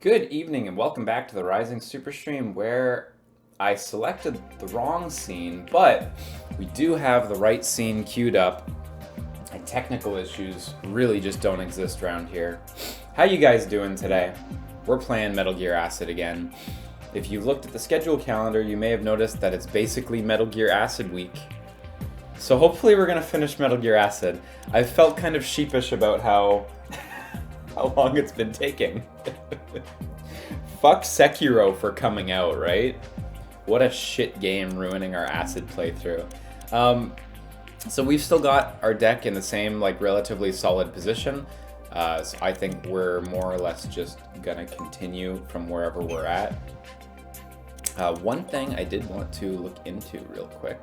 Good evening and welcome back to the Rising SUPERSTREAM, where I selected the wrong scene, but we do have the right scene queued up, and technical issues really just don't exist around here. How you guys doing today? We're playing Metal Gear Acid again. If you've looked at the schedule calendar, you may have noticed that it's basically Metal Gear Acid week. So hopefully we're gonna finish Metal Gear Acid. I felt kind of sheepish about how long it's been taking. Fuck Sekiro for coming out, right? What a shit game ruining our Acid playthrough. So we've still got our deck in the same, relatively solid position. So I think we're more or less just gonna continue from wherever we're at. One thing I did want to look into real quick.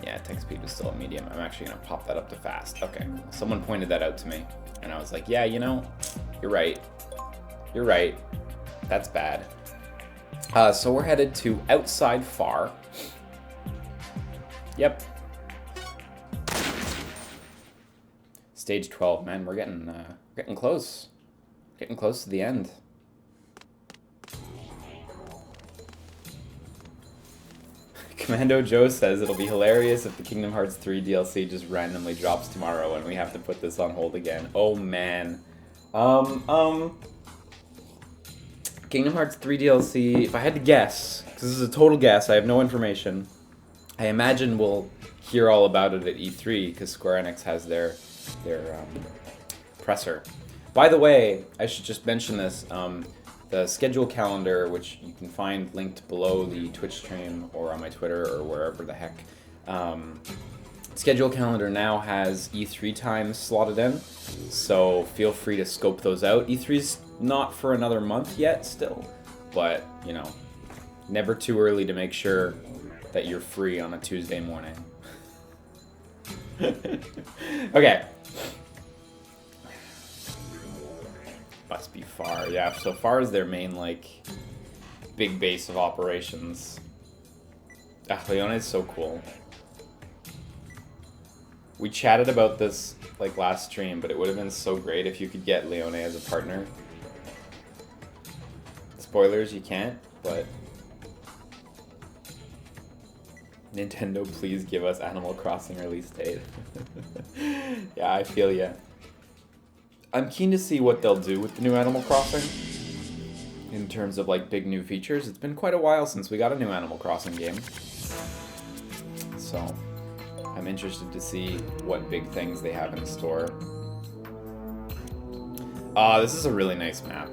Yeah, text speed was still a medium. I'm actually gonna pop that up to fast. Okay, someone pointed that out to me, and I was like, yeah, you're right. You're right. That's bad. So we're headed to outside far. Yep. Stage 12, man. We're getting close. Getting close to the end. Commando Joe says it'll be hilarious if the Kingdom Hearts 3 DLC just randomly drops tomorrow and we have to put this on hold again. Oh man. Kingdom Hearts 3 DLC, if I had to guess, because this is a total guess, I have no information, I imagine we'll hear all about it at E3 because Square Enix has their presser. By the way, I should just mention this. The schedule calendar, which you can find linked below the Twitch stream or on my Twitter or wherever the heck. Schedule calendar now has E3 times slotted in, so feel free to scope those out. E3's not for another month yet still, but, never too early to make sure that you're free on a Tuesday morning. Okay. Must be far. Yeah, so far as their main, big base of operations. Leone is so cool. We chatted about this, last stream, but it would have been so great if you could get Leone as a partner. Spoilers, you can't, but... Nintendo, please give us Animal Crossing release date. Yeah, I feel ya. I'm keen to see what they'll do with the new Animal Crossing in terms of big new features. It's been quite a while since we got a new Animal Crossing game, so I'm interested to see what big things they have in store. This is a really nice map.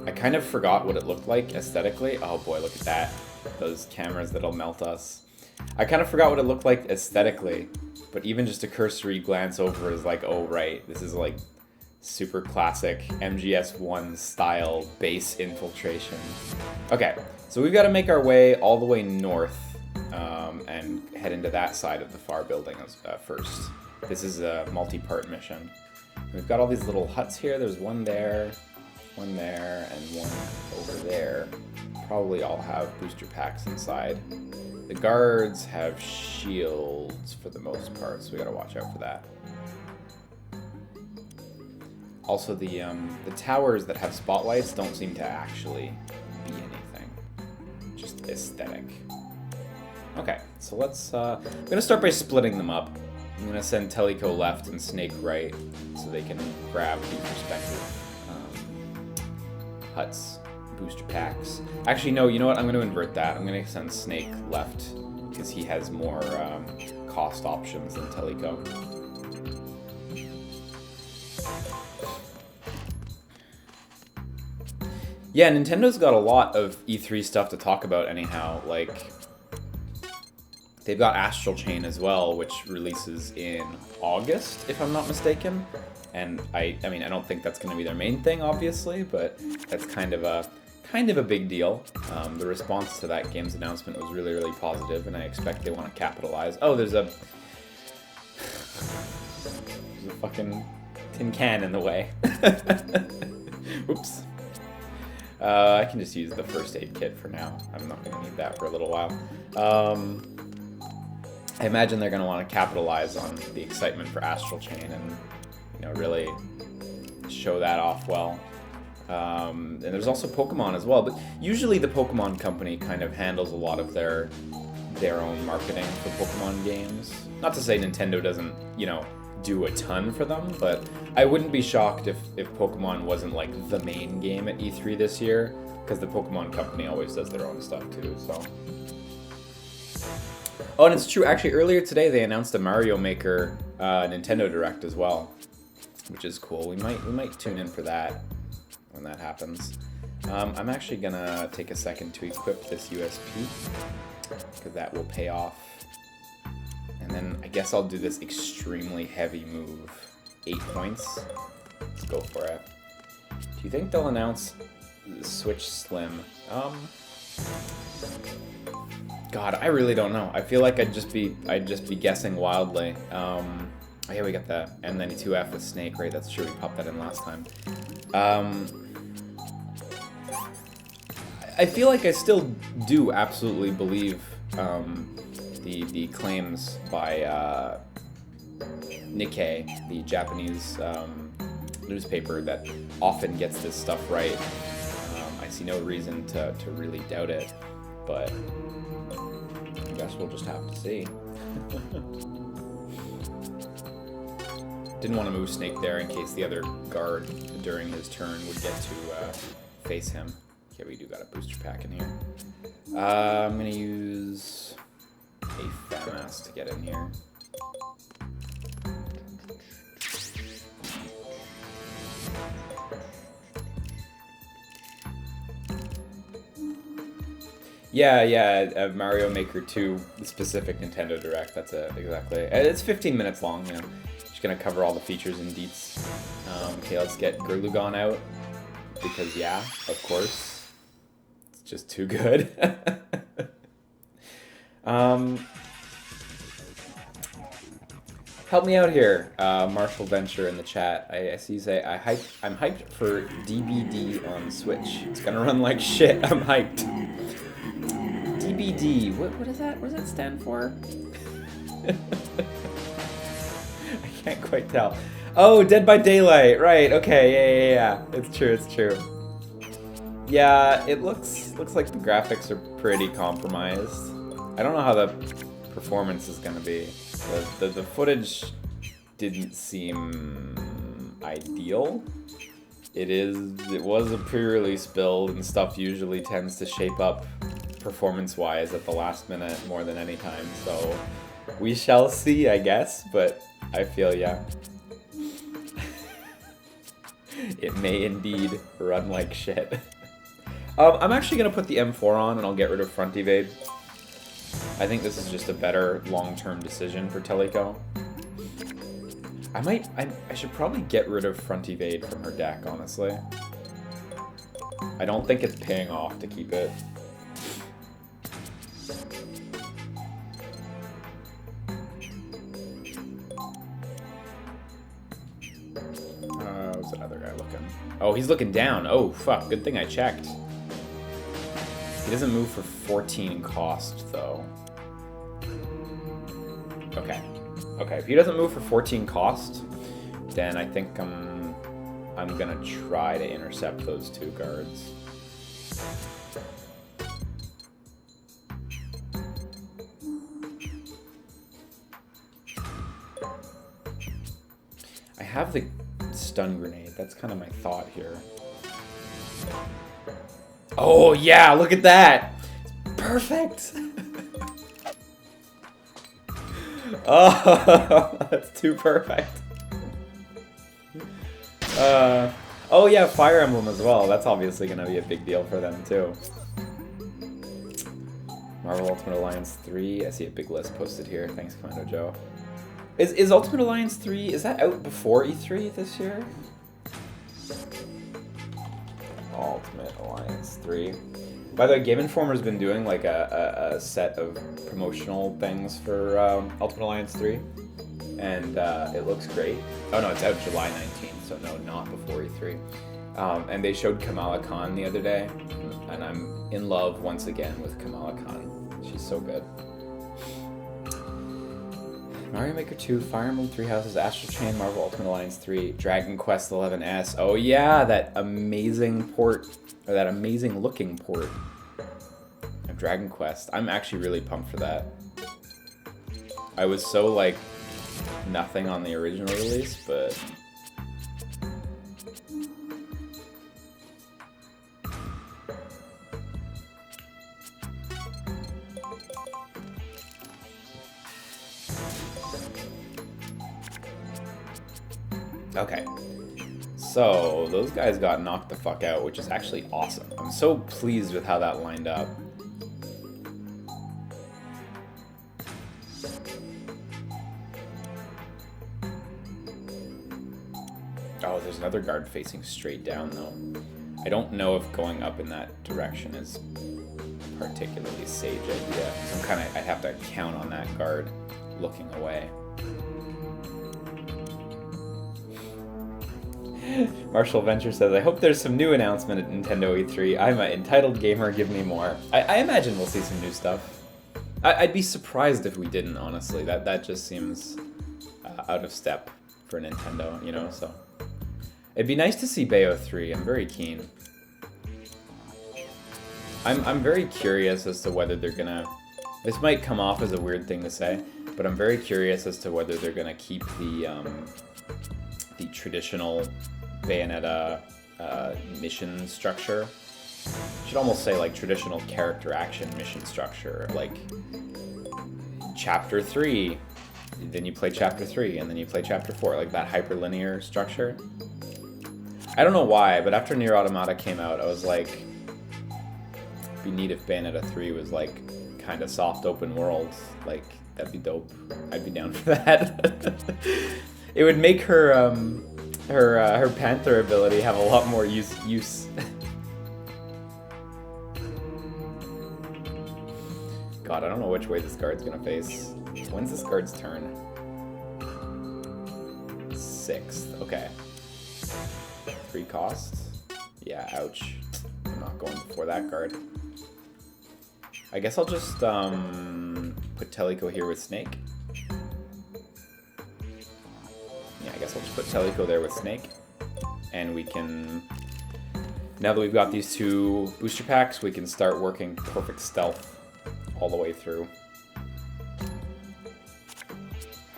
I kind of forgot what it looked like aesthetically. Oh boy, look at that. Those cameras that'll melt us. I kind of forgot what it looked like aesthetically. But even just a cursory glance over is oh right, this is super classic MGS1 style base infiltration. Okay, so we've got to make our way all the way north and head into that side of the far building first. This is a multi-part mission. We've got all these little huts here. There's one there, and one over there. Probably all have booster packs inside. The guards have shields for the most part, so we gotta watch out for that. Also, the towers that have spotlights don't seem to actually be anything. Just aesthetic. Okay, so let's... I'm gonna start by splitting them up. I'm gonna send Teleco left and Snake right, so they can grab the respective huts. Booster packs. Actually, no, you know what? I'm going to invert that. I'm going to send Snake left because he has more cost options than Teleco. Yeah, Nintendo's got a lot of E3 stuff to talk about anyhow. They've got Astral Chain as well, which releases in August, if I'm not mistaken. And I mean, I don't think that's going to be their main thing, obviously, but that's kind of a big deal. The response to that game's announcement was really, really positive, and I expect they want to capitalize. Oh, there's a fucking tin can in the way. Oops. I can just use the first aid kit for now. I'm not going to need that for a little while. I imagine they're going to want to capitalize on the excitement for Astral Chain and, really show that off well. And there's also Pokemon as well, but usually the Pokemon company kind of handles a lot of their own marketing for Pokemon games. Not to say Nintendo doesn't, you know, do a ton for them, but I wouldn't be shocked if Pokemon wasn't like the main game at E3 this year, because the Pokemon company always does their own stuff too, so. Oh, and it's true, actually earlier today they announced a Mario Maker Nintendo Direct as well, which is cool. We might tune in for that when that happens. I'm actually gonna take a second to equip this USP, because that will pay off. And then I guess I'll do this extremely heavy move. 8 points. Let's go for it. Do you think they'll announce Switch Slim? God, I really don't know. I feel like I'd just be guessing wildly. Oh yeah, we got the M92F with Snake, right? That's true. We popped that in last time. I feel like I still do absolutely believe the claims by Nikkei, the Japanese newspaper that often gets this stuff right. I see no reason to really doubt it, but I guess we'll just have to see. Didn't want to move Snake there in case the other guard during his turn would get to face him. Okay, we do got a booster pack in here. I'm gonna use a FAMAS to get in here. Yeah, Mario Maker 2 specific Nintendo Direct. That's exactly. It's 15 minutes long, you know. Just gonna cover all the features and deets. Okay, let's get Gurlugon out because yeah, of course, it's just too good. Help me out here, Marshall Venture in the chat. I see you say I'm hyped for DBD on Switch. It's gonna run like shit. I'm hyped. DBD. What is that? What does that stand for? I can't quite tell. Oh, Dead by Daylight. Right. Okay. Yeah. It's true. Yeah. It looks like the graphics are pretty compromised. I don't know how the performance is gonna be. The footage didn't seem ideal. It was a pre-release build, and stuff usually tends to shape up performance-wise at the last minute more than any time, so we shall see, I guess, but I feel, yeah. It may indeed run like shit. I'm actually going to put the M4 on and I'll get rid of front evade. I think this is just a better long-term decision for Teleco. I should probably get rid of front evade from her deck, honestly. I don't think it's paying off to keep it. What's that other guy looking? Oh, he's looking down. Oh, fuck. Good thing I checked. He doesn't move for 14 cost, though. Okay. Okay, if he doesn't move for 14 cost, then I think I'm gonna try to intercept those two guards. I have the stun grenade. That's kind of my thought here. Oh yeah, look at that! It's perfect! Oh, that's too perfect. Oh yeah, Fire Emblem as well. That's obviously going to be a big deal for them too. Marvel Ultimate Alliance 3. I see a big list posted here. Thanks, Commando Joe. Is Ultimate Alliance 3, is that out before E3 this year? Ultimate Alliance 3. By the way, Game Informer's been doing like a set of promotional things for Ultimate Alliance 3, and it looks great. Oh no, it's out July 19th, so no, not before E3. And they showed Kamala Khan the other day, and I'm in love once again with Kamala Khan. She's so good. Mario Maker 2, Fire Emblem 3 Houses, Astral Chain, Marvel Ultimate Alliance 3, Dragon Quest 11S. Oh yeah, that amazing port, or that amazing looking port of Dragon Quest. I'm actually really pumped for that. I was so, like, nothing on the original release, but... Okay, so those guys got knocked the fuck out, which is actually awesome. I'm so pleased with how that lined up. Oh, there's another guard facing straight down, though. I don't know if going up in that direction is a particularly sage idea. So I'd have to count on that guard looking away. Marshall Venture says, I hope there's some new announcement at Nintendo E3. I'm an entitled gamer, give me more. I imagine we'll see some new stuff. I'd be surprised if we didn't, honestly. That just seems out of step for Nintendo, you know, so. It'd be nice to see Bayo 3, I'm very keen. I'm very curious as to whether they're gonna... This might come off as a weird thing to say, but I'm very curious as to whether they're gonna keep the traditional Bayonetta mission structure. I should almost say like traditional character action mission structure, like chapter 3, then you play chapter 3, and then you play chapter 4, like that hyperlinear structure. I don't know why, but after Nier Automata came out, I was like, it'd be neat if Bayonetta 3 was like kind of soft open world, like that'd be dope. I'd be down for that. It would make her her Panther ability have a lot more use. God, I don't know which way this guard's gonna face. When's this guard's turn? 6th. Okay. 3 cost. Yeah, ouch. I'm not going before that guard. I guess I'll just put Teleco here with Snake. Yeah, I guess I'll just put Teleco there with Snake. And we can... Now that we've got these 2 booster packs, we can start working perfect stealth all the way through.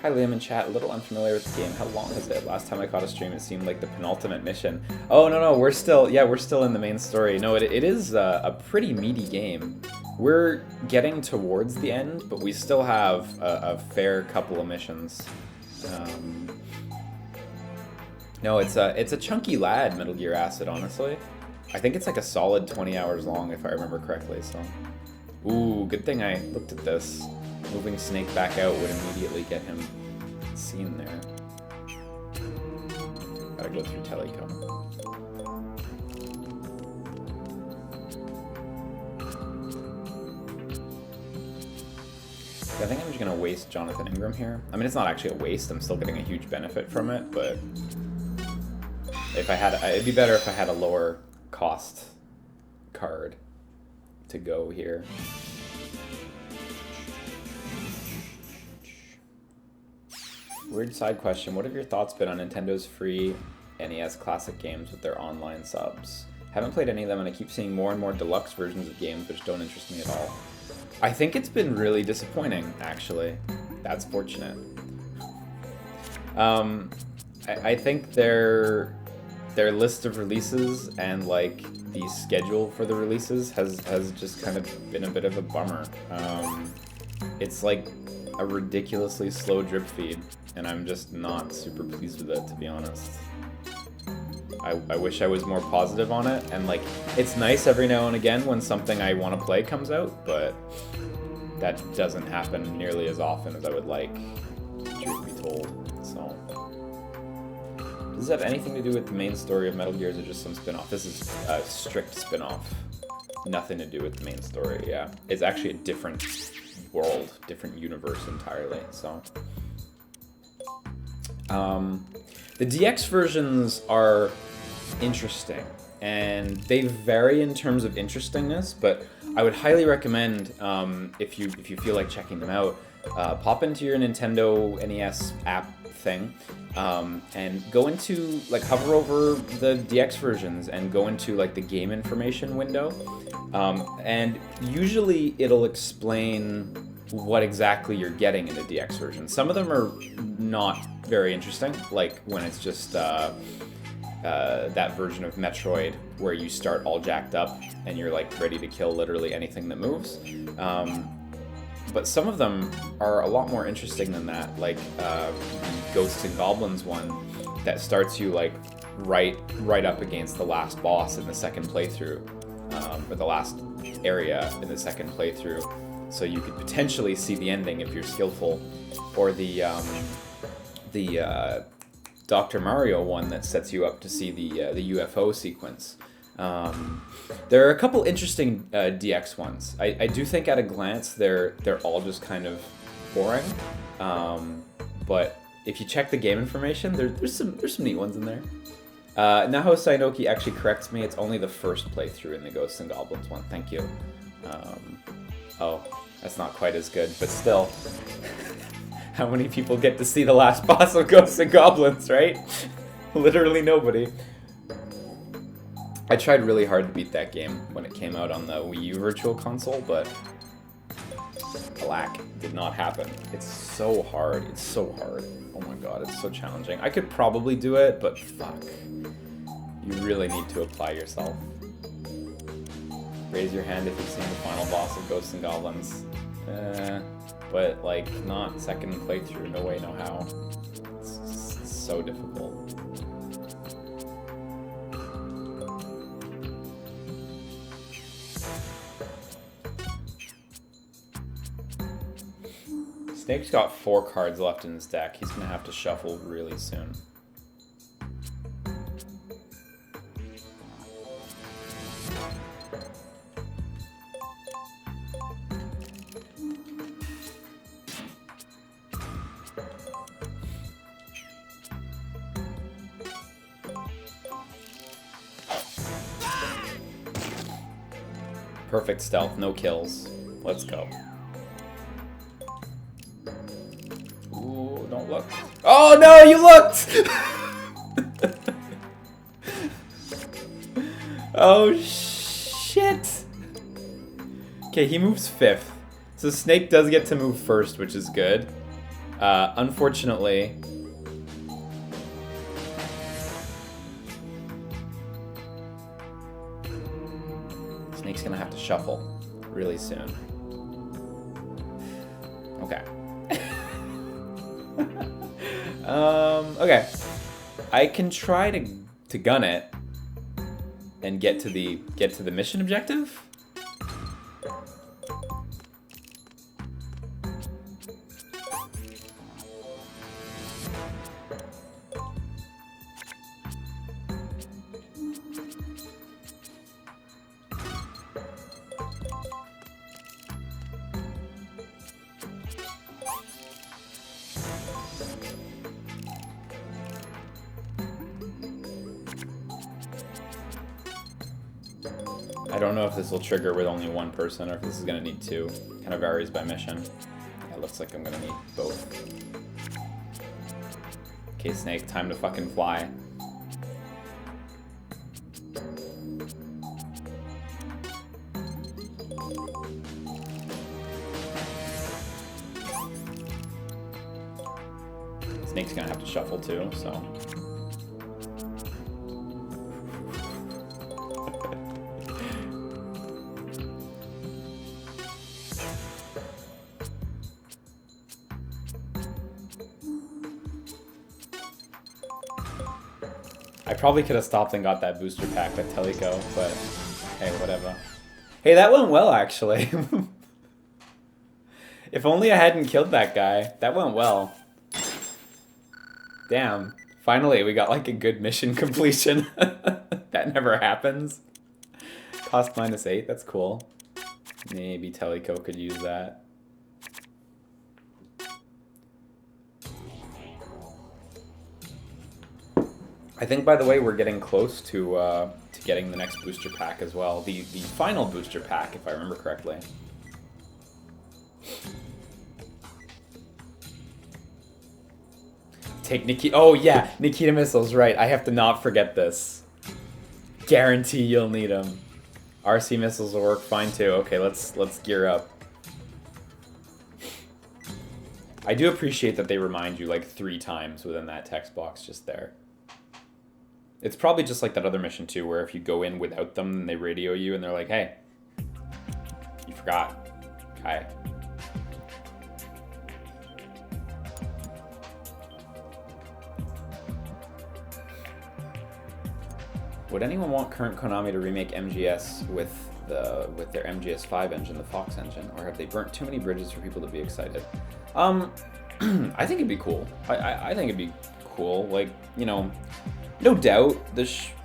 Hi Liam in chat, a little unfamiliar with the game. How long is it? Last time I caught a stream, it seemed like the penultimate mission. Oh, no, we're still in the main story. No, it is a pretty meaty game. We're getting towards the end, but we still have a fair couple of missions. No, it's a chunky lad, Metal Gear Acid, honestly. I think it's like a solid 20 hours long, if I remember correctly, so... Ooh, good thing I looked at this. Moving Snake back out would immediately get him seen there. Gotta go through Teleco. I think I'm just gonna waste Jonathan Ingram here. I mean, it's not actually a waste. I'm still getting a huge benefit from it, but if I had, it'd be better if I had a lower cost card to go here. Weird side question. What have your thoughts been on Nintendo's free NES classic games with their online subs? Haven't played any of them, and I keep seeing more and more deluxe versions of games which don't interest me at all. I think it's been really disappointing, actually. That's fortunate. I think their list of releases and like the schedule for the releases has just kind of been a bit of a bummer. It's like a ridiculously slow drip feed, and I'm just not super pleased with it, to be honest. I wish I was more positive on it, and like, it's nice every now and again when something I want to play comes out, but that doesn't happen nearly as often as I would like, truth be told, so. Does this have anything to do with the main story of Metal Gear, or just some spin-off? This is a strict spin-off. Nothing to do with the main story, yeah. It's actually a different world, different universe entirely, so. The DX versions are interesting, and they vary in terms of interestingness, but I would highly recommend, if you feel like checking them out, pop into your Nintendo NES app thing, and go into, like, hover over the DX versions and go into, like, the game information window. And usually it'll explain what exactly you're getting in the DX version. Some of them are not very interesting, like when it's just that version of Metroid where you start all jacked up and you're like ready to kill literally anything that moves. But some of them are a lot more interesting than that, like the Ghosts and Goblins one that starts you like right up against the last boss in the second playthrough, or the last area in the second playthrough, so you could potentially see the ending if you're skillful, or the Dr. Mario one that sets you up to see the UFO sequence. There are a couple interesting DX ones. I do think at a glance they're all just kind of boring, but if you check the game information, there's some neat ones in there. Naho Sainoki actually corrects me. It's only the first playthrough in the Ghosts and Goblins one. Thank you. Oh, that's not quite as good, but still. How many people get to see the last boss of Ghosts and Goblins, right? Literally nobody. I tried really hard to beat that game when it came out on the Wii U Virtual Console, but alack, did not happen. It's so hard. It's so hard. Oh my god, it's so challenging. I could probably do it, but fuck. You really need to apply yourself. Raise your hand if you've seen the final boss of Ghosts and Goblins. But like, not second playthrough, no way, no how. It's so difficult. Snake's got 4 cards left in his deck. He's gonna have to shuffle really soon. Perfect stealth, no kills. Let's go. Ooh, don't look. Oh no, you looked! Oh shit! Okay, he moves 5th. So Snake does get to move first, which is good. Unfortunately... Snake's gonna have to shuffle really soon. Okay. Okay. I can try to gun it and get to the mission objective. I don't know if this will trigger with only one person or if this is going to need 2. Kind of varies by mission. Yeah, it looks like I'm going to need both. Okay, Snake, time to fucking fly. Snake's going to have to shuffle too, so... I probably could have stopped and got that booster pack at Teleco, but hey, whatever. Hey, that went well, actually. If only I hadn't killed that guy. That went well. Damn. Finally, we got like a good mission completion. That never happens. Cost -8, that's cool. Maybe Teleco could use that. I think, by the way, we're getting close to getting the next booster pack as well. The final booster pack, if I remember correctly. Take Nikita. Oh yeah, Nikita missiles. Right. I have to not forget this. Guarantee you'll need them. RC missiles will work fine too. Okay, let's gear up. I do appreciate that they remind you like 3 times within that text box just there. It's probably just like that other mission too, where if you go in without them, then they radio you and they're like, hey, you forgot. Hi. Would anyone want current Konami to remake MGS with their MGS5 engine, the Fox engine, or have they burnt too many bridges for people to be excited? I think it'd be cool. I think it'd be cool. Like, you know, no doubt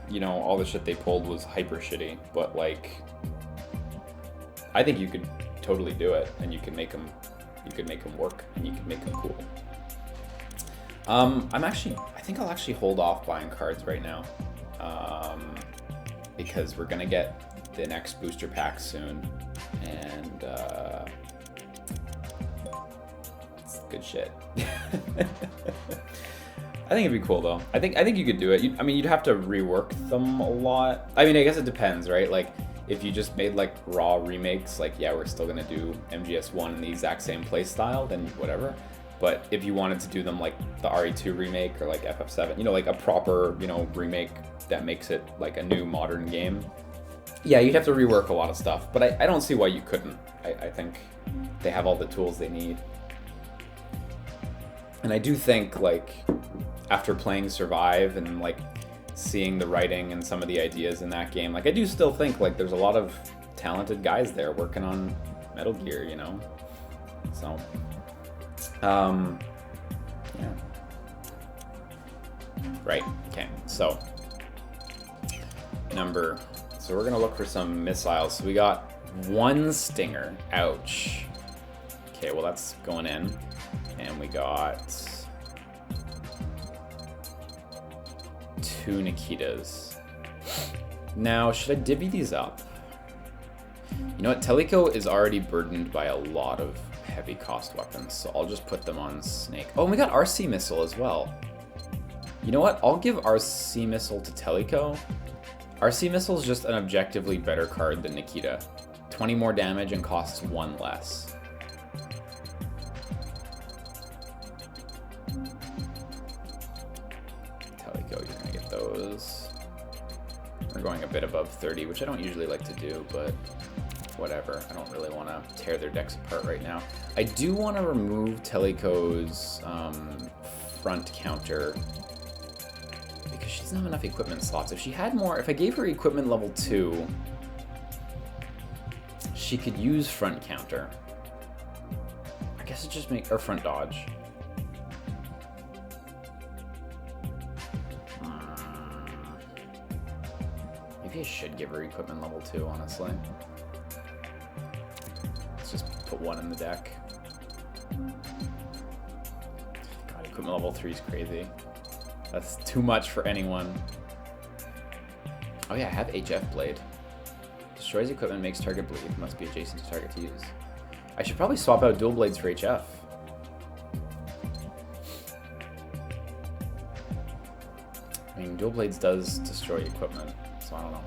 you know, all the shit they pulled was hyper shitty, but like, I think you could totally do it, and you can make them work, and you can make them cool. I think I'll actually hold off buying cards right now. Because we're gonna get the next booster pack soon, and it's good shit. I think it'd be cool though. I think you could do it. I mean, you'd have to rework them a lot. I mean, I guess it depends, right? Like, if you just made like raw remakes, like yeah, we're still gonna do MGS1 in the exact same play style, then whatever. But if you wanted to do them like the RE2 remake or like FF7, you know, like a proper, you know, remake that makes it like a new modern game, yeah, you'd have to rework a lot of stuff. But I don't see why you couldn't. I think they have all the tools they need. And I do think, like, after playing Survive and like seeing the writing and some of the ideas in that game, like I do still think like there's a lot of talented guys there working on Metal Gear, you know? So yeah. Right, okay, so we're gonna look for some missiles. So we got 1 Stinger, ouch. Okay, well that's going in. And we got 2 Nikitas. Now, should I divvy these up? You know what, Teleco is already burdened by a lot of heavy cost weapons, so I'll just put them on Snake. Oh, and we got RC Missile as well. You know what, I'll give RC Missile to Teleco. RC Missile is just an objectively better card than Nikita. 20 more damage and costs 1 less. Teleco, you're gonna get those. We're going a bit above 30, which I don't usually like to do, but whatever. I don't really want to tear their decks apart right now. I do want to remove Teleco's front counter because she doesn't have enough equipment slots. If she had more, if I gave her equipment level 2, she could use front counter. I guess it just make her front dodge. Maybe I should give her equipment level 2, honestly. Let's just put 1 in the deck. God, equipment level 3 is crazy. That's too much for anyone. Oh yeah, I have HF Blade. Destroys equipment, makes target bleed. Must be adjacent to target to use. I should probably swap out dual blades for HF. I mean, dual blades does destroy equipment, so I don't know.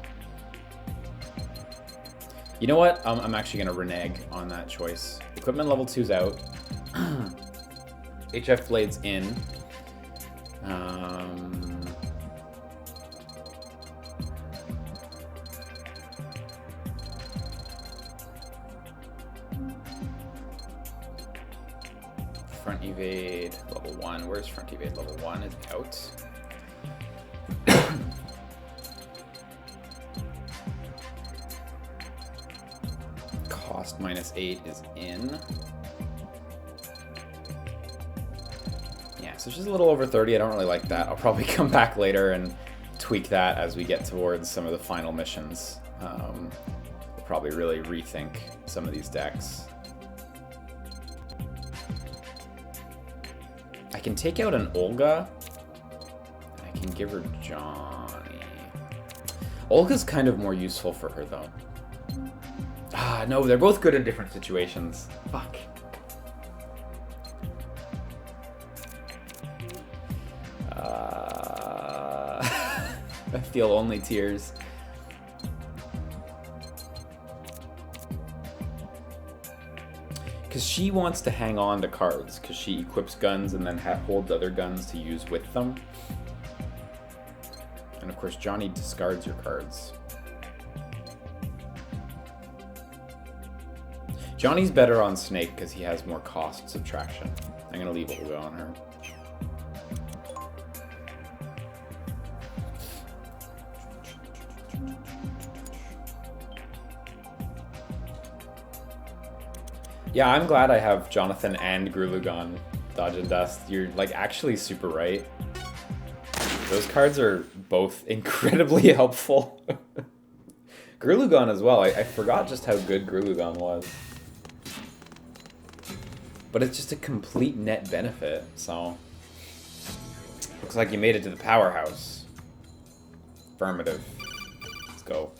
You know what? I'm actually going to renege on that choice. Equipment level 2's out. HF Blade's in. Front evade level 1. Where's front evade level 1? Is out. Cost -8 is in. Yeah, so she's a little over 30. I don't really like that. I'll probably come back later and tweak that as we get towards some of the final missions. We'll probably really rethink some of these decks. I can take out an Olga. I can give her Johnny. Olga's kind of more useful for her, though. Ah, no, they're both good in different situations. Fuck. I feel only tears. Because she wants to hang on to cards, because she equips guns and then holds other guns to use with them. And of course, Johnny discards your cards. Johnny's better on Snake because he has more cost subtraction. I'm gonna leave Olga on her. Yeah, I'm glad I have Jonathan and Grulugon Dodge and Dust. You're like actually super right. Those cards are both incredibly helpful. Grulugon as well. I forgot just how good Grulugon was. But it's just a complete net benefit, so... Looks like you made it to the Powerhouse. Affirmative. Let's go.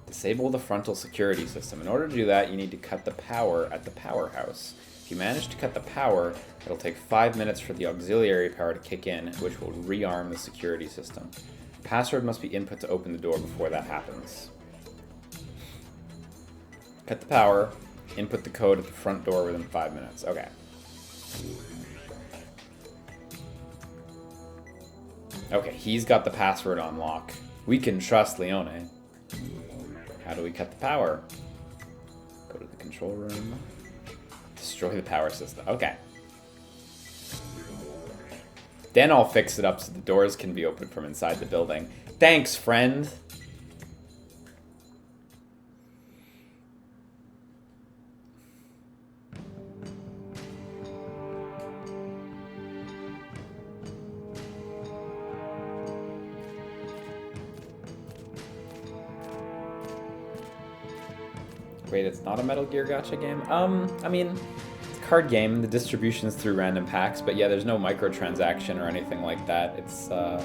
Disable the frontal security system. In order to do that, you need to cut the power at the Powerhouse. If you manage to cut the power, it'll take 5 minutes for the auxiliary power to kick in, which will rearm the security system. Password must be input to open the door before that happens. Cut the power, input the code at the front door within 5 minutes. Okay. Okay, he's got the password on lock. We can trust Leone. How do we cut the power? Go to the control room. Destroy the power system. Okay. Then I'll fix it up so the doors can be opened from inside the building. Thanks, friend. Wait, it's not a Metal Gear gacha game? I mean, it's a card game. The distribution's through random packs, but yeah, there's no microtransaction or anything like that. It's, I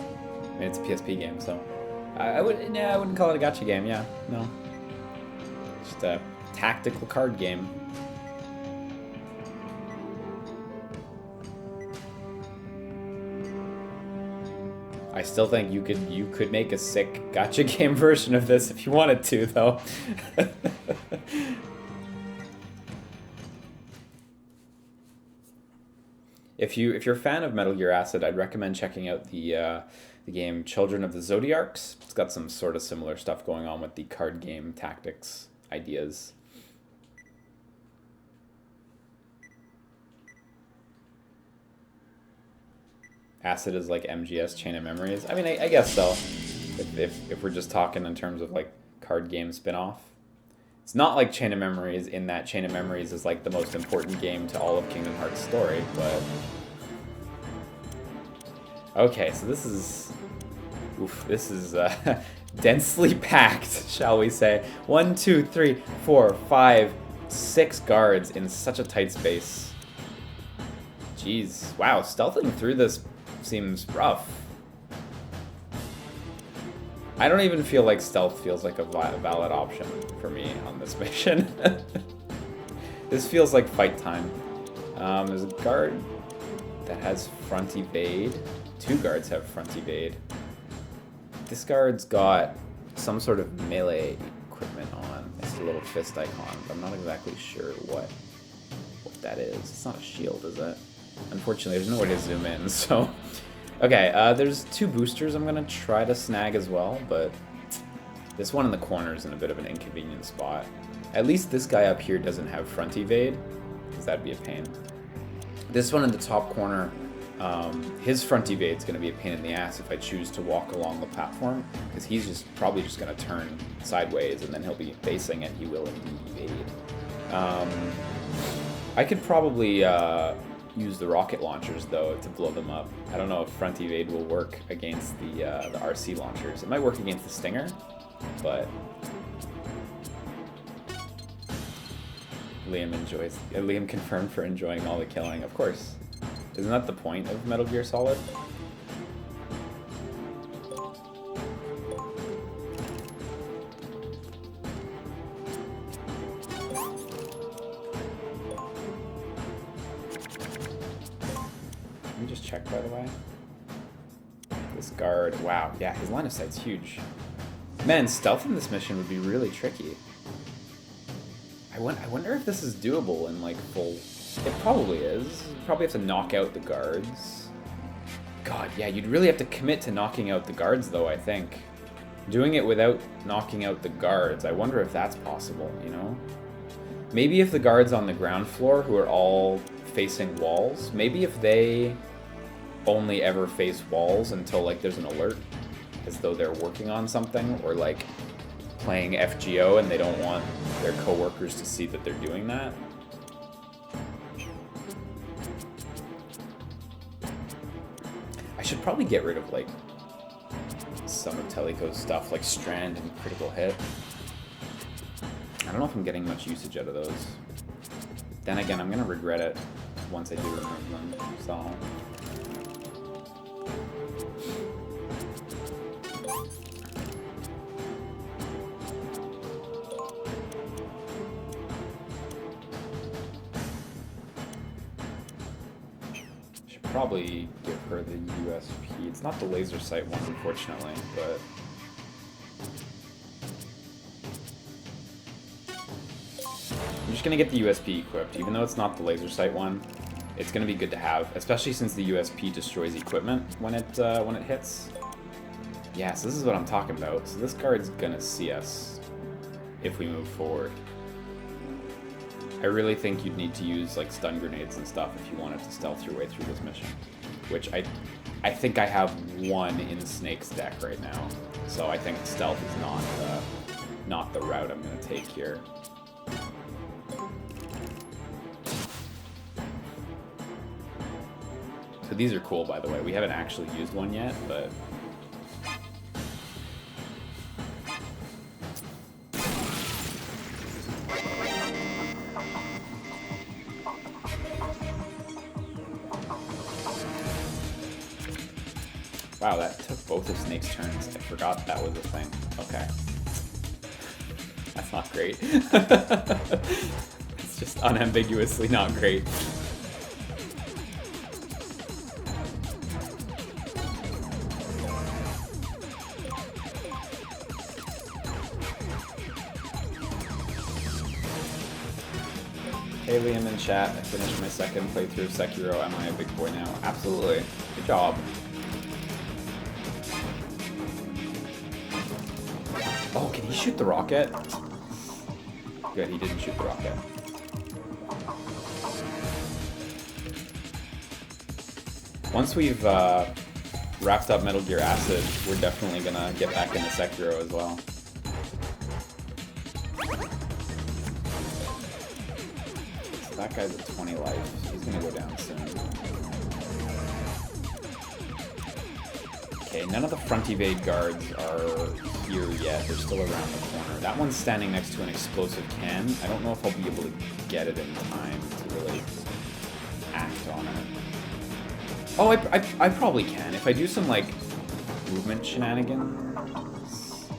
mean, it's a PSP game, so I wouldn't call it a gacha game. Yeah, no, just a tactical card game. I still think you could make a sick gacha game version of this if you wanted to, though. If you're a fan of Metal Gear Acid, I'd recommend checking out the game Children of the Zodiarcs. It's got some sort of similar stuff going on with the card game tactics ideas. Acid is like MGS Chain of Memories. I mean, I guess so. If we're just talking in terms of like card game spin-off. It's not like Chain of Memories in that Chain of Memories is like the most important game to all of Kingdom Hearts' story, but... Okay, so this is... Oof, this is densely packed, shall we say. 1, 2, 3, 4, 5, 6 guards in such a tight space. Jeez, wow, stealthing through this seems rough. I don't even feel like stealth feels like a valid option for me on this mission. This feels like fight time. There's a guard that has front evade. 2 guards have front evade. This guard's got some sort of melee equipment on. It's a little fist icon, but I'm not exactly sure what that is. It's not a shield, is it? Unfortunately, there's no way to zoom in, so... Okay, there's 2 boosters I'm gonna try to snag as well, but this one in the corner is in a bit of an inconvenient spot. At least this guy up here doesn't have front evade, because that'd be a pain. This one in the top corner, his front evade is gonna be a pain in the ass if I choose to walk along the platform, because he's probably just gonna turn sideways, and then he'll be facing and he will indeed evade. I could probably use the rocket launchers though to blow them up. I don't know if front evade will work against the RC launchers. It might work against the Stinger, but Liam confirmed for enjoying all the killing. Of course, isn't that the point of Metal Gear Solid? Let me just check, by the way. This guard, wow, yeah, his line of sight's huge. Man, stealth in this mission would be really tricky. I wonder if this is doable in, like, full... It probably is. You probably have to knock out the guards. God, yeah, you'd really have to commit to knocking out the guards, though, I think. Doing it without knocking out the guards, I wonder if that's possible, you know? Maybe if the guards on the ground floor, who are all facing walls, maybe if they only ever face walls until, like, there's an alert, as though they're working on something, or, like, playing FGO and they don't want their coworkers to see that they're doing that. I should probably get rid of, like, some of Teleco's stuff, like Strand and Critical Hit. I don't know if I'm getting much usage out of those. Then again, I'm gonna regret it once I do remove them, so... Probably give her the USP. It's not the laser sight one, unfortunately, but... I'm just gonna get the USP equipped. Even though it's not the laser sight one, it's gonna be good to have, especially since the USP destroys equipment when it hits. Yeah, so this is what I'm talking about. So this guard's gonna see us if we move forward. I really think you'd need to use, like, stun grenades and stuff if you wanted to stealth your way through this mission. Which I think I have one in Snake's deck right now. So I think stealth is not the route I'm going to take here. So these are cool, by the way. We haven't actually used one yet, but... Wow, that took both of Snake's turns. I forgot that was a thing. Okay. That's not great. It's just unambiguously not great. Hey Liam in chat, I finished my second playthrough of Sekiro. Am I a big boy now? Absolutely. Good job. Oh, can he shoot the rocket? Good, he didn't shoot the rocket. Once we've wrapped up Metal Gear Acid, we're definitely gonna get back into Sekiro as well. So that guy's at 20 life. He's gonna go down soon. Okay, none of the front evade guards are here yet. They're still around the corner. That one's standing next to an explosive can. I don't know if I'll be able to get it in time to really act on it. Oh, I probably can. If I do some, like, movement shenanigans.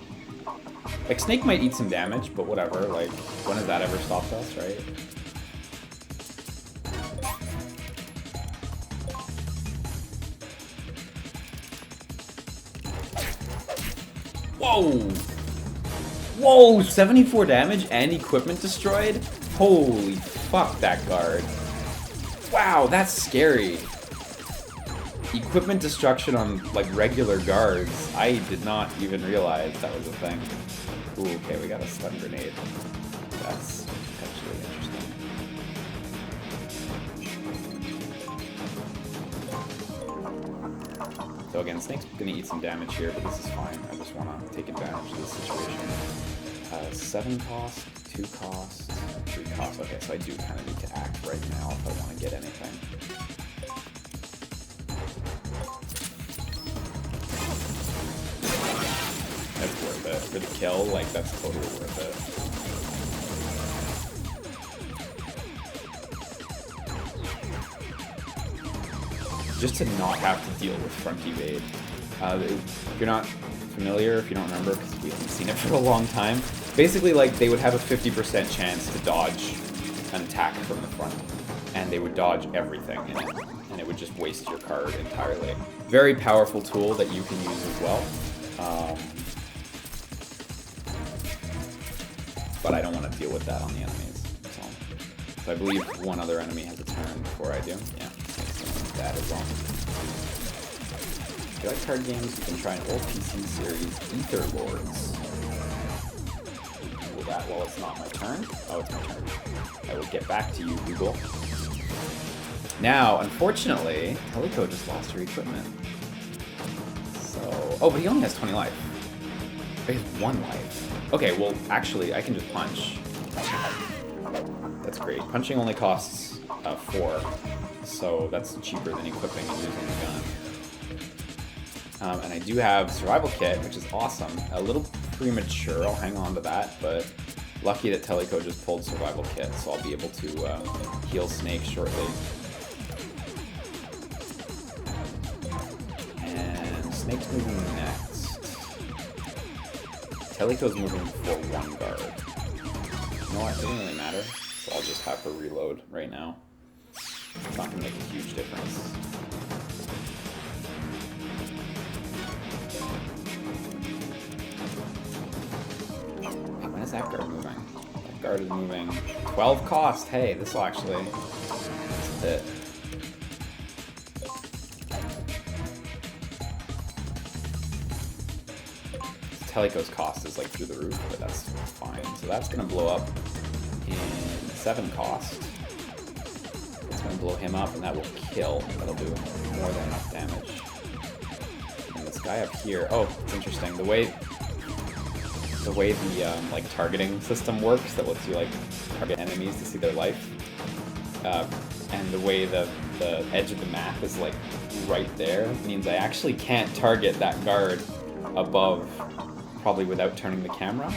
Like, Snake might eat some damage, but whatever. Like, when has that ever stopped us, right? Whoa! Whoa! 74 damage and equipment destroyed? Holy fuck, that guard. Wow, that's scary. Equipment destruction on, like, regular guards. I did not even realize that was a thing. Ooh, okay, we got a stun grenade. That's potentially interesting. So again, Snake's gonna eat some damage here, but this is fine. I just wanna take advantage of this situation. 7 cost, 2 cost, 3 cost. Okay, so I do kind of need to act right now if I want to get anything. That's worth it. For the kill, like, that's totally worth it. Just to not have to deal with front evade. If you're not familiar, if you don't remember, because we haven't seen it for a long time, basically, like, they would have a 50% chance to dodge an attack from the front, and they would dodge everything in it. And and it would just waste your card entirely. Very powerful tool that you can use as well. But I don't want to deal with that on the enemies. So I believe one other enemy has a turn before I do. Yeah, that as well. If you like card games, you can try an old PC series, Ether Lords. Do that while it's not my turn. Oh, it's my turn. I will get back to you, Google. Now, unfortunately, Helico just lost her equipment. So, oh, but he only has 20 life. He has 1 life. Okay, well, actually, I can just punch. That's great. Punching only costs 4, so that's cheaper than equipping and using the gun. And I do have Survival Kit, which is awesome. A little premature, I'll hang on to that, but lucky that Teleco just pulled Survival Kit, so I'll be able to heal Snake shortly. And Snake's moving next. Teleco's moving for 1 guard. You know what, it doesn't really matter, so I'll just have her reload right now. It's not going to make a huge difference. When is that guard moving? That guard is moving. 12 cost. Hey, this will actually... That's a hit. Teleco's cost is like through the roof, but that's fine. So that's going to blow up in 7 cost. It's going to blow him up, and that will kill. That'll do more than enough damage. And this guy up here... Oh, it's interesting. The way the like targeting system works, that lets you like target enemies to see their life, and the way the edge of the map is like right there means I actually can't target that guard above, probably without turning the camera.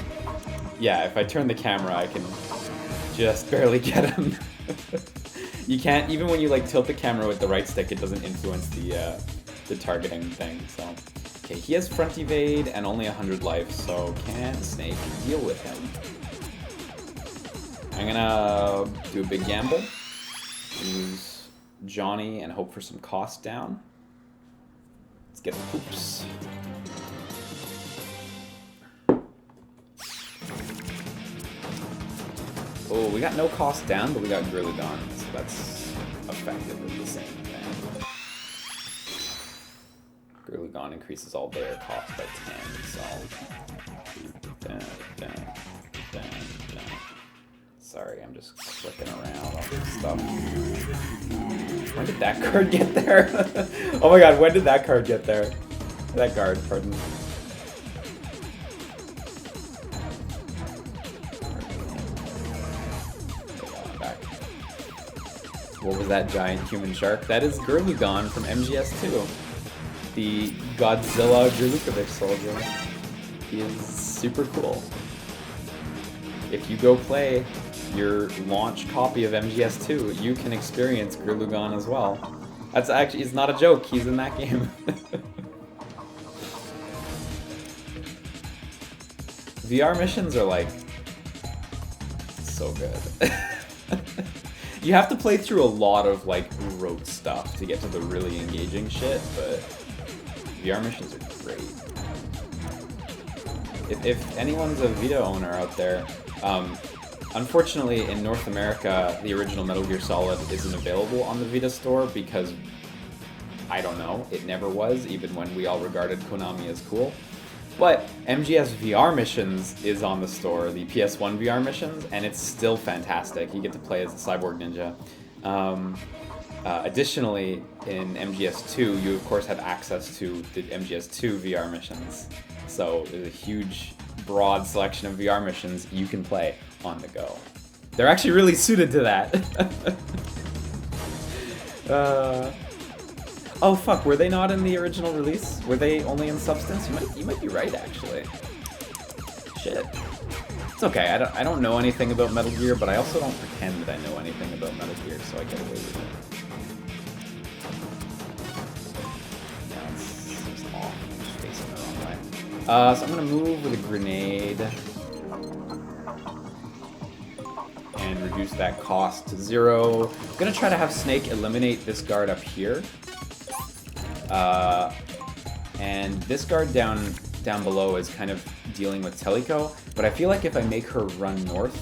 Yeah, if I turn the camera, I can just barely get him. You can't, even when you like tilt the camera with the right stick, it doesn't influence the targeting thing. So. Okay, he has front evade and only 100 life, so can Snake deal with him? I'm gonna do a big gamble, use Johnny and hope for some cost down. Let's get the poops. Oh, we got no cost down, but we got Gurlugon, so that's effectively the same thing. Gurlugon increases all their cost by 10, so... Down. Sorry, I'm just clicking around all this stuff. When did that card get there? Oh my god, when did that card get there? That guard, pardon. Back. What was that giant human shark? That is Gurlugon from MGS2. The Godzilla Gurlukovic soldier. He is super cool. If you go play your launch copy of MGS2, you can experience Gurlugon as well. That's actually, it's not a joke, he's in that game. VR missions are like, so good. You have to play through a lot of like rote stuff to get to the really engaging shit, but VR missions are great. If anyone's a Vita owner out there, unfortunately in North America, the original Metal Gear Solid isn't available on the Vita store because, I don't know, it never was, even when we all regarded Konami as cool. But MGS VR Missions is on the store, the PS1 VR Missions, and it's still fantastic. You get to play as the Cyborg Ninja. Additionally, in MGS2, you of course have access to the MGS2 VR missions. So there's a huge, broad selection of VR missions you can play on the go. They're actually really suited to that. Oh fuck, were they not in the original release? Were they only in Substance? You might be right, actually. Shit. It's okay, I don't know anything about Metal Gear, but I also don't pretend that I know anything about Metal Gear, so I get away with it. So I'm gonna move with a grenade and reduce that cost to 0. I'm gonna try to have Snake eliminate this guard up here. And this guard down below is kind of dealing with Teleco, but I feel like if I make her run north,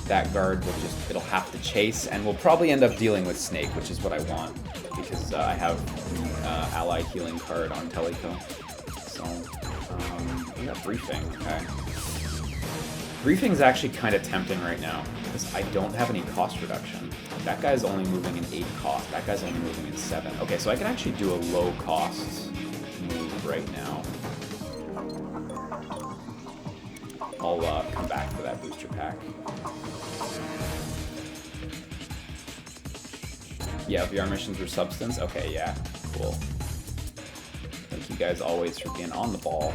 that guard will it'll have to chase, and we'll probably end up dealing with Snake, which is what I want, because I have the ally healing card on Teleco. So, we got Briefing, okay. Briefing's actually kind of tempting right now, because I don't have any cost reduction. That guy's only moving in 8 cost, that guy's only moving in 7. Okay, so I can actually do a low cost move right now. I'll come back for that booster pack. Yeah, VR missions were substance? Okay, yeah, cool. Thank you guys always for being on the ball.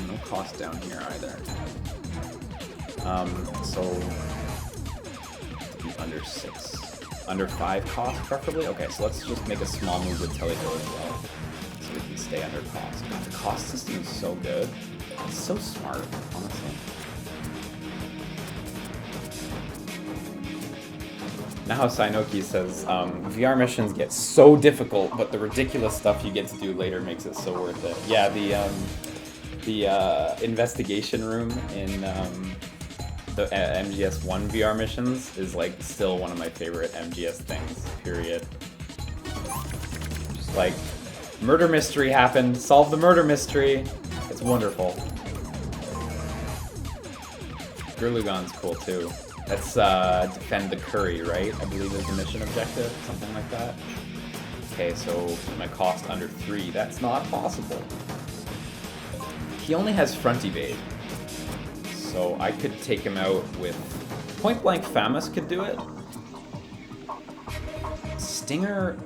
No cost down here either. So under 6. Under 5 cost, preferably? Okay, so let's just make a small move with Teleco as well, so we can stay under cost. God, the cost system is so good. It's so smart, honestly. Now how Sainoki says, VR missions get so difficult, but the ridiculous stuff you get to do later makes it so worth it. Yeah, the investigation room in the MGS1 VR missions is like still one of my favorite MGS things, period. Just like, murder mystery happened, solve the murder mystery. It's wonderful. Gurlugon's cool too. That's defend the curry, right? I believe is the mission objective, something like that. Okay, so my cost under 3, that's not possible. He only has front evade. So I could take him out with Point Blank Famus could do it. Stinger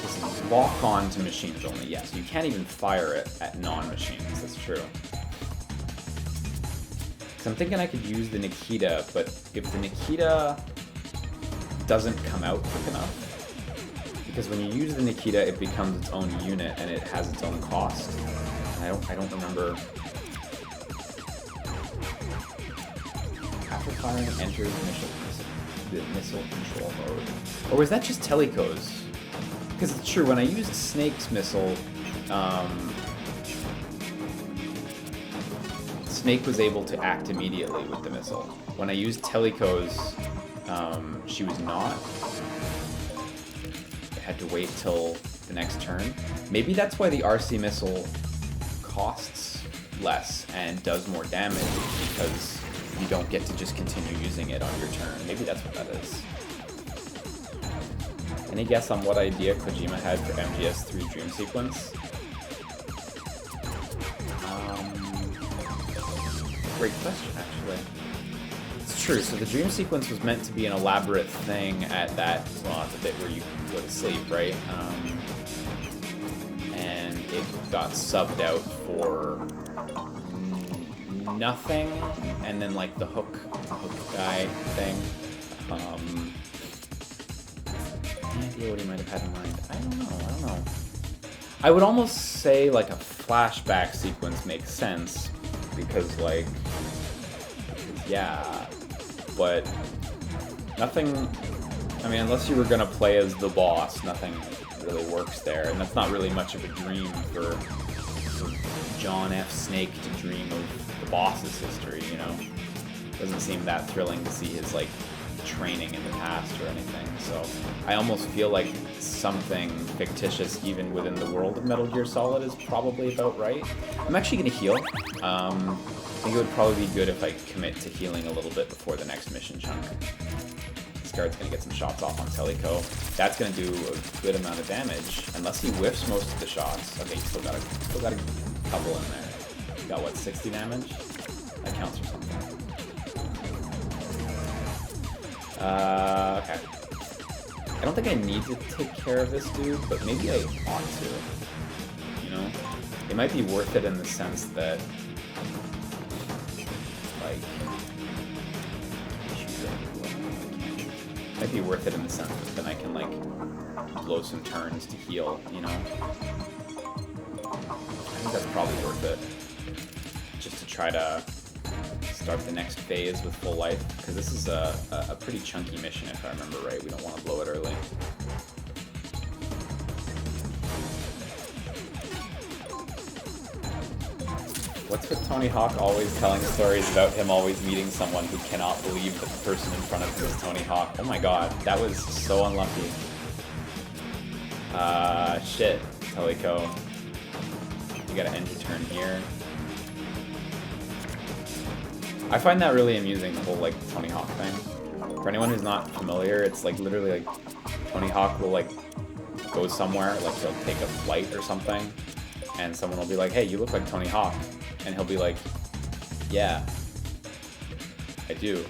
is lock on to machines only. Yes, you can't even fire it at non-machines. That's true. Because I'm thinking I could use the Nikita, but if the Nikita doesn't come out quick enough, because when you use the Nikita, it becomes its own unit and it has its own cost. And I don't remember. After firing, enter the missile control mode. Or was that just Teleco's? Because it's true, when I used Snake's missile, Snake was able to act immediately with the missile. When I used Teleco's, she was not. I had to wait till the next turn. Maybe that's why the RC missile costs less and does more damage, because you don't get to just continue using it on your turn. Maybe that's what that is. Any guess on what idea Kojima had for MGS3 Dream Sequence? Great question, actually. It's true, so the Dream Sequence was meant to be an elaborate thing at that, well, at the bit where you go to sleep, right? And it got subbed out for nothing, and then like the hook guy thing. Any idea what he might have had in mind? I don't know. I would almost say like a flashback sequence makes sense, because like, yeah, but nothing, I mean, unless you were gonna play as the boss, nothing really works there, and that's not really much of a dream for John F. Snake to dream of the boss's history, you know? Doesn't seem that thrilling to see his, like, training in the past or anything, so I almost feel like something fictitious even within the world of Metal Gear Solid is probably about right. I'm actually gonna heal. I think it would probably be good if I commit to healing a little bit before the next mission chunk. This guard's gonna get some shots off on Teleco. That's gonna do a good amount of damage, unless he whiffs most of the shots. Okay, still got a couple in there. Got what, 60 damage? That counts for something. Okay. I don't think I need to take care of this dude, but maybe I ought to. You know? It might be worth it in the sense that, like, might be worth it in the sense that then I can, like, blow some turns to heal, you know? I think that's probably worth it. Just to try to start the next phase with full life, because this is a pretty chunky mission if I remember right. We don't want to blow it early. What's with Tony Hawk always telling stories about him always meeting someone who cannot believe that the person in front of him is Tony Hawk? Oh my god, that was so unlucky. Shit, Teleco. You gotta end your turn here. I find that really amusing, the whole, like, Tony Hawk thing. For anyone who's not familiar, it's, like, literally, like, Tony Hawk will, like, go somewhere, like, he'll take a flight or something, and someone will be like, hey, you look like Tony Hawk. And he'll be like, yeah, I do.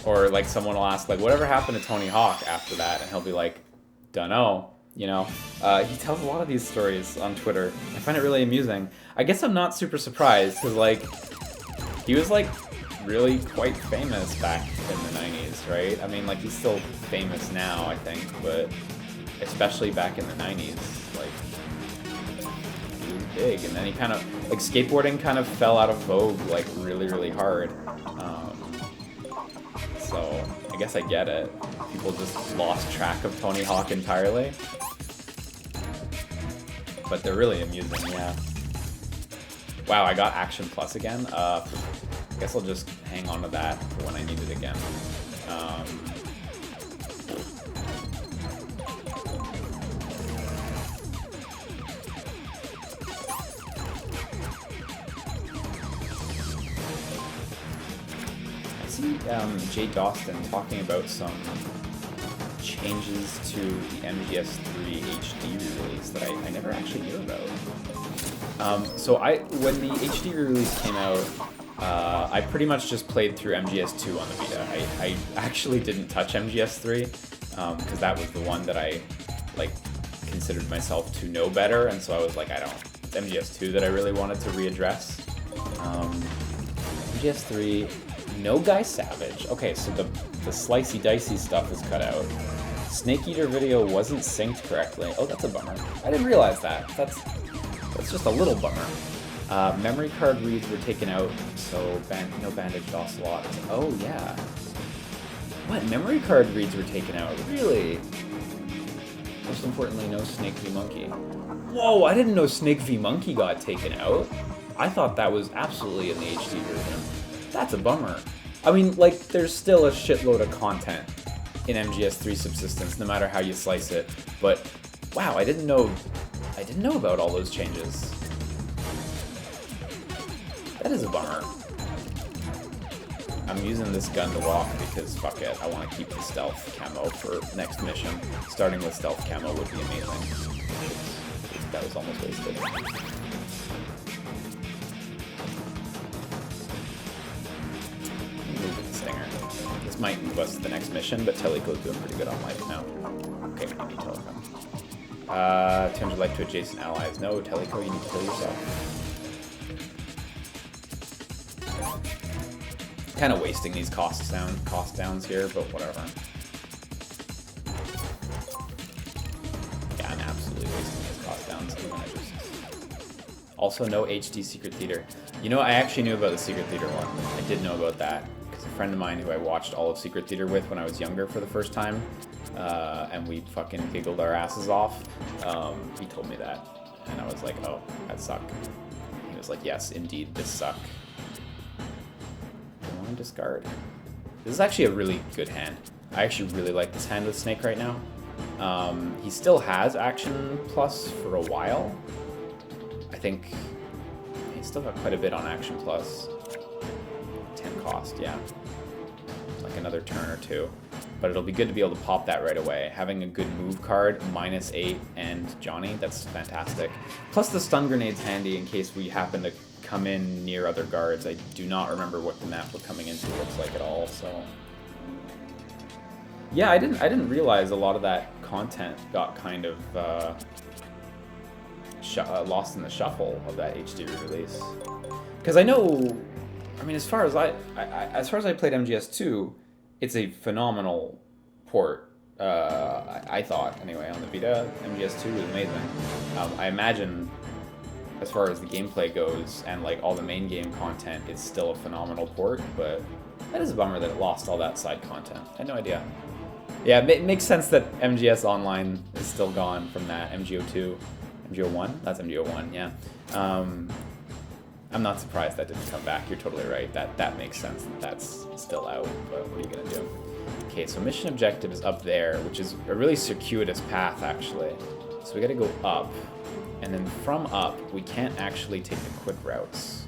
Or, like, someone will ask, like, whatever happened to Tony Hawk after that? And he'll be like, dunno, you know? He tells a lot of these stories on Twitter. I find it really amusing. I guess I'm not super surprised, because, like, he was, like, really quite famous back in the 90s, right? I mean, like, he's still famous now, I think, but especially back in the 90s, like, he was big. And then he kind of, like, skateboarding kind of fell out of vogue, like, really, really hard. So, I guess I get it. People just lost track of Tony Hawk entirely. But they're really amusing, yeah. Wow, I got Action Plus again. I guess I'll just hang on to that for when I need it again. I see Jay Dawson talking about some changes to the MGS3 HD release that I never actually knew about. So when the HD release came out, I pretty much just played through MGS2 on the Vita. I actually didn't touch MGS3 because that was the one that I like considered myself to know better, and so I was like, it's MGS2 that I really wanted to readdress. MGS3, no Guy Savage. Okay, so the slicey dicey stuff is cut out. Snake Eater video wasn't synced correctly. Oh, that's a bummer. I didn't realize that. That's just a little bummer. Memory card reads were taken out, so no bandaged ocelot. Oh yeah. What? Memory card reads were taken out? Really? Most importantly, no Snake v Monkey. Whoa! I didn't know Snake v Monkey got taken out. I thought that was absolutely in the HD version. That's a bummer. I mean, like, there's still a shitload of content in MGS3 Subsistence, no matter how you slice it. But wow, I didn't know about all those changes. That is a bummer. I'm using this gun to walk because fuck it, I want to keep the stealth camo for next mission. Starting with stealth camo would be amazing. That was almost wasted. Move with the stinger. This might move us to the next mission, but Teleco's doing pretty good on life now. Okay, we need Teleco. 200 life to adjacent allies. No, Teleco, you need to kill yourself. Kind of wasting these cost downs here, but whatever. Yeah, I'm absolutely wasting these cost downs. I'm gonna just... Also, no HD Secret Theater. You know, I actually knew about the Secret Theater one. I did know about that, because a friend of mine who I watched all of Secret Theater with when I was younger for the first time, and we fucking giggled our asses off, he told me that. And I was like, oh, that sucked. He was like, yes, indeed, this sucked. Discard. This is actually a really good hand. I actually really like this hand with Snake right now. He still has Action Plus for a while. I think he's still got quite a bit on Action Plus. 10 cost, yeah. Like another turn or two. But it'll be good to be able to pop that right away. Having a good move card, -8 and Johnny, that's fantastic. Plus the stun grenade's handy in case we happen to come in near other guards. I do not remember what the map we're coming into looks like at all, so... Yeah, I didn't realize a lot of that content got kind of lost in the shuffle of that HD release. Because I know, I mean, as far as I played MGS2, it's a phenomenal port. I thought, anyway, on the Vita. MGS2 was amazing. I imagine as far as the gameplay goes and like all the main game content, it's still a phenomenal port, but that is a bummer that it lost all that side content. I had no idea. Yeah, it makes sense that MGS Online is still gone from that. MGO2, MGO1? That's MGO1, yeah. I'm not surprised that didn't come back. You're totally right. That makes sense that that's still out, but what are you gonna do? Okay, so mission objective is up there, which is a really circuitous path, actually. So we gotta go up, and then from up, we can't actually take the quick routes.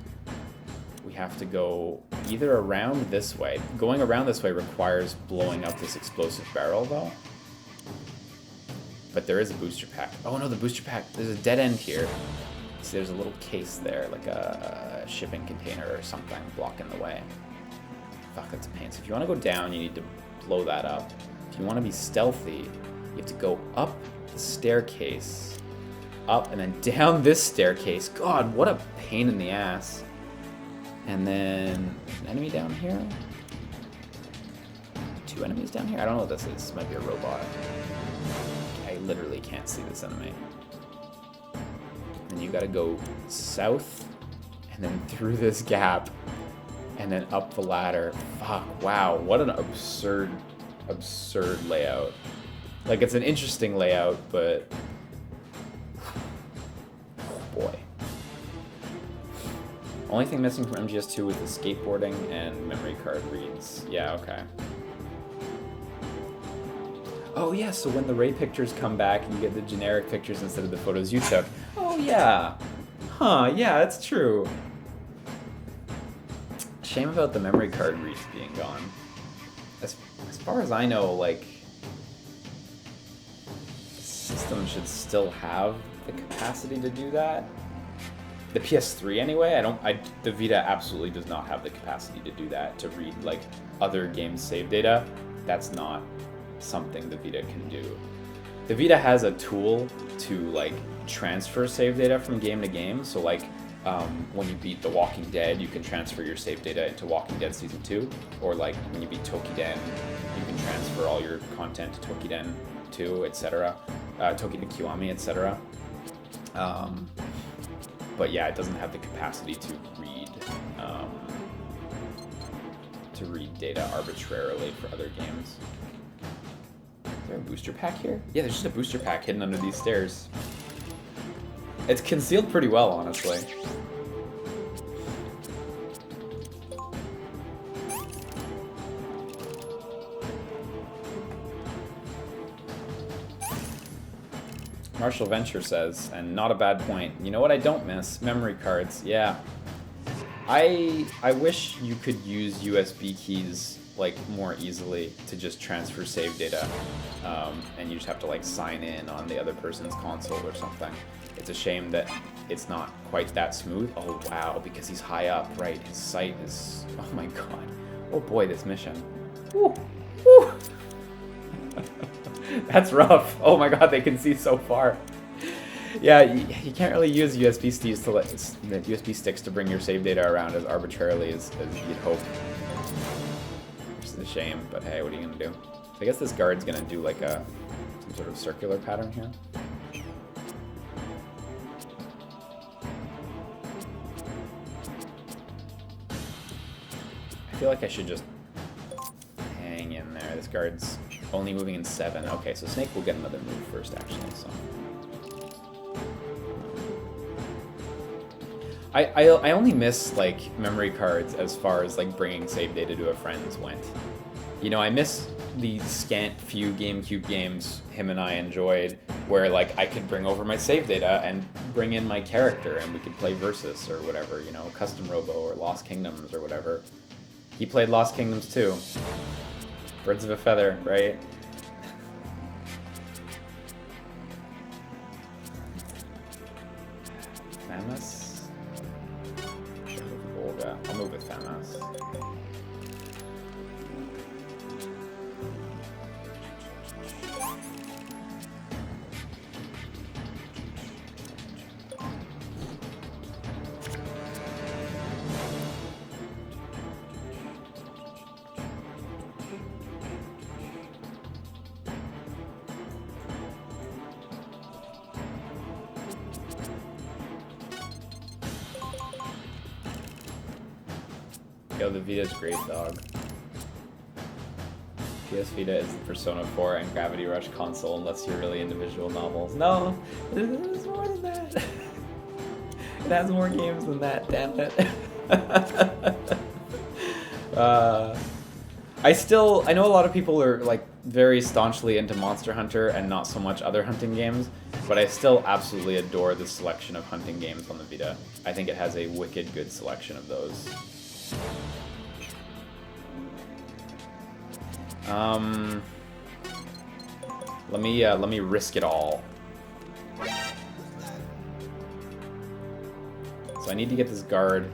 We have to go either around this way. Going around this way requires blowing up this explosive barrel, though. But there is a booster pack. Oh no, the booster pack, there's a dead end here. See, there's a little case there, like a shipping container or something blocking the way. Fuck, that's a pain. So if you want to go down, you need to blow that up. If you want to be stealthy, you have to go up the staircase, up and then down this staircase. God, what a pain in the ass. And then, an enemy down here? 2 enemies down here? I don't know what this is. This might be a robot. I literally can't see this enemy. And you gotta go south, and then through this gap, and then up the ladder. Fuck, wow, what an absurd layout. Like, it's an interesting layout, but... oh boy. Only thing missing from MGS2 is the skateboarding and memory card reads. Yeah, okay. Oh yeah, so when the Ray pictures come back and you get the generic pictures instead of the photos you took. Oh yeah. Huh, yeah, that's true. Shame about the memory card reads being gone. As far as I know, like, the system should still have the capacity to do that. The PS3 anyway, the Vita absolutely does not have the capacity to do that, to read like other games' save data. That's not something the Vita can do. The Vita has a tool to like transfer save data from game to game. So like when you beat The Walking Dead, you can transfer your save data into Walking Dead Season 2. Or like when you beat Tokiden, you can transfer all your content to Tokiden 2, etc. Tokiden Kiwami, etc. But yeah, it doesn't have the capacity to read data arbitrarily for other games. Is there a booster pack here? Yeah, there's just a booster pack hidden under these stairs. It's concealed pretty well, honestly. Marshall Venture says, and not a bad point, you know what I don't miss? Memory cards, yeah. I wish you could use USB keys like more easily to just transfer save data, and you just have to like sign in on the other person's console or something. It's a shame that it's not quite that smooth. Oh wow, because he's high up, right? His sight is, oh my god. Oh boy, this mission. Woo, woo. That's rough. Oh my god, they can see so far. Yeah, you can't really use USB sticks to bring your save data around as arbitrarily as you'd hope. Which is a shame, but hey, what are you gonna do? So I guess this guard's gonna do like some sort of circular pattern here. I feel like I should just hang in there. This guard's only moving in 7. Okay, so Snake will get another move first, actually. So I only miss like memory cards as far as like bringing save data to a friend's went. You know, I miss the scant few GameCube games him and I enjoyed, where like I could bring over my save data and bring in my character, and we could play Versus or whatever. You know, Custom Robo or Lost Kingdoms or whatever. He played Lost Kingdoms too. Birds of a feather, right? Famus? Volga. I'll move with Famus. Yo, the Vita's great, dog. PS Vita is the Persona 4 and Gravity Rush console unless you're really into visual novels. No, there's more than that. It has more games than that, damn it. I know a lot of people are like very staunchly into Monster Hunter and not so much other hunting games, but I still absolutely adore the selection of hunting games on the Vita. I think it has a wicked good selection of those. Let me risk it all. So I need to get this guard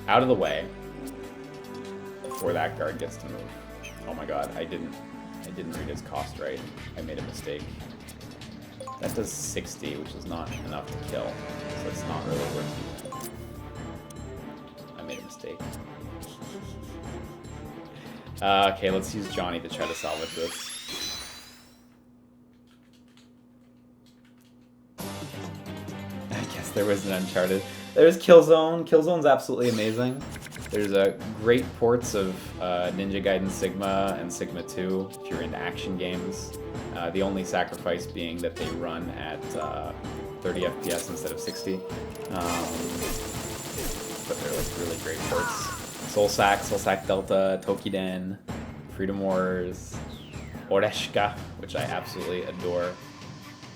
out of the way before that guard gets to move. Oh my god, I didn't read his cost right. I made a mistake. That does 60, which is not enough to kill, so it's not really worth using. I made a mistake. Okay, let's use Johnny to try to salvage this. I guess there was an Uncharted. There's Killzone. Killzone's absolutely amazing. There's great ports of Ninja Gaiden Sigma and Sigma 2 if you're into action games. The only sacrifice being that they run at 30 FPS instead of 60. But they're like really great ports. Soulsack Delta, Tokiden, Freedom Wars, Oreshka, which I absolutely adore.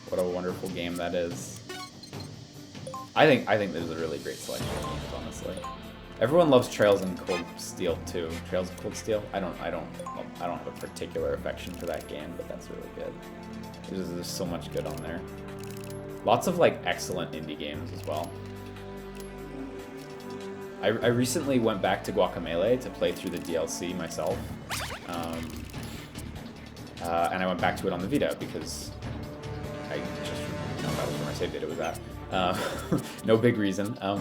What a wonderful game that is. I think there's a really great selection of games, honestly. Everyone loves Trails in Cold Steel too. Trails of Cold Steel. I don't have a particular affection for that game, but that's really good. There's so much good on there. Lots of like excellent indie games as well. I recently went back to Guacamelee to play through the DLC myself, and I went back to it on the Vita because I just that was where my save data was at. No big reason. Boy,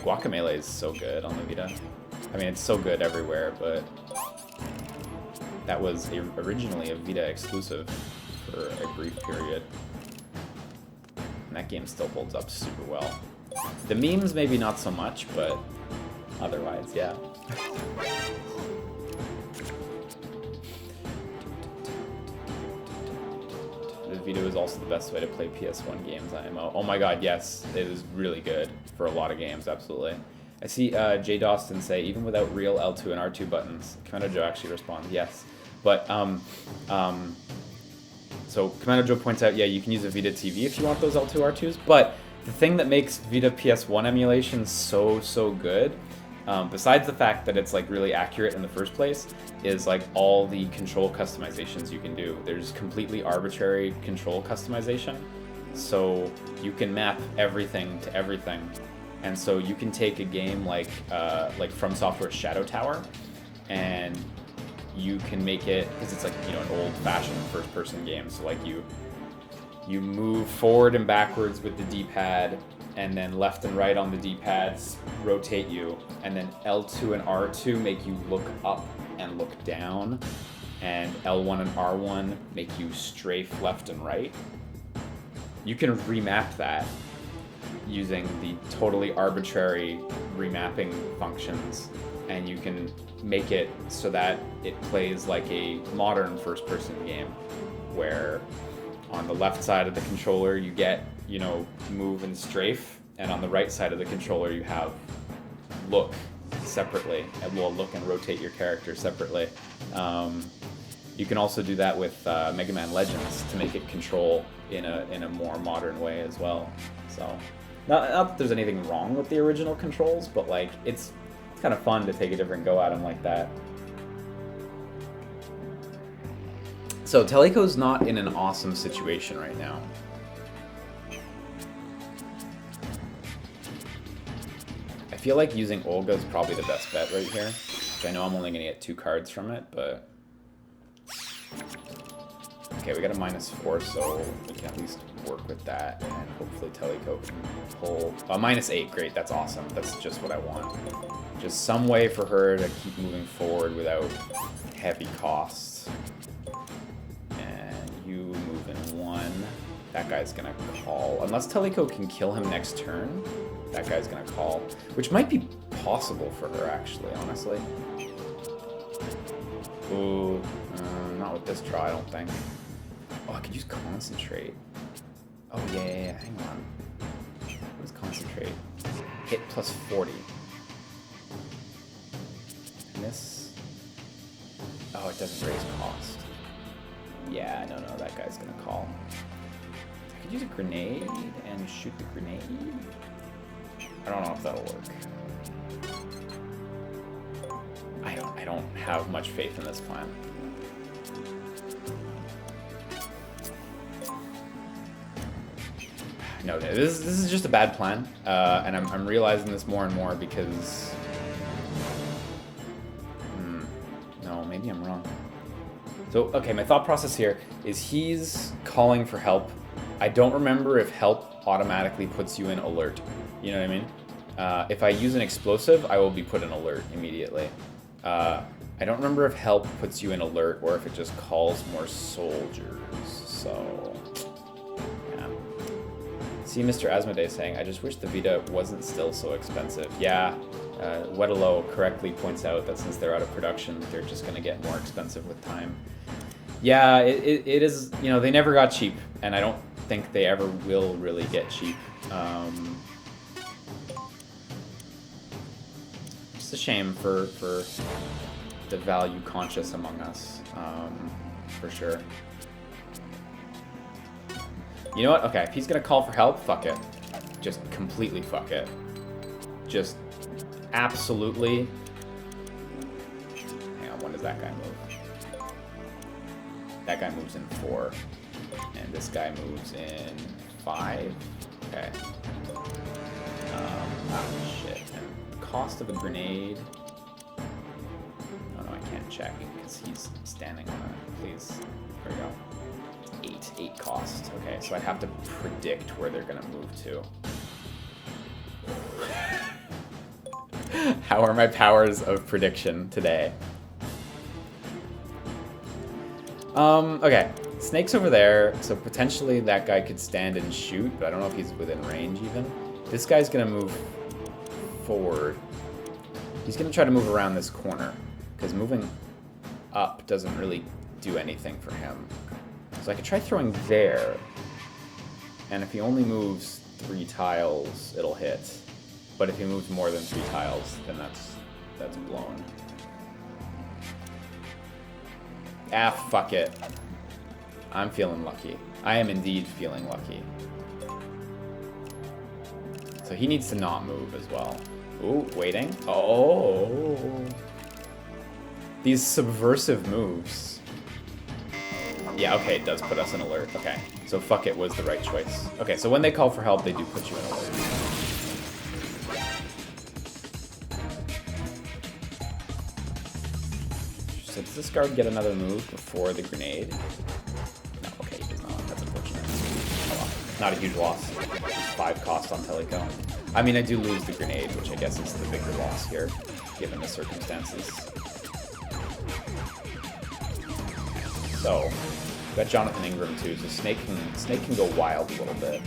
Guacamelee is so good on the Vita. I mean, it's so good everywhere, but that was originally a Vita exclusive for a brief period. And that game still holds up super well. The memes, maybe not so much, but otherwise, yeah. The Vita is also the best way to play PS1 games on MMO. Oh my god, yes, it is really good for a lot of games, absolutely. I see Jay Dawson say, even without real L2 and R2 buttons. Commander Joe actually responds, yes. But, so Commander Joe points out, yeah, you can use a Vita TV if you want those L2, R2s, but the thing that makes Vita PS1 emulation so good, besides the fact that it's like really accurate in the first place, is like all the control customizations you can do. There's completely arbitrary control customization, so you can map everything to everything. And so you can take a game like From Software's Shadow Tower, and you can make it, because it's like, you know, an old-fashioned first-person game, so like you move forward and backwards with the D-pad, and then left and right on the D-pads rotate you, and then L2 and R2 make you look up and look down, and L1 and R1 make you strafe left and right. You can remap that using the totally arbitrary remapping functions, and you can make it so that it plays like a modern first-person game, where on the left side of the controller you get, you know, move and strafe, and on the right side of the controller you have look separately, and will look and rotate your character separately. You can also do that with Mega Man Legends to make it control in a more modern way as well. So, not that there's anything wrong with the original controls, but like it's kind of fun to take a different go at them like that. So Teleco's not in an awesome situation right now. I feel like using Olga is probably the best bet right here, which I know I'm only going to get 2 cards from it, but... Okay, we got a -4, so we can at least work with that, and hopefully Teleco can pull... -8, great, that's awesome. That's just what I want. Just some way for her to keep moving forward without heavy costs. And you move in 1. That guy's going to call. Unless Teleco can kill him next turn, that guy's going to call. Which might be impossible for her, actually, honestly. Ooh, not with this draw, I don't think. Oh, I could use concentrate. Oh, yeah, hang on. What is concentrate? Hit plus 40. And this... Oh, it doesn't raise cost. Yeah, no, that guy's gonna call. I could use a grenade and shoot the grenade. I don't know if that'll work. I don't have much faith in this plan. No, this is just a bad plan, and I'm realizing this more and more because... no, maybe I'm wrong. So, okay, my thought process here is he's calling for help. I don't remember if help automatically puts you in alert. You know what I mean? If I use an explosive, I will be put in alert immediately. I don't remember if help puts you in alert or if it just calls more soldiers. So, yeah. See Mr. Asmodee saying, I just wish the Vita wasn't still so expensive. Yeah, Wedelo correctly points out that since they're out of production, they're just going to get more expensive with time. Yeah, it is, you know, they never got cheap, and I don't think they ever will really get cheap. It's a shame for the value conscious among us, for sure. You know what? Okay, if he's gonna call for help, fuck it. Just completely fuck it. Just absolutely. Hang on, when does that guy move? That guy moves in 4, and this guy moves in 5. Okay. Oh shit. And the cost of a grenade. Oh no, I can't check because he's standing on it. Please. There we go. 8 cost. Okay, so I have to predict where they're gonna move to. How are my powers of prediction today? Okay. Snake's over there, so potentially that guy could stand and shoot, but I don't know if he's within range even. This guy's gonna move forward. He's gonna try to move around this corner, because moving up doesn't really do anything for him. So I could try throwing there, and if he only moves 3 tiles, it'll hit. But if he moves more than 3 tiles, then that's blown. Ah, fuck it. I'm feeling lucky. I am indeed feeling lucky. So he needs to not move as well. Ooh, waiting. Oh. These subversive moves. Yeah, okay, it does put us in alert. Okay, so fuck it was the right choice. Okay, so when they call for help, they do put you in alert. So does this guard get another move before the grenade? No, okay, he does not. That's unfortunate. Oh well, not a huge loss. Just 5 cost on Teleco. I mean, I do lose the grenade, which I guess is the bigger loss here, given the circumstances. So, we've got Jonathan Ingram too, so Snake can go wild a little bit.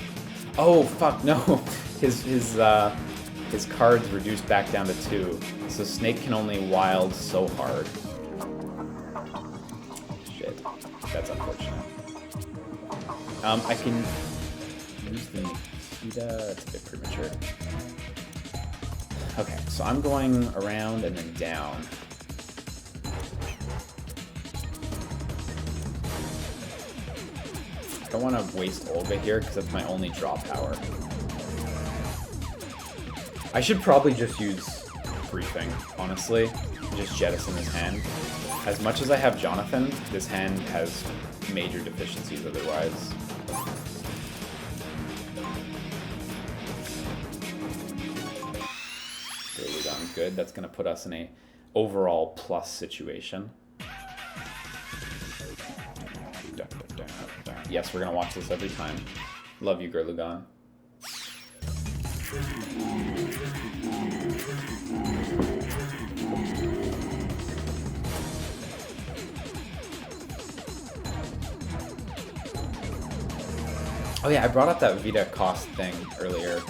Oh fuck no! His card's reduced back down to 2, so Snake can only wild so hard. Shit, that's unfortunate. I can use the Vita. It's a bit premature. Okay, so I'm going around and then down. I don't want to waste Olga here because that's my only draw power. I should probably just use Briefing, honestly, and just jettison his hand. As much as I have Jonathan, this hand has major deficiencies otherwise. Good. That's going to put us in a overall plus situation. Yes, we're going to watch this every time. Love you, Gurlugan. Oh yeah, I brought up that Vita cost thing earlier,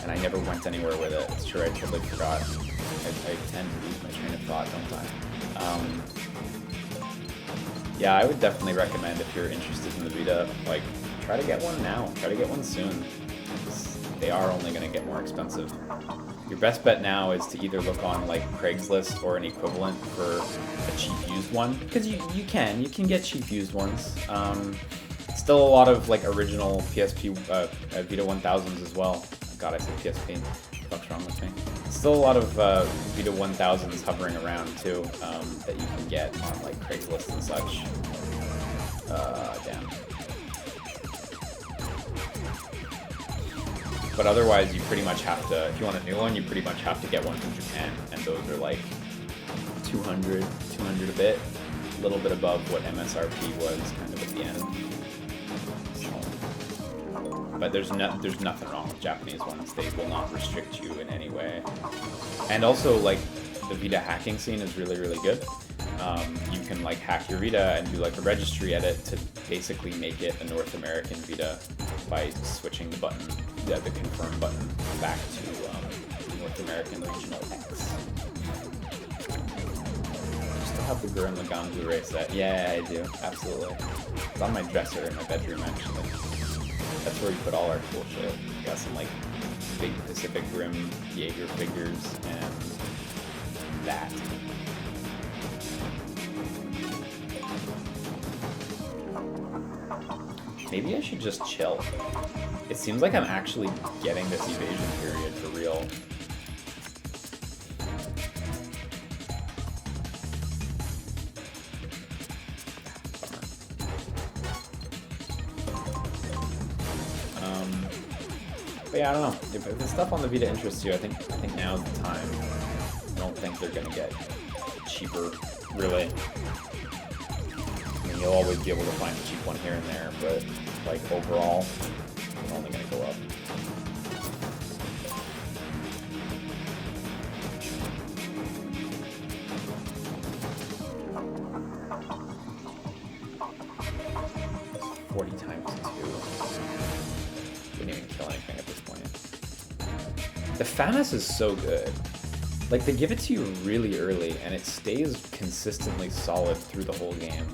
and I never went anywhere with it. It's true, I totally forgot. I tend to lose my train of thought, don't I? Yeah, I would definitely recommend if you're interested in the Vita, like, try to get one now. Try to get one soon. They are only going to get more expensive. Your best bet now is to either look on like Craigslist or an equivalent for a cheap used one, because you can get cheap used ones. Still a lot of like original PSP Vita 1000s as well. God, I said PSP. What's wrong with me? Still a lot of Vita 1000s hovering around too that you can get on like Craigslist and such. Damn. But otherwise, you pretty much have to, if you want a new one, you pretty much have to get one from Japan, and those are like 200 a bit, a little bit above what MSRP was kind of at the end. So, but there's nothing wrong with Japanese ones. They will not restrict you in any way. And also, like, the Vita hacking scene is really, really good. You can like hack your Vita and do like a registry edit to basically make it a North American Vita by switching the button, the confirm button, back to North American Regional X. I still have the Gurren Lagann Blu-ray set. Yeah, I do. Absolutely. It's on my dresser in my bedroom, actually. That's where we put all our cool shit. We got some like big Pacific Rim Jaeger figures and that. Maybe I should just chill. It seems like I'm actually getting this evasion period for real. But yeah, I don't know. If the stuff on the Vita interests you, I think now's the time. I don't think they're gonna get cheaper, really. I mean, you'll always be able to find a cheap one here and there, but like overall, it's only gonna go up. It's 40 times 2. Wouldn't even kill anything at this point. The FAMAS is so good. Like, they give it to you really early, and it stays consistently solid through the whole game.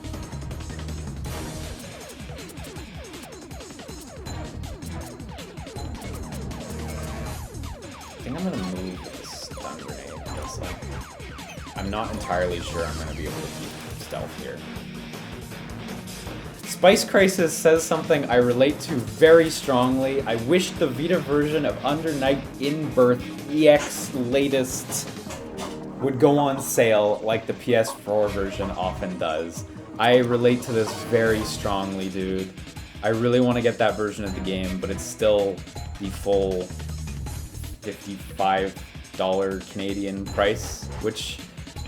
I think I'm gonna move the stun grenade, honestly. I'm not entirely sure I'm gonna be able to keep stealth here. Spice Crisis says something I relate to very strongly. I wish the Vita version of Under Night In-Birth EX latest would go on sale like the PS4 version often does. I relate to this very strongly, dude. I really want to get that version of the game, but it's still the full $55 Canadian price, which,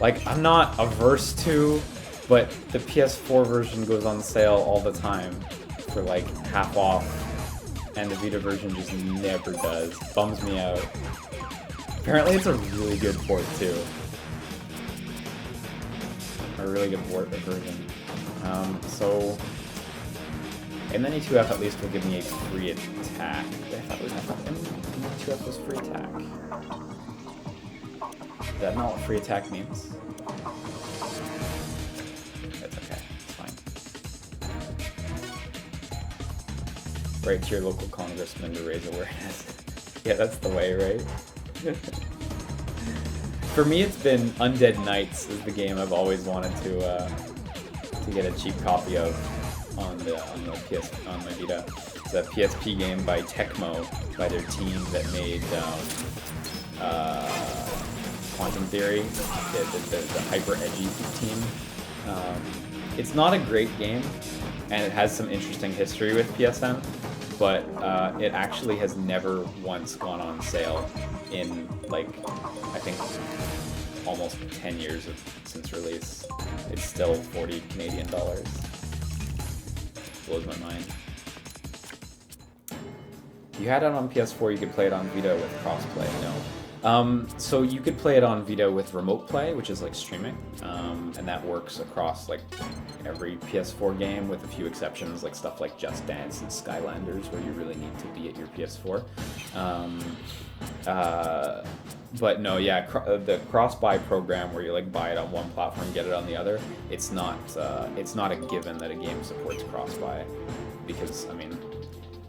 like, I'm not averse to, but the PS4 version goes on sale all the time for like half off, and the Vita version just never does. Bums me out. Apparently it's a really good port too. A really good port version. So M92F at least will give me a free attack. I thought M92F was free attack. Is that not what free attack means? That's okay, it's fine. Write to your local congressman to raise awareness. Yeah, that's the way, right? For me, it's been Undead Knights is the game I've always wanted to get a cheap copy of on my Vita. It's a PSP game by Tecmo, by their team that made Quantum Theory, the hyper edgy team. It's not a great game, and it has some interesting history with PSN, but it actually has never once gone on sale in, like, I think almost 10 years since release. It's still 40 Canadian dollars. Blows my mind. If you had it on PS4, you could play it on Vita with crossplay. No, So you could play it on Vita with remote play, which is like streaming, and that works across like every PS4 game with a few exceptions, like stuff like Just Dance and Skylanders, where you really need to be at your PS4. But no, yeah, the cross-buy program where you like buy it on one platform, get it on the other, it's not a given that a game supports cross-buy, because I mean,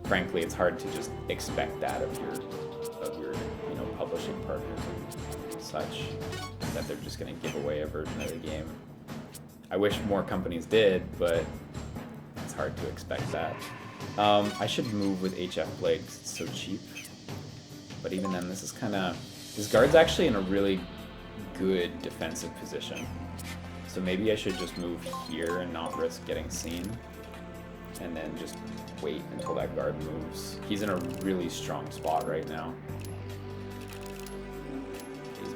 frankly, it's hard to just expect that of your publishing partners and such, that they're just going to give away a version of the game. I wish more companies did, but it's hard to expect that. I should move with HF Blade because it's so cheap. But even then, this guard's actually in a really good defensive position. So maybe I should just move here and not risk getting seen. And then just wait until that guard moves. He's in a really strong spot right now.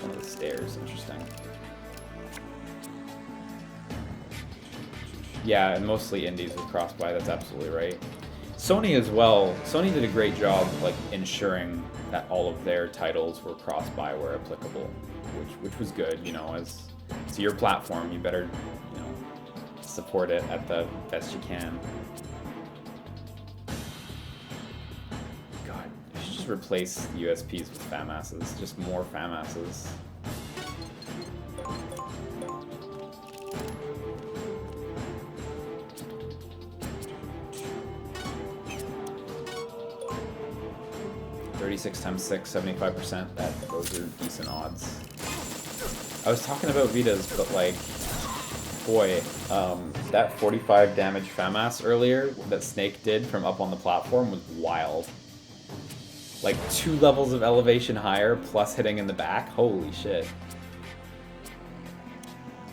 One of the stairs, interesting. Yeah, and mostly indies with cross-buy, that's absolutely right. Sony as well, Sony did a great job like ensuring that all of their titles were cross-buy where applicable, which was good, you know, as it's your platform, you better, you know, support it at the best you can. Replace the USPs with FAMASs, just more FAMASs. $36 times 6, 75%. Those are decent odds. I was talking about Vitas, but like, boy, that 45 damage FAMAS earlier that Snake did from up on the platform was wild. Like 2 levels of elevation higher plus hitting in the back. Holy shit.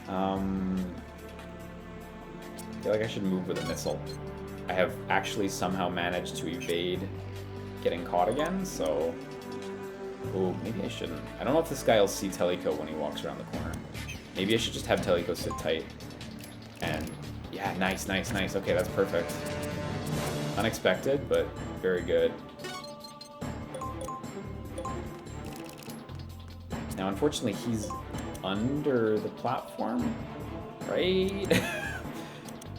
I feel like I should move with a missile. I have actually somehow managed to evade getting caught again, so... Oh, maybe I shouldn't. I don't know if this guy will see Teleco when he walks around the corner. Maybe I should just have Teleco sit tight. And yeah, nice, nice, nice. Okay, that's perfect. Unexpected, but very good. Now, unfortunately, he's under the platform, right?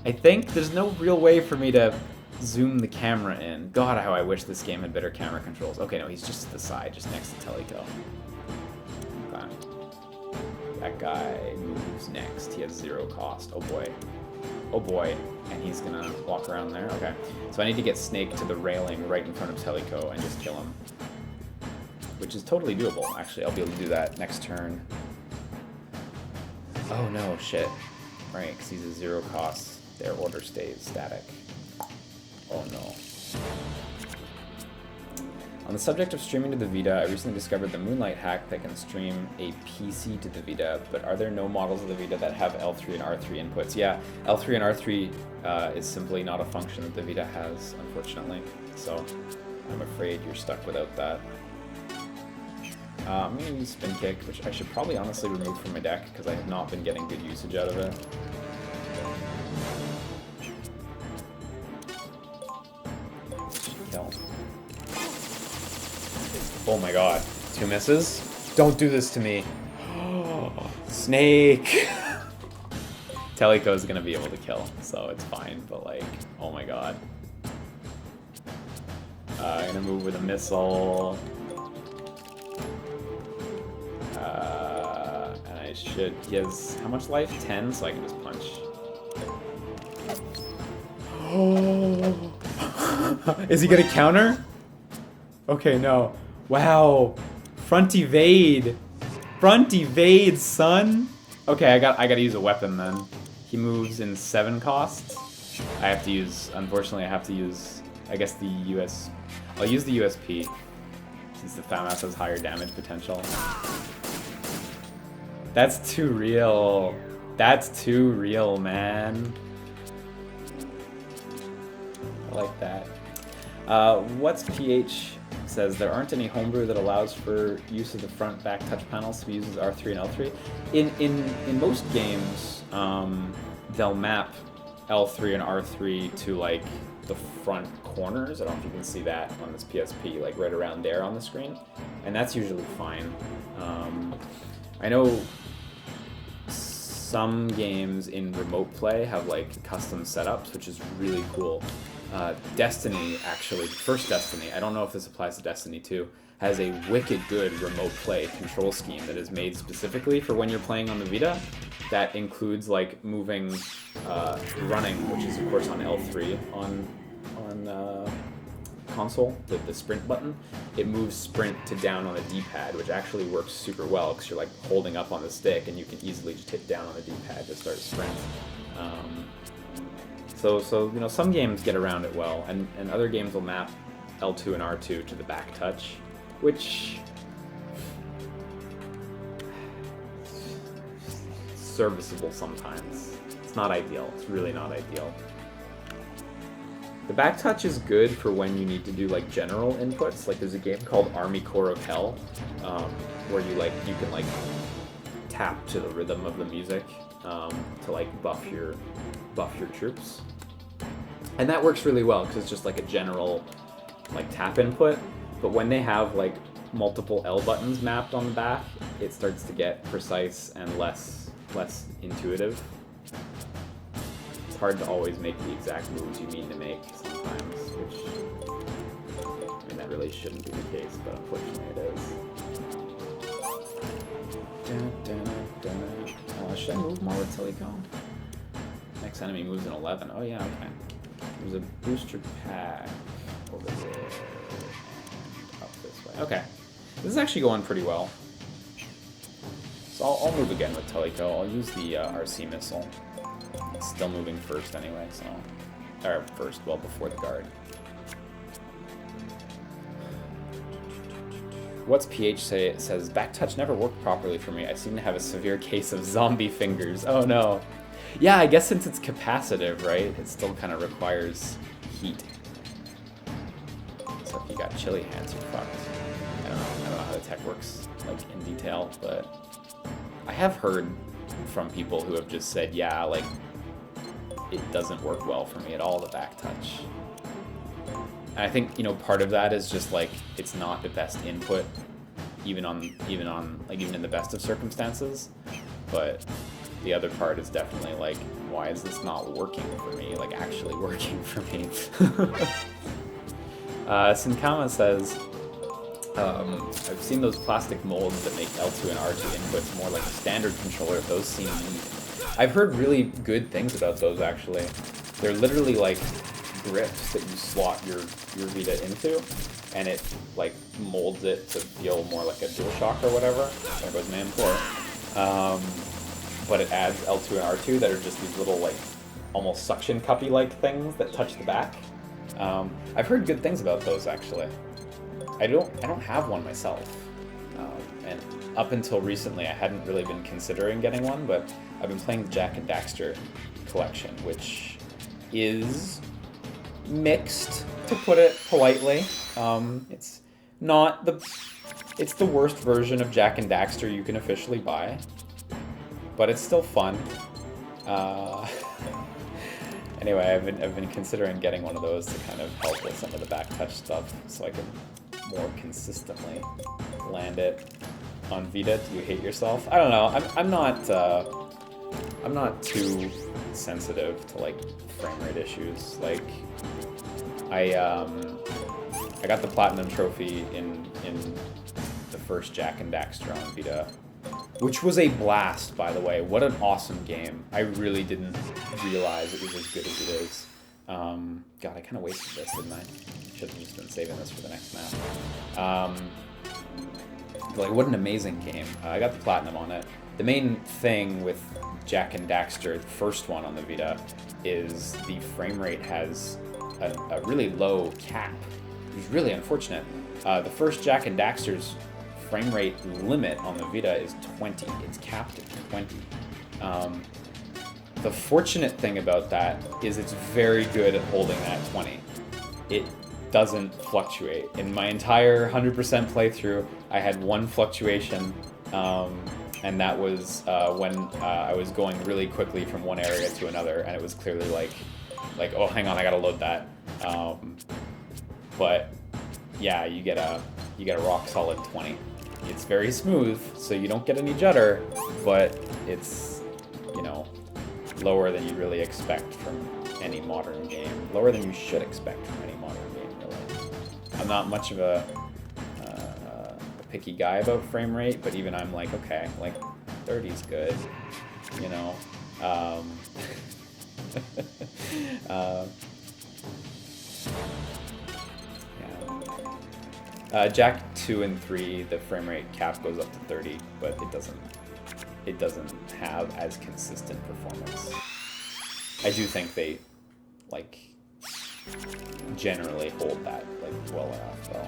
I think there's no real way for me to zoom the camera in. God, how I wish this game had better camera controls. Okay, no, he's just to the side, just next to Teleco. Okay. That guy moves next. He has 0 cost. Oh boy. Oh boy. And he's gonna walk around there. Okay. So I need to get Snake to the railing right in front of Teleco and just kill him. Which is totally doable, actually. I'll be able to do that next turn. Oh no, shit. Right, because he's a 0 cost. Their order stays static. Oh no. On the subject of streaming to the Vita, I recently discovered the Moonlight hack that can stream a PC to the Vita, but are there no models of the Vita that have L3 and R3 inputs? Yeah, L3 and R3 is simply not a function that the Vita has, unfortunately. So I'm afraid you're stuck without that. I'm going to use Spin Kick, which I should probably honestly remove from my deck because I have not been getting good usage out of it. Kill. Oh my god. 2 misses? Don't do this to me. Snake! Teleco is going to be able to kill, so it's fine, but like, oh my god. I'm going to move with a missile. And I should... He has... How much life? 10, so I can just punch. Oh! Is he gonna counter? Okay, no. Wow. Front evade. Front evade, son. Okay, I gotta use a weapon then. He moves in 7 costs. I have to use... Unfortunately, I have to use... I guess the US... I'll use the USP. Since the FAMAS has higher damage potential. That's too real. That's too real, man. I like that. What's PH says there aren't any homebrew that allows for use of the front back touch panels to be used as R3 and L3. In most games, they'll map L3 and R3 to like the front corners. I don't know if you can see that on this PSP, like right around there on the screen, and that's usually fine. I know some games in remote play have like custom setups, which is really cool. Destiny, actually, first Destiny, I don't know if this applies to Destiny 2, has a wicked good remote play control scheme that is made specifically for when you're playing on the Vita. That includes like moving, running, which is of course on L3 on console, the sprint button. It moves sprint to down on the D-pad, which actually works super well because you're like holding up on the stick and you can easily just hit down on the D-pad to start a sprint. So you know, some games get around it well, and other games will map L2 and R2 to the back touch, which is serviceable sometimes. It's not ideal. It's really not ideal. The back touch is good for when you need to do like general inputs. Like there's a game called Army Corps of Hell, where you can like tap to the rhythm of the music to like buff your troops, and that works really well because it's just like a general like tap input. But when they have like multiple L buttons mapped on the back, it starts to get precise and less intuitive. It's hard to always make the exact moves you mean to make sometimes, which, I mean, that really shouldn't be the case, but unfortunately it is. Should I move more with Teleco? Next enemy moves in 11. Oh yeah, okay. There's a booster pack over there and up this way. Okay, this is actually going pretty well. So I'll move again with Teleco. I'll use the RC missile. It's still moving first anyway, so... Or first, well, before the guard. What's PH say? It says, back touch never worked properly for me. I seem to have a severe case of zombie fingers. Oh no. Yeah, I guess since it's capacitive, right? It still kind of requires heat. So if you got chilly hands, you're fucked. I don't know how the tech works, like, in detail, but... I have heard from people who have just said, yeah, like, it doesn't work well for me at all, the back touch. And I think, you know, part of that is just like it's not the best input, even in the best of circumstances. But the other part is definitely like, why is this not working for me? Like actually working for me. Sinkama says, I've seen those plastic molds that make L2 and R2 inputs more like a standard controller. Those seem neat. I've heard really good things about those, actually. They're literally like grips that you slot your Vita into, and it like molds it to feel more like a DualShock or whatever. There goes man poor. But it adds L2 and R2 that are just these little like almost suction cuppy like things that touch the back. I've heard good things about those, actually. I don't have one myself, and up until recently I hadn't really been considering getting one, but I've been playing the Jak and Daxter collection, which is mixed, to put it politely. It's the worst version of Jak and Daxter you can officially buy, but it's still fun. Anyway, I've been considering getting one of those to kind of help with some of the back touch stuff, so I can more consistently land it on Vita. Do you hate yourself? I don't know. I'm not too sensitive to like frame rate issues. Like I got the platinum trophy in the first Jak and Daxter on Vita, which was a blast, by the way. What an awesome game. I really didn't realize it was as good as it is. God, I kind of wasted this, didn't I? Should have just been saving this for the next map. Like, what an amazing game. I got the platinum on it. The main thing with Jak and Daxter, the first one on the Vita, is the frame rate has a really low cap, which is really unfortunate. The first Jak and Daxter's frame rate limit on the Vita is 20. It's capped at 20. The fortunate thing about that is it's very good at holding that 20. It doesn't fluctuate. In my entire 100% playthrough, I had one fluctuation, And that was when I was going really quickly from one area to another, and it was clearly like, oh, hang on, I gotta load that. But yeah, you get a rock solid 20. It's very smooth, so you don't get any judder, but it's, you know, lower than you really expect from any modern game. Lower than you should expect from any modern game, really. I'm not much of a picky guy about frame rate, but even I'm like, okay, like 30's good, you know. Jack 2 and 3, the frame rate cap goes up to 30, but it doesn't have as consistent performance. I do think they like generally hold that like well enough though.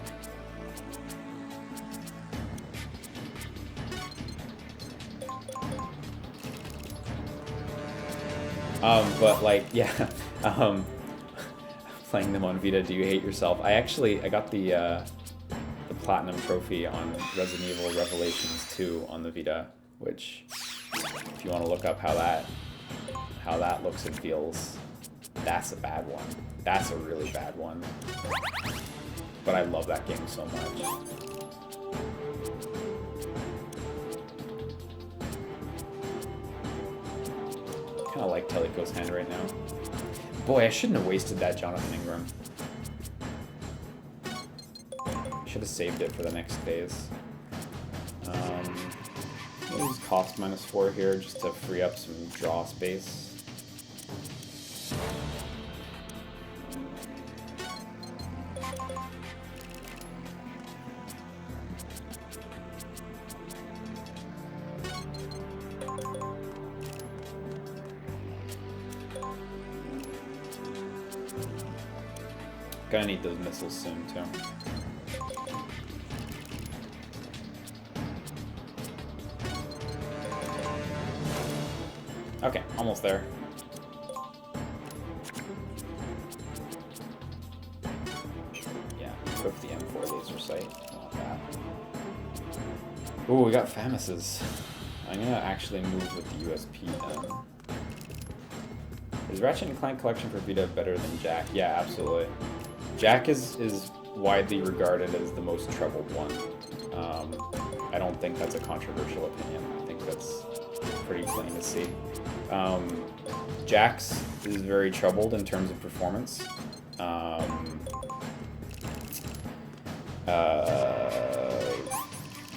But like, yeah, playing them on Vita, do you hate yourself? I got the Platinum Trophy on Resident Evil Revelations 2 on the Vita, which, if you want to look up how that looks and feels, that's a bad one. That's a really bad one. But I love that game so much. Kind of like Teleco's hand right now. Boy, I shouldn't have wasted that Jonathan Ingram. Should have saved it for the next phase. Use cost -4 here just to free up some draw space. Gonna need those missiles soon too. Okay, almost there. Yeah, equip the M4 laser sight. I want that. Ooh, we got Famuses. I'm gonna actually move with the USP then. Is Ratchet & Clank Collection for Vita better than Jack? Yeah, absolutely. Jack is widely regarded as the most troubled one. I don't think that's a controversial opinion. I think that's pretty plain to see. Jack's is very troubled in terms of performance.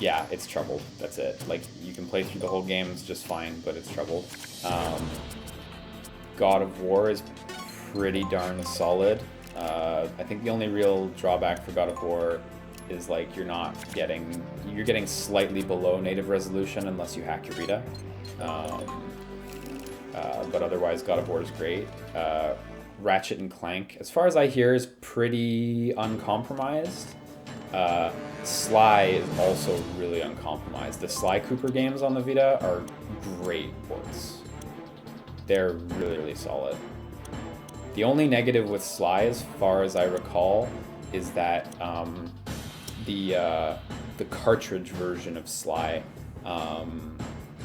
Yeah, it's troubled. That's it. Like, you can play through the whole game, it's just fine, but it's troubled. God of War is pretty darn solid. I think the only real drawback for God of War is like you're getting slightly below native resolution unless you hack your Vita. But otherwise, God of War is great. Ratchet and Clank, as far as I hear, is pretty uncompromised. Sly is also really uncompromised. The Sly Cooper games on the Vita are great ports. They're really, really solid. The only negative with Sly, as far as I recall, is that the cartridge version of Sly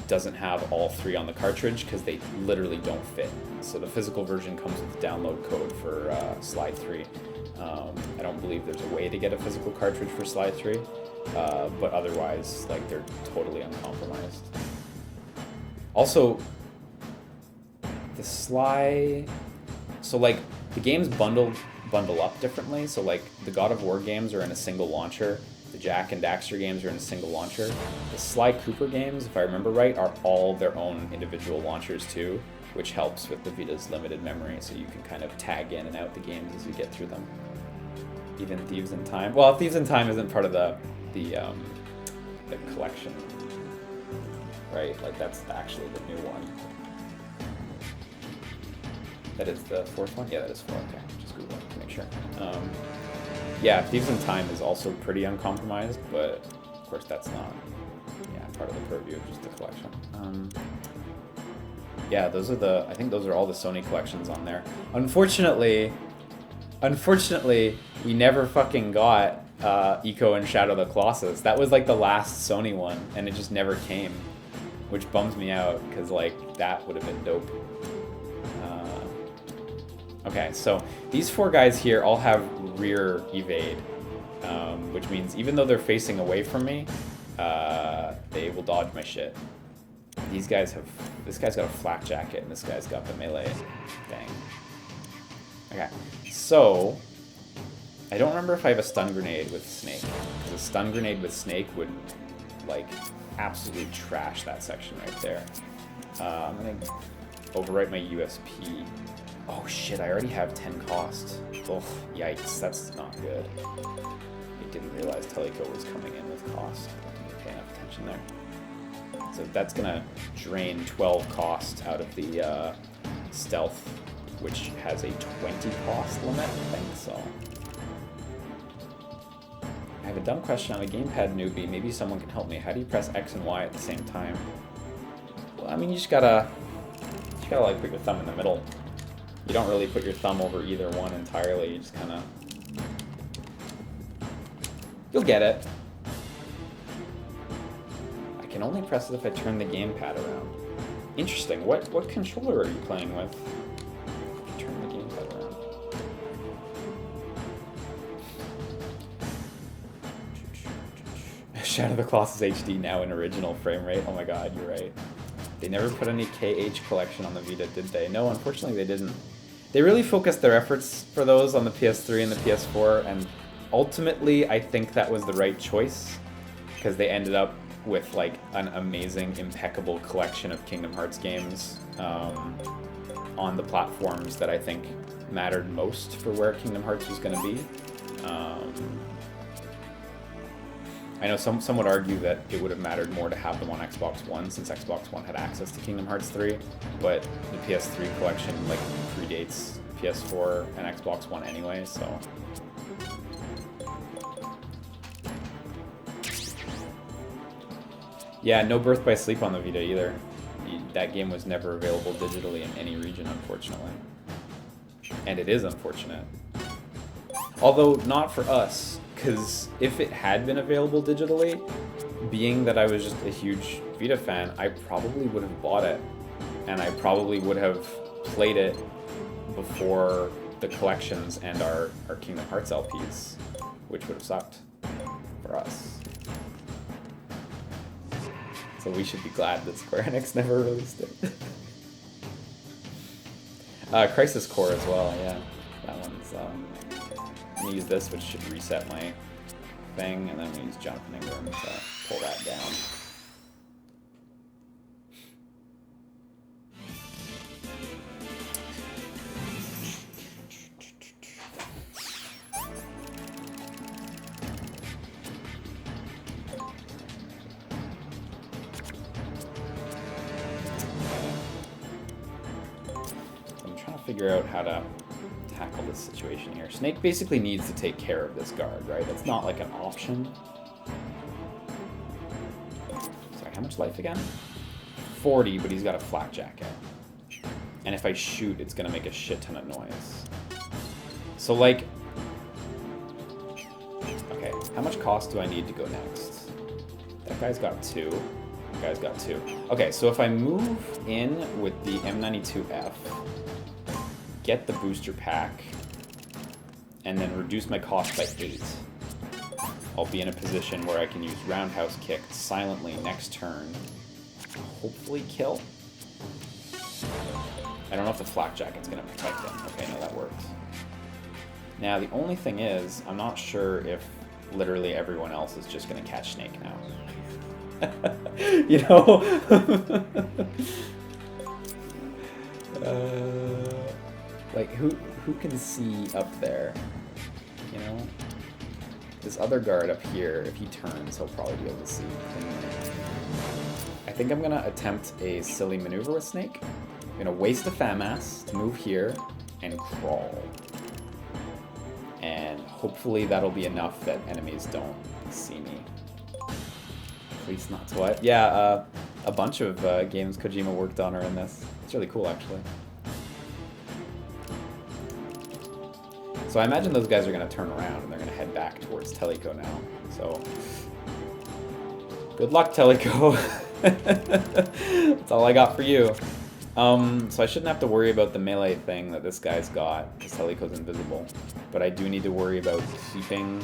doesn't have all 3 on the cartridge because they literally don't fit. So the physical version comes with the download code for Sly 3. I don't believe there's a way to get a physical cartridge for Sly 3, but otherwise, like, they're totally uncompromised. Also, the Sly... So, like, the games bundle up differently. So, like, the God of War games are in a single launcher. The Jak and Daxter games are in a single launcher. The Sly Cooper games, if I remember right, are all their own individual launchers too, which helps with the Vita's limited memory, so you can kind of tag in and out the games as you get through them. Even Thieves in Time. Well, Thieves in Time isn't part of the collection, right? Like, that's actually the new one. That is the 4th one? Yeah, that is 4. Okay, just Google it to make sure. Yeah, Thieves in Time is also pretty uncompromised, but of course that's not, part of the purview of just the collection. Yeah, I think those are all the Sony collections on there. Unfortunately, we never fucking got Eco and Shadow of the Colossus. That was like the last Sony one, and it just never came. which bums me out because like that would have been dope. Okay, so these 4 guys here all have rear evade, which means even though they're facing away from me, they will dodge my shit. These guys have, this guy's got a flak jacket and this guy's got the melee thing. Okay, so I don't remember if I have a stun grenade with Snake, because a stun grenade with Snake would like absolutely trash that section right there. I'm gonna overwrite my USP. Oh shit, I already have 10 cost. Oh, yikes, that's not good. I didn't realize Teleco was coming in with cost. I didn't pay enough attention there. So that's gonna drain 12 cost out of the stealth, which has a 20 cost limit, I think so. I have a dumb question. I'm a gamepad newbie. Maybe someone can help me. How do you press X and Y at the same time? Well, I mean, you just gotta like put your thumb in the middle. You don't really put your thumb over either one entirely. You just kind of, you'll get it. I can only press it if I turn the gamepad around. Interesting. What controller are you playing with? Turn the gamepad around. Shadow of the Colossus HD now in original frame rate. Oh my god, you're right. They never put any KH collection on the Vita, did they? No, unfortunately they didn't. They really focused their efforts for those on the PS3 and the PS4, and ultimately I think that was the right choice, because they ended up with like an amazing, impeccable collection of Kingdom Hearts games on the platforms that I think mattered most for where Kingdom Hearts was going to be. I know some would argue that it would have mattered more to have them on Xbox One, since Xbox One had access to Kingdom Hearts 3, but the PS3 collection like predates PS4 and Xbox One anyway, so. Yeah, no Birth by Sleep on the Vita either. That game was never available digitally in any region, unfortunately. And it is unfortunate. Although not for us, because if it had been available digitally, being that I was just a huge Vita fan, I probably would have bought it. And I probably would have played it before the collections and our Kingdom Hearts LPs, which would have sucked for us. So we should be glad that Square Enix never released it. Crisis Core as well, yeah. That one's, I'm gonna use this, which should reset my thing, and then we use Jonathan Ingram to pull that down. Figure out how to tackle this situation here. Snake basically needs to take care of this guard, right? That's not like an option. Sorry, how much life again? 40, but he's got a flak jacket. And if I shoot, it's gonna make a shit ton of noise. So like, okay, how much cost do I need to go next? That guy's got 2. That guy's got 2. Okay, so if I move in with the M92F, get the booster pack, and then reduce my cost by 8. I'll be in a position where I can use roundhouse kick silently next turn, hopefully kill. I don't know if the flak jacket's gonna protect him. Okay, no, that worked. Now the only thing is, I'm not sure if literally everyone else is just gonna catch Snake now. You know? Like, who can see up there, you know? This other guard up here, if he turns, he'll probably be able to see. I think I'm gonna attempt a silly maneuver with Snake. I'm gonna waste a FAMAS to move here and crawl. And hopefully that'll be enough that enemies don't see me. At least not to what? Yeah, a bunch of games Kojima worked on are in this. It's really cool, actually. So I imagine those guys are going to turn around and they're going to head back towards Teleco now. So good luck, Teleco. That's all I got for you. So I shouldn't have to worry about the melee thing that this guy's got, because Teleiko's invisible. But I do need to worry about keeping...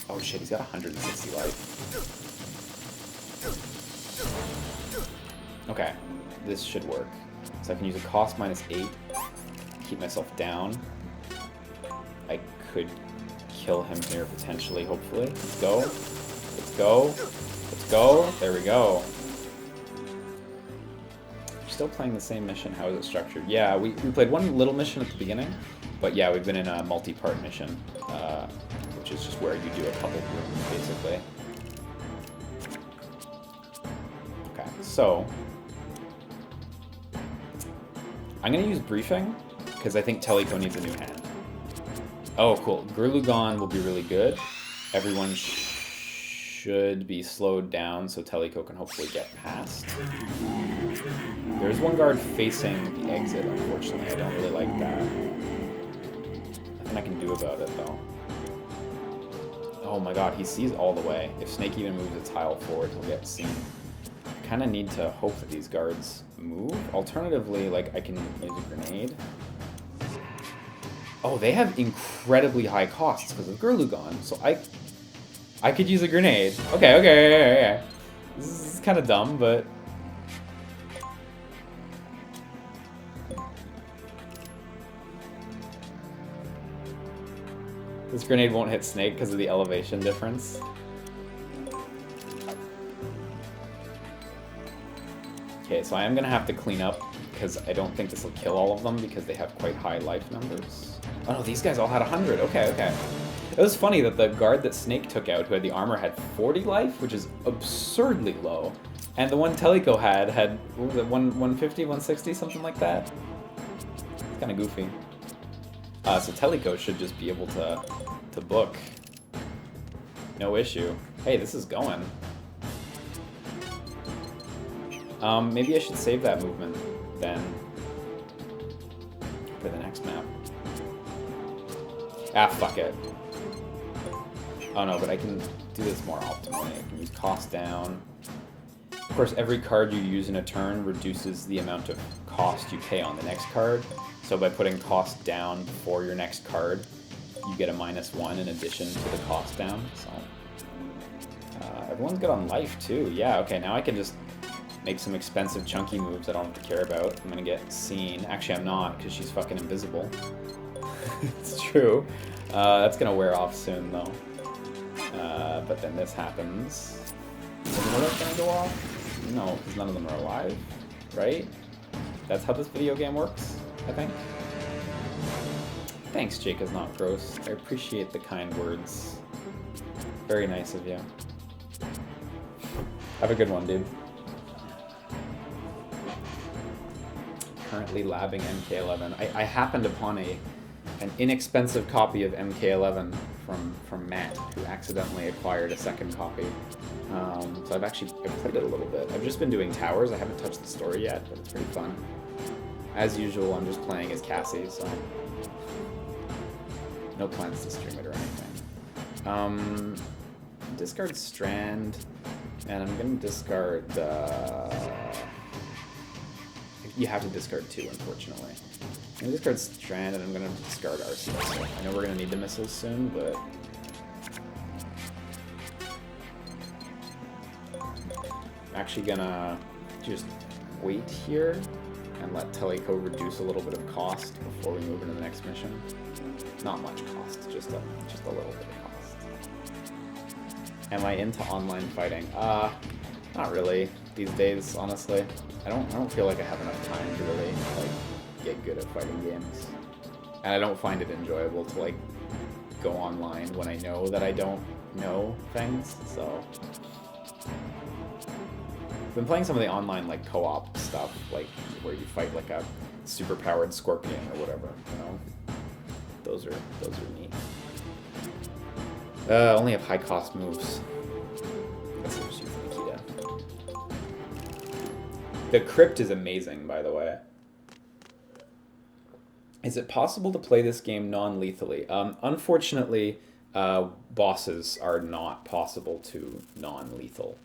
Oh shit, he's got 160 life. Okay, this should work. So I can use a cost -8, keep myself down. I could kill him here potentially, hopefully. Let's go. Let's go. Let's go. There we go. Still playing the same mission. How is it structured? Yeah, we played one little mission at the beginning, but yeah, we've been in a multi-part mission, which is just where you do a couple rooms, basically. Okay, so I'm gonna use briefing because I think Teleiko needs a new hand. Oh, cool. Gurlugon will be really good. Everyone should be slowed down so Teleiko can hopefully get past. There's one guard facing the exit, unfortunately. I don't really like that. Nothing I can do about it, though. Oh my god, he sees all the way. If Snake even moves a tile forward, he'll get seen. I kind of need to hope that these guards move. Alternatively, like, I can use a grenade. Oh, they have incredibly high costs because of Gurlugon, so I could use a grenade. Okay. This is kind of dumb, but... This grenade won't hit Snake because of the elevation difference. Okay, so I am going to have to clean up because I don't think this will kill all of them because they have quite high life numbers. Oh no, these guys all had 100. Okay. It was funny that the guard that Snake took out, who had the armor, had 40 life, which is absurdly low. And the one Teleiko had, what was it, 150, 160, something like that? It's kind of goofy. So Teleiko should just be able to book. No issue. Hey, this is going. Maybe I should save that movement, then, for the next map. Ah, fuck it. Oh no, but I can do this more optimally. I can use cost down. Of course, every card you use in a turn reduces the amount of cost you pay on the next card. So by putting cost down before your next card, you get a -1 in addition to the cost down. So everyone's good on life too. Yeah, okay, now I can just make some expensive chunky moves I don't have to care about. I'm gonna get seen. Actually, I'm not, because she's fucking invisible. It's true. That's gonna wear off soon though. But then this happens. Is Morta's gonna go off? No, because none of them are alive, right? That's how this video game works, I think. Thanks, Jake is not gross. I appreciate the kind words. Very nice of you. Have a good one, dude. Currently labbing MK11. I happened upon an inexpensive copy of MK11 from Matt, who accidentally acquired a second copy. So I've played it a little bit. I've just been doing towers. I haven't touched the story yet, but it's pretty fun. As usual, I'm just playing as Cassie, so no plans to stream it or anything. Discard Strand, and I'm gonna discard. You have to discard 2, unfortunately. I'm gonna discard Strand, and I'm gonna discard RSS. I know we're gonna need the missiles soon, but I'm actually gonna just wait here and let Teleiko reduce a little bit of cost before we move into the next mission. Not much cost, just a little bit of cost. Am I into online fighting? Not really these days, honestly. I don't feel like I have enough time to really get good at fighting games, and I don't find it enjoyable to go online when I know that I don't know things. So I've been playing some of the online co-op stuff, where you fight a super powered scorpion or whatever. You know, those are neat. Only have high cost moves. Let's just use Nikita. The crypt is amazing, by the way. Is it possible to play this game non-lethally? Unfortunately, bosses are not possible to non-lethal.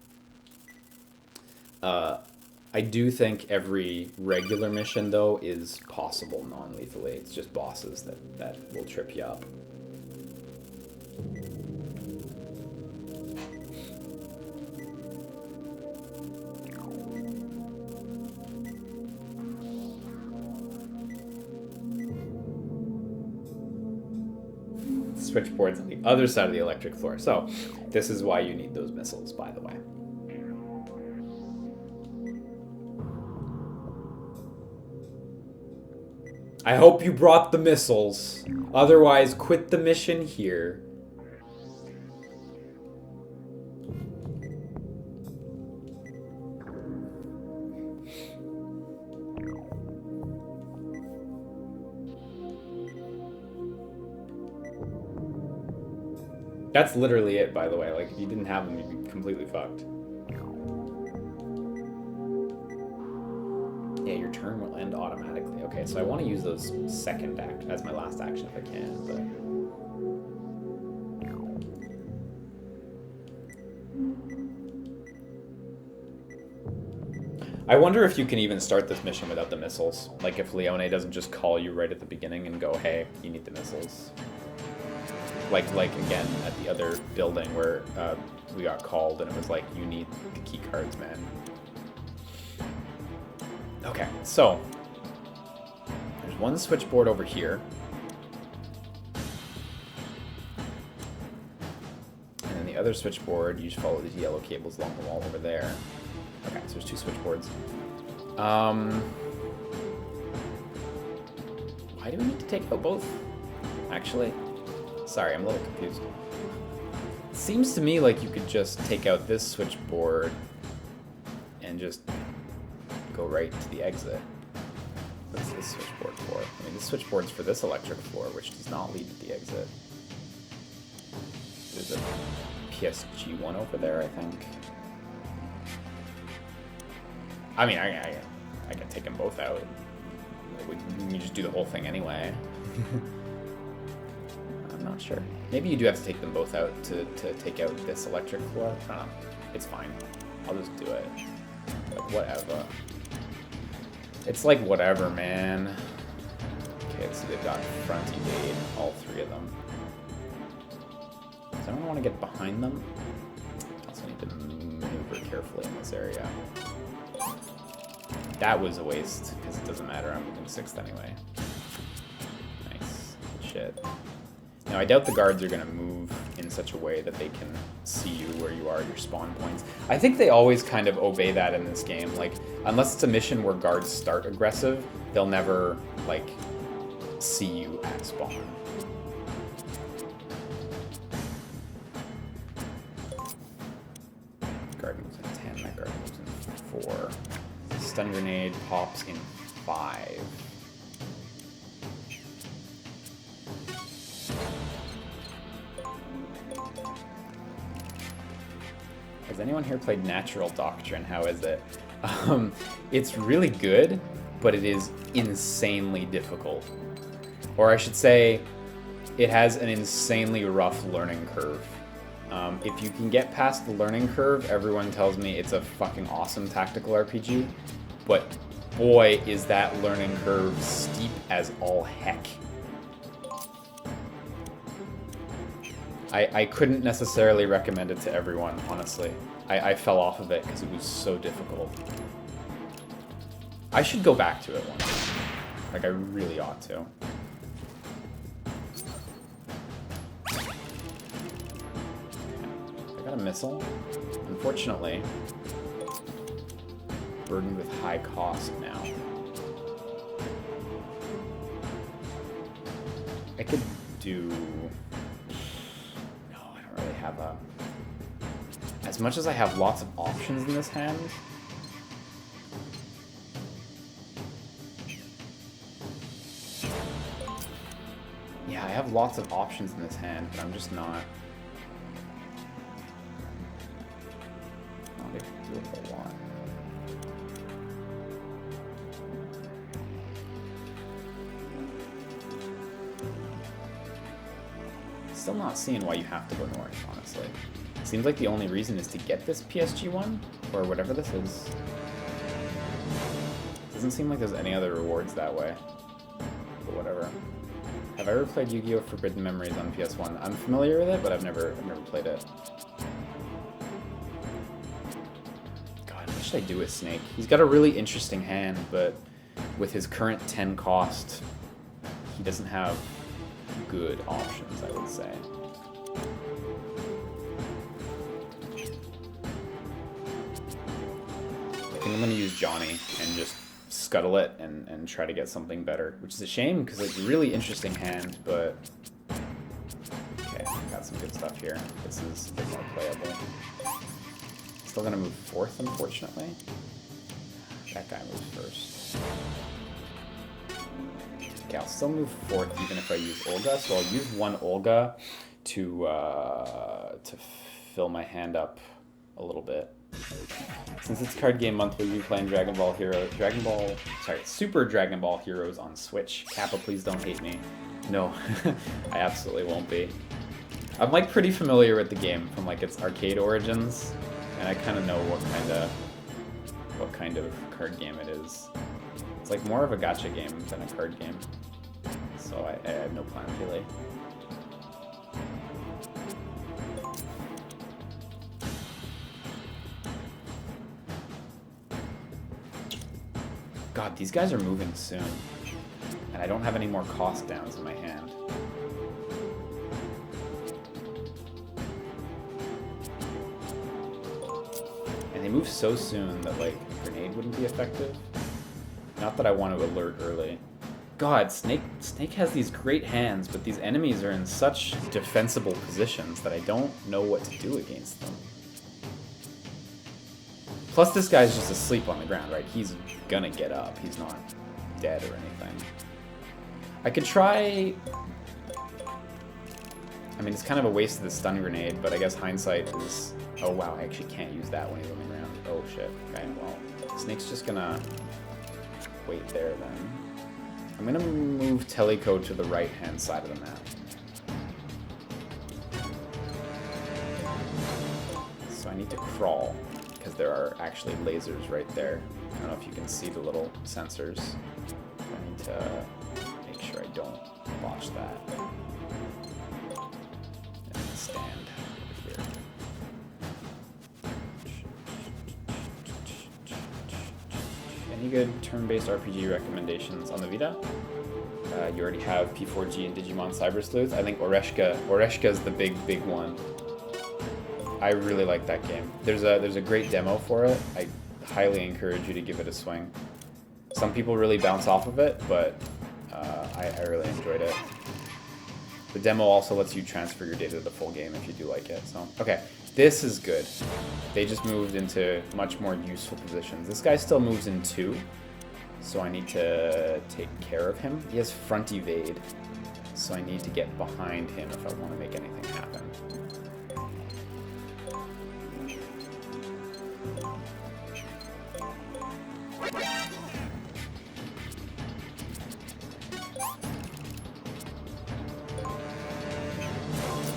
I do think every regular mission, though, is possible non-lethally. It's just bosses that will trip you up. Switchboards on the other side of the electric floor. So, this is why you need those missiles, by the way. I hope you brought the missiles. Otherwise, quit the mission here. That's literally it, by the way. Like, if you didn't have them, you'd be completely fucked. Yeah, your turn will end automatically. Okay, so I want to use those second act as my last action if I can, but... I wonder if you can even start this mission without the missiles. Like, if Leone doesn't just call you right at the beginning and go, hey, you need the missiles. Like again, at the other building where we got called and it was like, you need the key cards, man. Okay, so there's one switchboard over here. And then the other switchboard, you just follow these yellow cables along the wall over there. Okay, so there's two switchboards. Why do we need to take out both? Actually, sorry, I'm a little confused. It seems to me like you could just take out this switchboard and just go right to the exit. What's this switchboard for? I mean, this switchboard's for this electric floor, which does not lead to the exit. There's a PSG1 over there, I think. I mean, I can take them both out. We can just do the whole thing anyway. I'm not sure. Maybe you do have to take them both out to take out this electric floor. I don't know. It's fine. I'll just do it. Like, whatever. It's like whatever, man. Okay, so they've got front evade, all three of them. Does anyone want to get behind them? Also need to maneuver carefully in this area. That was a waste, because it doesn't matter, I'm moving 6th anyway. Nice. Shit. Now, I doubt the guards are going to move in such a way that they can see you where you are at your spawn points. I think they always kind of obey that in this game. Like, unless it's a mission where guards start aggressive, they'll never, like, see you at spawn. Guard moves in 10, that guard moves in 4. Stun grenade pops in 5. Has anyone here played Natural Doctrine? How is it? It's really good, but it is insanely difficult. Or I should say, it has an insanely rough learning curve. If you can get past the learning curve, everyone tells me it's a fucking awesome tactical RPG. But boy, is that learning curve steep as all heck. I couldn't necessarily recommend it to everyone, honestly. I fell off of it because it was so difficult. I should go back to it once. Like, I really ought to. I got a missile. Unfortunately, burdened with high cost now. I could do... No, I don't really have a... As much as I have lots of options in this hand... Yeah, I have lots of options in this hand, but I'm just not... Not able to do a whole lot. Still not seeing why you have to go north, honestly. Seems like the only reason is to get this PSG one, or whatever this is. Doesn't seem like there's any other rewards that way. But whatever. Have I ever played Yu-Gi-Oh! Forbidden Memories on PS1? I'm familiar with it, but I've never played it. God, what should I do with Snake? He's got a really interesting hand, but with his current 10 cost, he doesn't have good options, I would say. I think I'm gonna use Johnny and just scuttle it and try to get something better, which is a shame because it's a really interesting hand, but okay, got some good stuff here. This is a bit more playable. Still gonna move fourth, unfortunately. That guy moves first. Okay, I'll still move fourth even if I use Olga, so I'll use one Olga to fill my hand up a little bit. Since it's card game month, we'll be playing Super Dragon Ball Heroes on Switch. Kappa, please don't hate me. No, I absolutely won't be. I'm like pretty familiar with the game from like its arcade origins, and I kind of know what kind of card game it is. It's like more of a gacha game than a card game, so I have no plan really. God, these guys are moving soon, and I don't have any more cost downs in my hand. And they move so soon that, like, a grenade wouldn't be effective. Not that I want to alert early. God, Snake has these great hands, but these enemies are in such defensible positions that I don't know what to do against them. Plus, this guy's just asleep on the ground, right? He's gonna get up. He's not dead or anything. I could try... I mean, it's kind of a waste of the stun grenade, but I guess hindsight is... Oh, wow, I actually can't use that when he's on the ground. Oh, shit. Okay, well, Snake's just gonna wait there, then. I'm gonna move Teleco to the right-hand side of the map. So I need to crawl, because there are actually lasers right there. I don't know if you can see the little sensors. I need to make sure I don't botch that. And stand over here. Any good turn-based RPG recommendations on the Vita? You already have P4G and Digimon Cyber Sleuth. I think Oreshka is the big one. I really like that game. There's a great demo for it. I highly encourage you to give it a swing. Some people really bounce off of it, but I really enjoyed it. The demo also lets you transfer your data to the full game if you do like it. So okay, this is good. They just moved into much more useful positions. This guy still moves in 2, so I need to take care of him. He has front evade, so I need to get behind him if I want to make anything happen.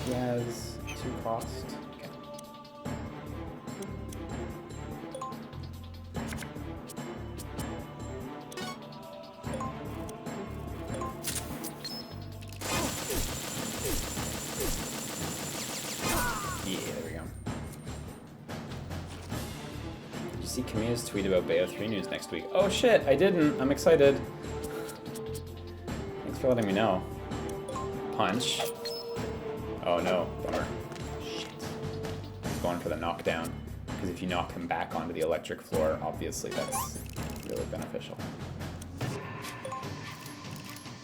He has 2 cost. Okay. Yeah, there we go. Did you see Kamiya's tweet about Bayo 3 news next week? Oh shit, I didn't. I'm excited. Thanks for letting me know. Punch. Oh no, bummer. Shit. He's going for the knockdown, because if you knock him back onto the electric floor, obviously that's really beneficial.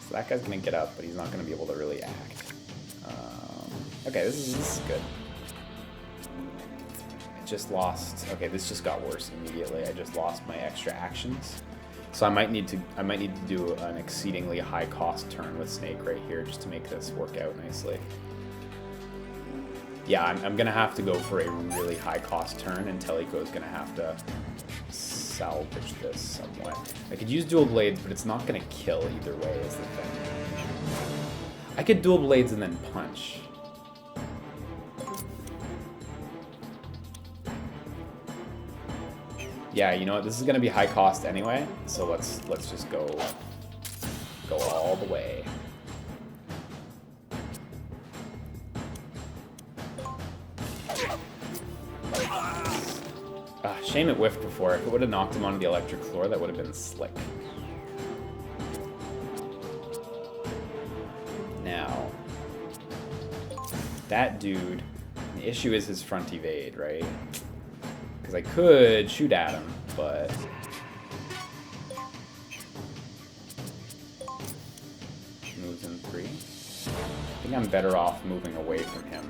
So that guy's gonna get up, but he's not gonna be able to really act. Okay, this is good. I just lost. Okay, this just got worse immediately. I just lost my extra actions. So I might need to do an exceedingly high cost turn with Snake right here just to make this work out nicely. Yeah, I'm gonna have to go for a really high cost turn, and Teleco is gonna have to salvage this somewhat. I could use dual blades, but it's not gonna kill either way is the thing. I could dual blades and then punch. Yeah, you know what? This is gonna be high cost anyway, so let's just go all the way. Shame it whiffed before. If it would have knocked him onto the electric floor, that would have been slick. Now, that dude, the issue is his front evade, right? Because I could shoot at him, but... moves in 3. I think I'm better off moving away from him.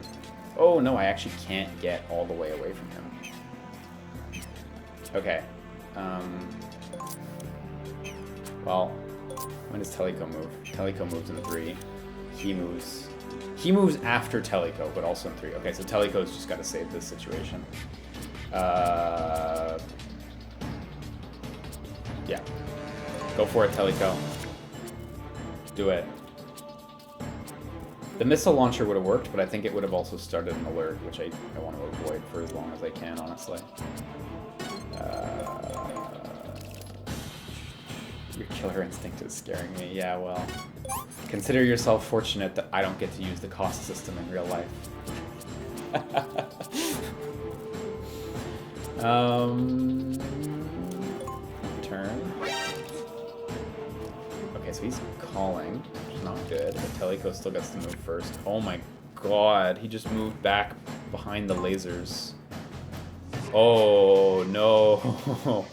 Oh, no, I actually can't get all the way away from him. Okay. Well, when does Teleco move? Teleco moves in 3. He moves after Teleco, but also in 3. Okay, so Teleco's just got to save this situation. Yeah. Go for it, Teleco. Do it. The missile launcher would have worked, but I think it would have also started an alert, which I want to avoid for as long as I can, honestly. Your killer instinct is scaring me. Yeah, well, consider yourself fortunate that I don't get to use the cost system in real life. Turn. Okay, so he's calling, which is not good, but Teleco still gets to move first. Oh my god, he just moved back behind the lasers. Oh no,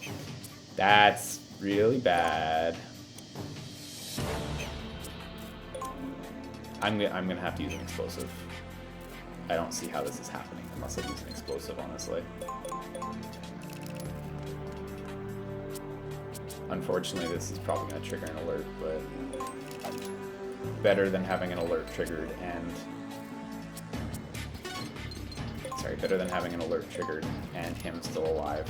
that's really bad. I'm gonna have to use an explosive. I don't see how this is happening unless I use an explosive, honestly. Unfortunately, this is probably gonna trigger an alert, but better than having an alert triggered and... Sorry, better than having an alert triggered and him still alive.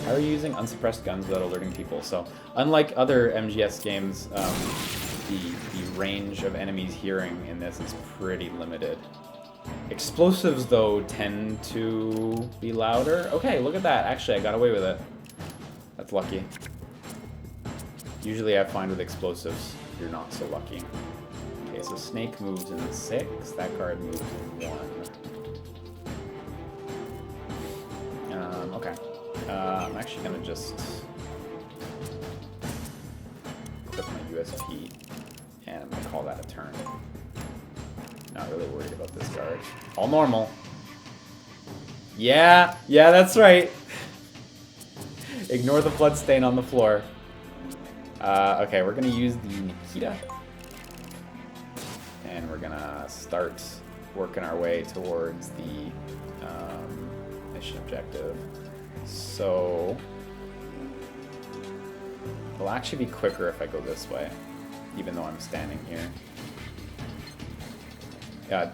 How are you using unsuppressed guns without alerting people? So, unlike other MGS games, the range of enemies hearing in this is pretty limited. Explosives, though, tend to be louder. Okay, look at that. Actually, I got away with it. That's lucky. Usually I find with explosives, you're not so lucky. Okay, so Snake moves in 6. That card moves in 1. Okay. I'm actually going to just equip my USP, and I'm going to call that a turn. Not really worried about this guard. All normal. Yeah, that's right. Ignore the blood stain on the floor. Okay, we're going to use the Nikita. And we're going to start working our way towards the mission objective. So, it'll actually be quicker if I go this way, even though I'm standing here.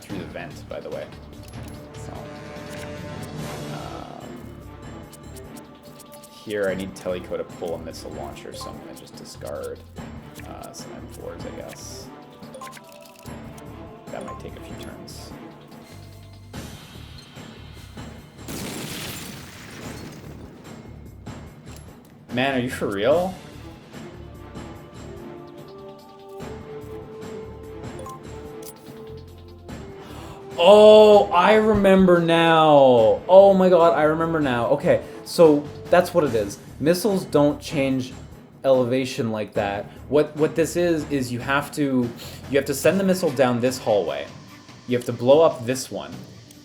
Through the vent, by the way. So, here I need Teleco to pull a missile launcher, so I'm going to just discard some M4s, I guess. That might take a few turns. Man, are you for real? Oh, I remember now. Oh my god, I remember now. Okay, so that's what it is. Missiles don't change elevation like that. What this is you have to send the missile down this hallway. You have to blow up this one.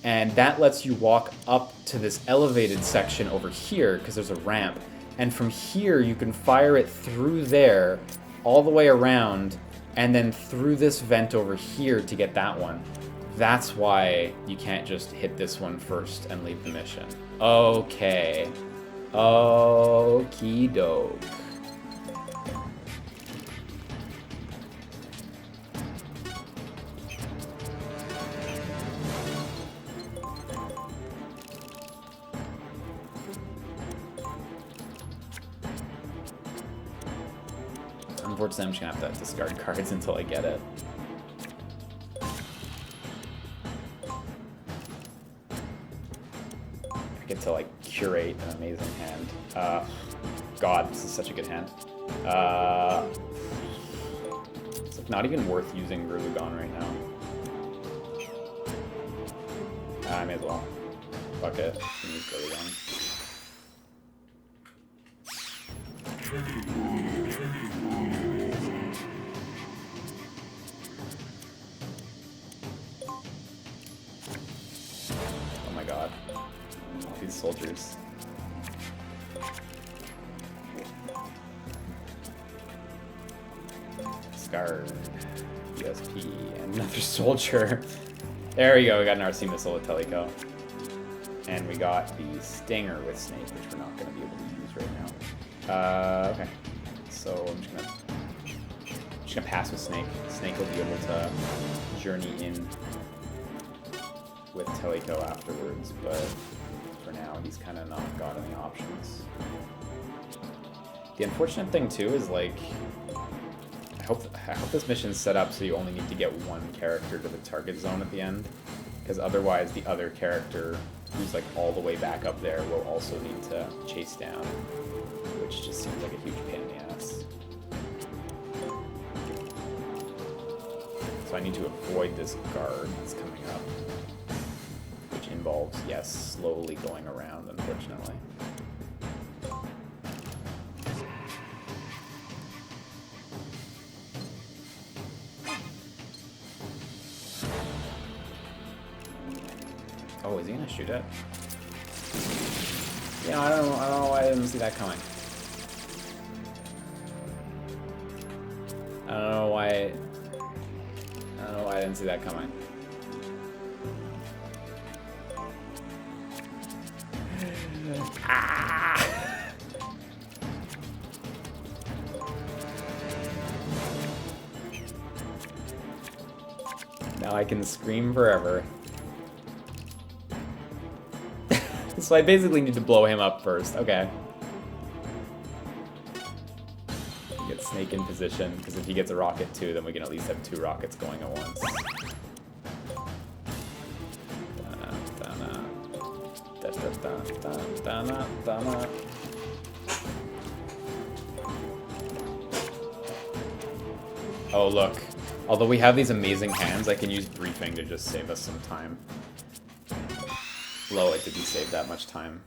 And that lets you walk up to this elevated section over here because there's a ramp. And from here, you can fire it through there, all the way around, and then through this vent over here to get that one. That's why you can't just hit this one first and leave the mission. Okay. Okie doke. Unfortunately, I'm just gonna have to discard cards until I get it. I get to like curate an amazing hand. God, this is such a good hand. It's like not even worth using Gruvagon right now. I may as well. Fuck it. Use Gruvagon. Oh my god. All these soldiers. Scarred. USP. And another soldier. There we go. We got an RC missile with Teleco. And we got the Stinger with Snake, which we're not going to be able to use right now. Okay. So I'm just gonna pass with Snake. Snake will be able to journey in with Teleco afterwards, but for now he's kind of not got any options. The unfortunate thing too is like I hope this mission's set up so you only need to get one character to the target zone at the end, because otherwise the other character who's like all the way back up there will also need to chase down, which just seems like a huge pain in the ass. So I need to avoid this guard that's coming up, which involves, yes, slowly going around, unfortunately. Oh, is he gonna shoot it? Yeah, I don't know why I didn't see that coming. I don't know why I didn't see that coming. Ah! Now I can scream forever. So I basically need to blow him up first. Okay. Get Snake in position, because if he gets a rocket too, then we can at least have 2 rockets going at once. Oh look, although we have these amazing hands, I can use briefing to just save us some time. Low, it didn't save that much time.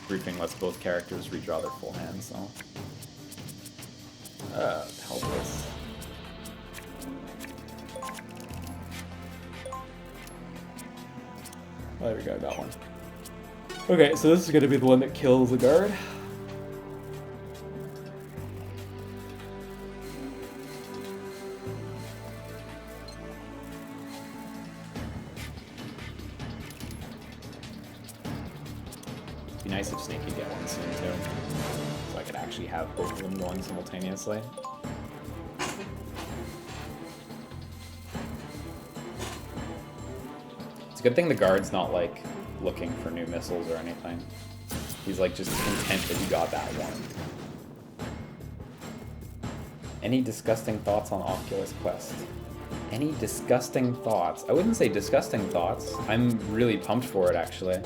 Briefing lets both characters redraw their full hand, so... helpless. Oh, there we go, got one. Okay, so this is gonna be the one that kills the guard. It'd be nice if Snake could get one soon too, so I could actually have both of them going simultaneously. It's a good thing the guard's not like looking for new missiles or anything. He's like just content that he got that one. Any disgusting thoughts on Oculus Quest? Any disgusting thoughts? I wouldn't say disgusting thoughts. I'm really pumped for it actually.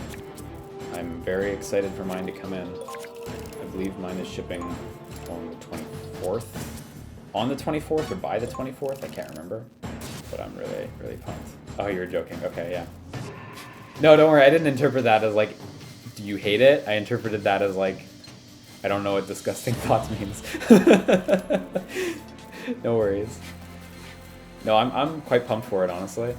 I'm very excited for mine to come in. I believe mine is shipping on the 24th. On the 24th or by the 24th? I can't remember. But I'm really, really pumped. Oh, you're joking. Okay, yeah. No, don't worry. I didn't interpret that as like, do you hate it? I interpreted that as like, I don't know what disgusting thoughts means. No worries. No, I'm quite pumped for it, honestly.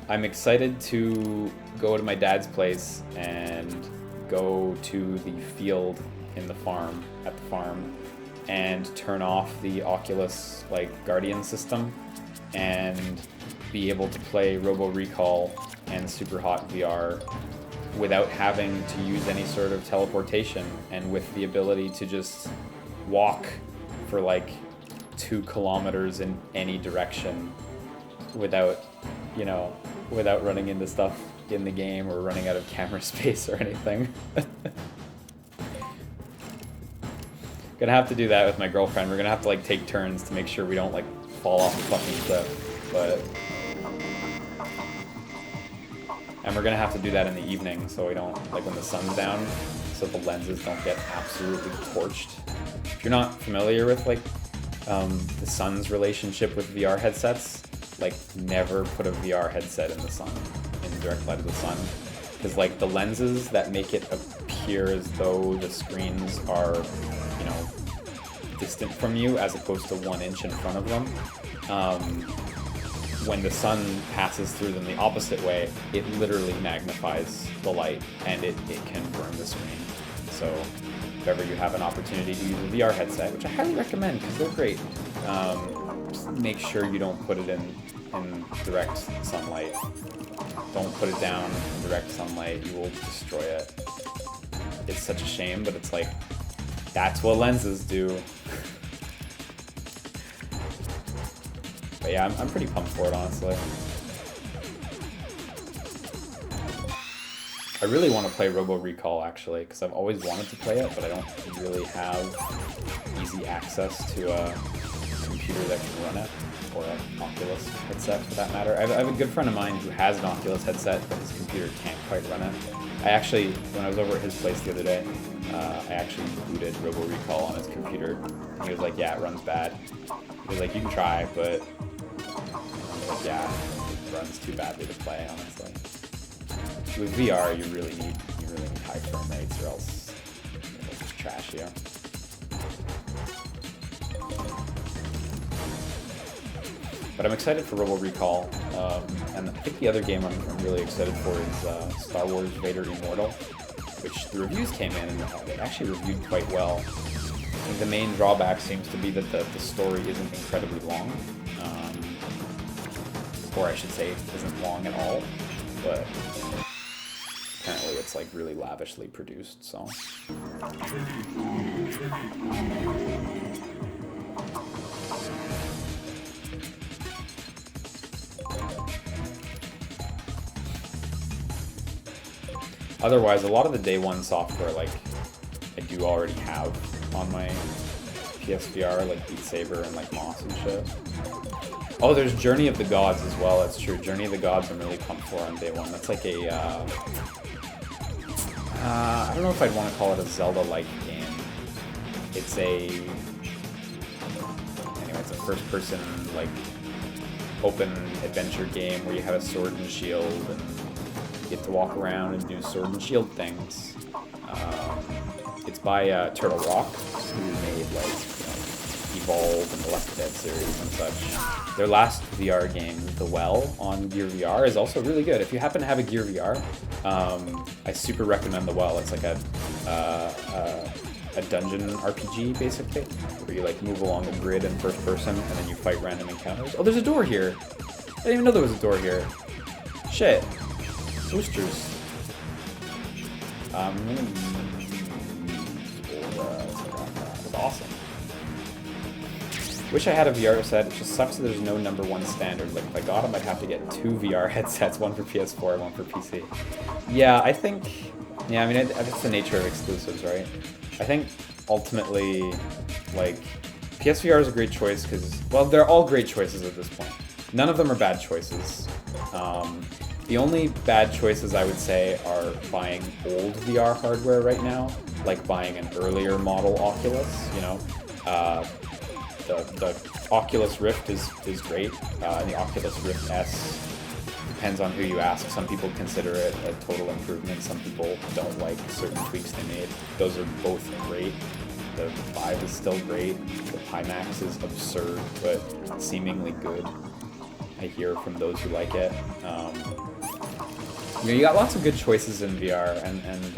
I'm excited to go to my dad's place and go to the field in the farm, at the farm, and turn off the Oculus like Guardian system and be able to play Robo Recall and Super Hot VR without having to use any sort of teleportation, and with the ability to just walk for like 2 kilometers in any direction without, you know, without running into stuff in the game or running out of camera space or anything. Gonna have to do that with my girlfriend. We're gonna have to like take turns to make sure we don't like fall off the fucking cliff, but And we're gonna have to do that in the evening, so we don't, like when the sun's down, so the lenses don't get absolutely torched. If you're not familiar with like the sun's relationship with VR headsets, like never put a VR headset in the sun, in the direct light of the sun. Because like the lenses that make it appear as though the screens are, you know, distant from you as opposed to 1 inch in front of them, when the sun passes through them the opposite way, it literally magnifies the light and it can burn the screen. So if ever you have an opportunity to use a VR headset, which I highly recommend because they're great, just make sure you don't put it in direct sunlight. Don't put it down in direct sunlight, you will destroy it. It's such a shame, but it's like, that's what lenses do. But yeah, I'm pretty pumped for it, honestly. I really want to play Robo Recall, actually, because I've always wanted to play it, but I don't really have easy access to a computer that can run it, or an Oculus headset, for that matter. I have a good friend of mine who has an Oculus headset, but his computer can't quite run it. I actually, when I was over at his place the other day, I actually booted Robo Recall on his computer, and he was like, yeah, it runs bad. He was like, you can try, but I was like, yeah, it runs too badly to play, honestly. With VR, you really need high frame rates, or else it'll just trash you. But I'm excited for Robo Recall, and I think the other game I'm really excited for is Star Wars Vader Immortal, which the reviews came in and they actually reviewed quite well. I think the main drawback seems to be that the story isn't incredibly long, or I should say isn't long at all, but apparently it's like really lavishly produced, so. Otherwise, a lot of the day one software, like, I do already have on my PSVR, like Beat Saber and like Moss and shit. Oh, there's Journey of the Gods as well, that's true. Journey of the Gods I'm really pumped for on day one. That's like a, I don't know if I'd want to call it a Zelda-like game. It's anyway, it's a first-person, like, open adventure game where you have a sword and shield and you get to walk around and do sword and shield things. It's by Turtle Rock, who made, like, Evolve and the Left 4 Dead series and such. Their last VR game, The Well, on Gear VR is also really good. If you happen to have a Gear VR, I super recommend The Well. It's like a dungeon RPG, basically, where you like move along a grid in first person and then you fight random encounters. Oh, there's a door here! I didn't even know there was a door here. Shit. Boosters. I'm gonna that's awesome. Wish I had a VR set. It just sucks that there's no #1 standard. Like, if I got them, I'd have to get 2 VR headsets, one for PS4, one for PC. Yeah, I think... Yeah, I mean, that's the nature of exclusives, right? I think, ultimately, like, PSVR is a great choice because... Well, they're all great choices at this point. None of them are bad choices. The only bad choices, I would say, are buying old VR hardware right now. Like buying an earlier model Oculus, you know? The Oculus Rift is great, and the Oculus Rift S depends on who you ask. Some people consider it a total improvement, some people don't like certain tweaks they made. Those are both great. The Vive is still great, the Pimax is absurd, but seemingly good. I hear from those who like it. You know, you got lots of good choices in VR, and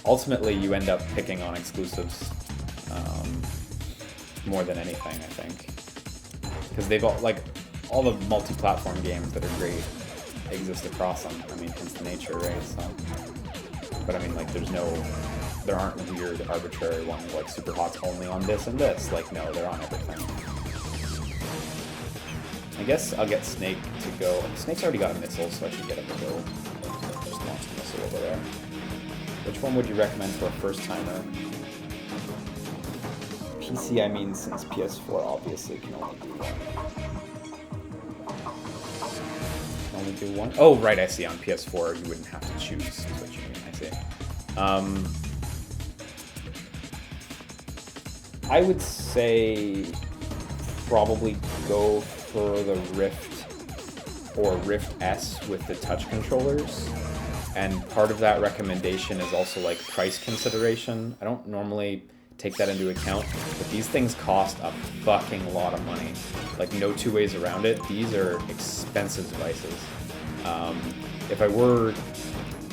ultimately you end up picking on exclusives. More than anything, I think, because they've all the multi-platform games that are great exist across them. I mean, hence the nature, right? So, but I mean, like, there aren't weird, arbitrary ones like Superhot's only on this and this. Like, no, they're on everything. I guess I'll get Snake to go. Snake's already got a missile, so I should get him to go. Just launch the missile over there. Which one would you recommend for a first-timer? PC, I mean, since PS4 obviously can only do one. Can only do one. Oh, right, I see. On PS4, you wouldn't have to choose, is what you mean. I see. I would say probably go for the Rift or Rift S with the touch controllers. And part of that recommendation is also like price consideration. I don't normally take that into account, but these things cost a fucking lot of money. Like, no two ways around it. These are expensive devices. If I were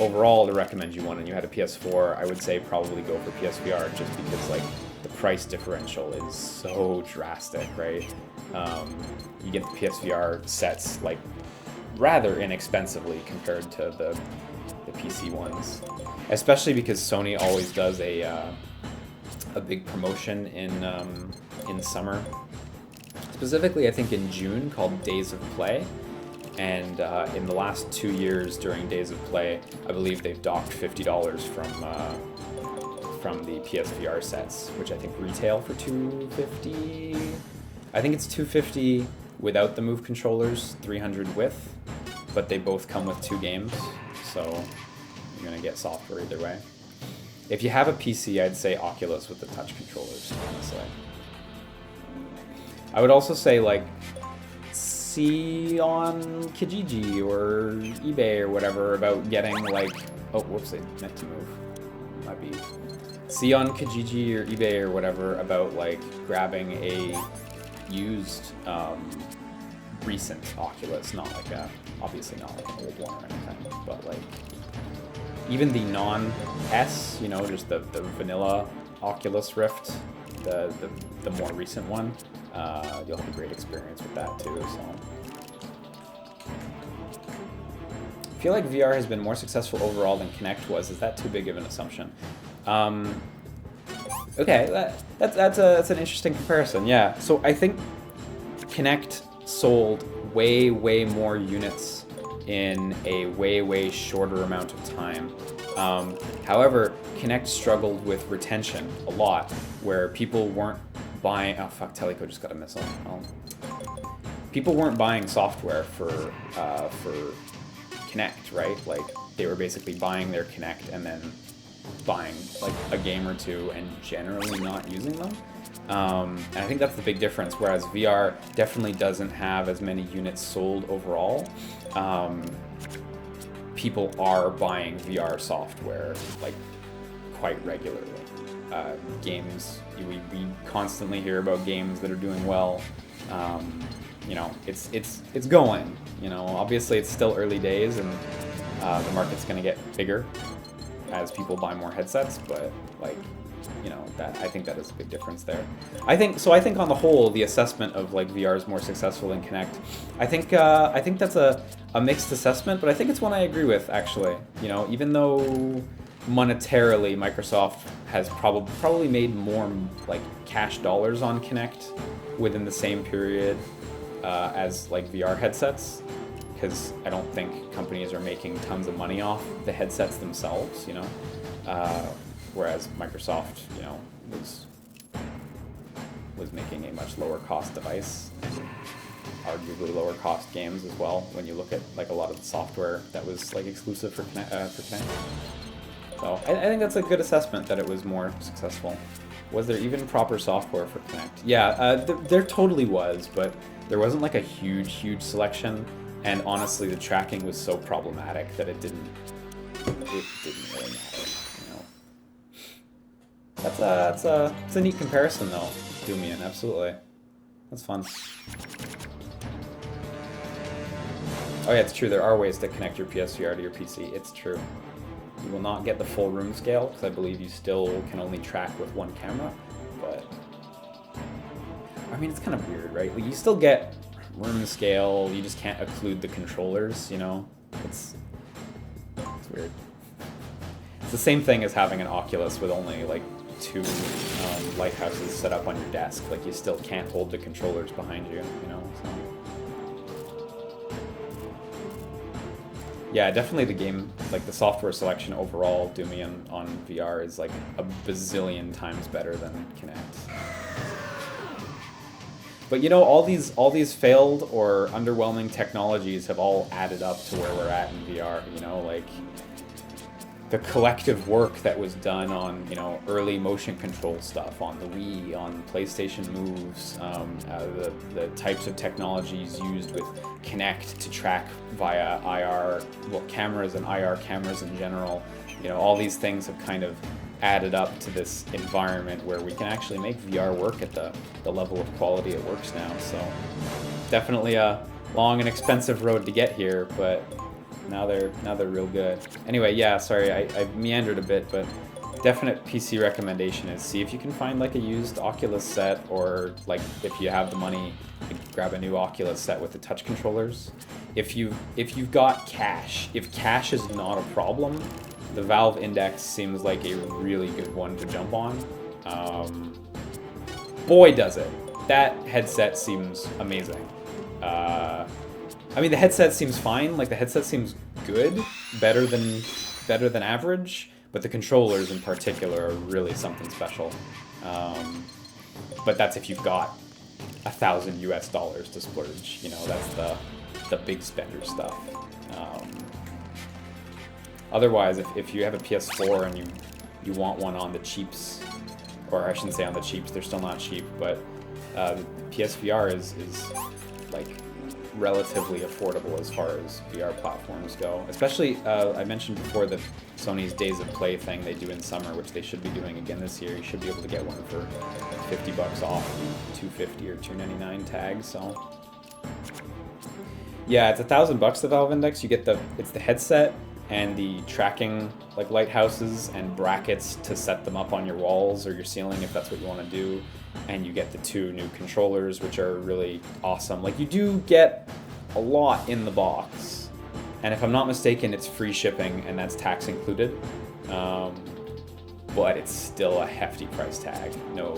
overall to recommend you one and you had a PS4, I would say probably go for PSVR, just because like the price differential is so drastic, right? You get the PSVR sets like rather inexpensively compared to the PC ones, especially because Sony always does a big promotion in summer, specifically I think in June, called Days of Play. And in the last 2 years during Days of Play, I believe they've docked $50 from the PSVR sets, which I think retail for $250. I think it's $250 without the Move controllers, $300 with, but they both come with 2 games, so you're gonna get software either way. If you have a PC, I'd say Oculus with the touch controllers, honestly. I would also say, like, see on Kijiji or eBay or whatever about getting, like, oh, whoops, I meant to move. Might be. See on Kijiji or eBay or whatever about, like, grabbing a used, recent Oculus, not like a, obviously not like an old one or anything, but like, even the non-S, you know, just the vanilla Oculus Rift, the more recent one, you'll have a great experience with that too, so. I feel like VR has been more successful overall than Kinect was. Is that too big of an assumption? Okay, that's an interesting comparison, yeah. So I think Kinect sold way more units in a way shorter amount of time. However, Kinect struggled with retention a lot, where people weren't buying. Oh fuck, Teleco just got a missile. Oh. People weren't buying software for Kinect, right? Like, they were basically buying their Kinect and then buying like a game or two and generally not using them. And I think that's the big difference, whereas VR definitely doesn't have as many units sold overall. People are buying VR software like quite regularly. Games, we constantly hear about games that are doing well. You know, it's going. You know, obviously it's still early days, and the market's going to get bigger as people buy more headsets. But like, you know, that I think that is a big difference there. I think on the whole, the assessment of like VR is more successful than Kinect. I think that's a mixed assessment, but I think it's one I agree with, actually. You know, even though monetarily Microsoft has probably made more like cash dollars on Kinect within the same period as like VR headsets, because I don't think companies are making tons of money off the headsets themselves, you know. Whereas Microsoft, you know, was making a much lower cost device, and arguably lower cost games as well, when you look at like a lot of the software that was like exclusive for Kinect. So I think that's a good assessment, that it was more successful. Was there even proper software for Kinect? Yeah, there totally was, but there wasn't like a huge selection, and honestly the tracking was so problematic that it didn't really matter. That's a neat comparison though, Doomian, absolutely. That's fun. Oh yeah, it's true, there are ways to connect your PSVR to your PC, it's true. You will not get the full room scale, because I believe you still can only track with one camera, but I mean, it's kind of weird, right? Like, you still get room scale, you just can't occlude the controllers, you know? It's weird. It's the same thing as having an Oculus with only like 2 lighthouses set up on your desk. Like, you still can't hold the controllers behind you, you know? So. Yeah, definitely the game, like the software selection overall, Doomian on VR is like a bazillion times better than Kinect. But you know, all these failed or underwhelming technologies have all added up to where we're at in VR. You know, like the collective work that was done on, you know, early motion control stuff on the Wii, on PlayStation Moves, the types of technologies used with Kinect to track via IR, well, cameras and IR cameras in general. You know, all these things have kind of added up to this environment where we can actually make VR work at the level of quality it works now. So definitely a long and expensive road to get here, but now they're real good. Anyway, yeah, sorry, I meandered a bit, but definite PC recommendation is see if you can find like a used Oculus set, or like if you have the money, grab a new Oculus set with the touch controllers. If you've got cash, if cash is not a problem, the Valve Index seems like a really good one to jump on. Boy, does it. That headset seems amazing. I mean, the headset seems fine. Like, the headset seems good, better than average, but the controllers in particular are really something special. But that's if you've got $1,000 US to splurge. You know, that's the big spender stuff. Otherwise, if you have a PS4 and you want one on the cheaps, or I shouldn't say on the cheaps, they're still not cheap, but PSVR is like relatively affordable as far as VR platforms go. Especially, I mentioned before the Sony's Days of Play thing they do in summer, which they should be doing again this year. You should be able to get one for $50 off, $250 or $299 tags. So yeah, it's $1,000 the Valve Index. You get it's the headset and the tracking like lighthouses and brackets to set them up on your walls or your ceiling if that's what you want to do. And you get the 2 new controllers, which are really awesome. Like, you do get a lot in the box. And if I'm not mistaken, it's free shipping and that's tax included. But it's still a hefty price tag, no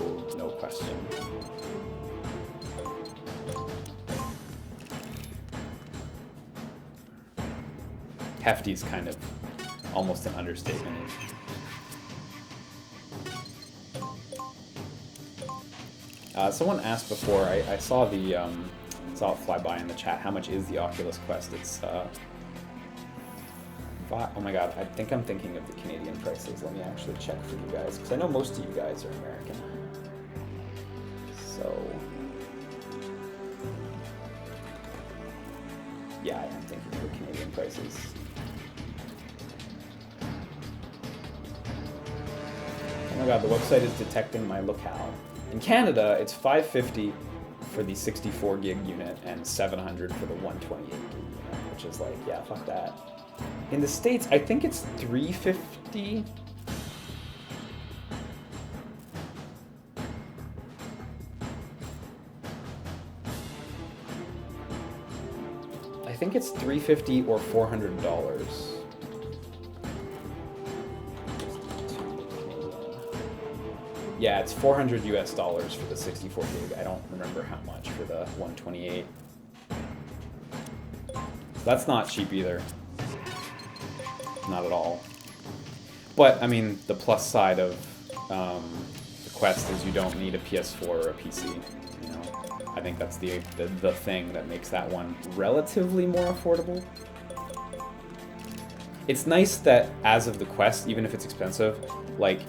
question. Hefty is kind of almost an understatement. Someone asked before, I saw saw it fly by in the chat, how much is the Oculus Quest? It's, oh my god, I think I'm thinking of the Canadian prices. Let me actually check for you guys, because I know most of you guys are American. So, yeah, I am thinking of the Canadian prices. Oh my god, the website is detecting my locale. In Canada, it's $550 for the 64 gig unit and $700 for the 128 gig unit, which is like, yeah, fuck that. In the States, I think it's $350. I think it's $350 or $400. Yeah, it's $400 US for the 64 gig. I don't remember how much for the 128. So that's not cheap either. Not at all. But, I mean, the plus side of the Quest is you don't need a PS4 or a PC. You know, I think that's the thing that makes that one relatively more affordable. It's nice that as of the Quest, even if it's expensive, like,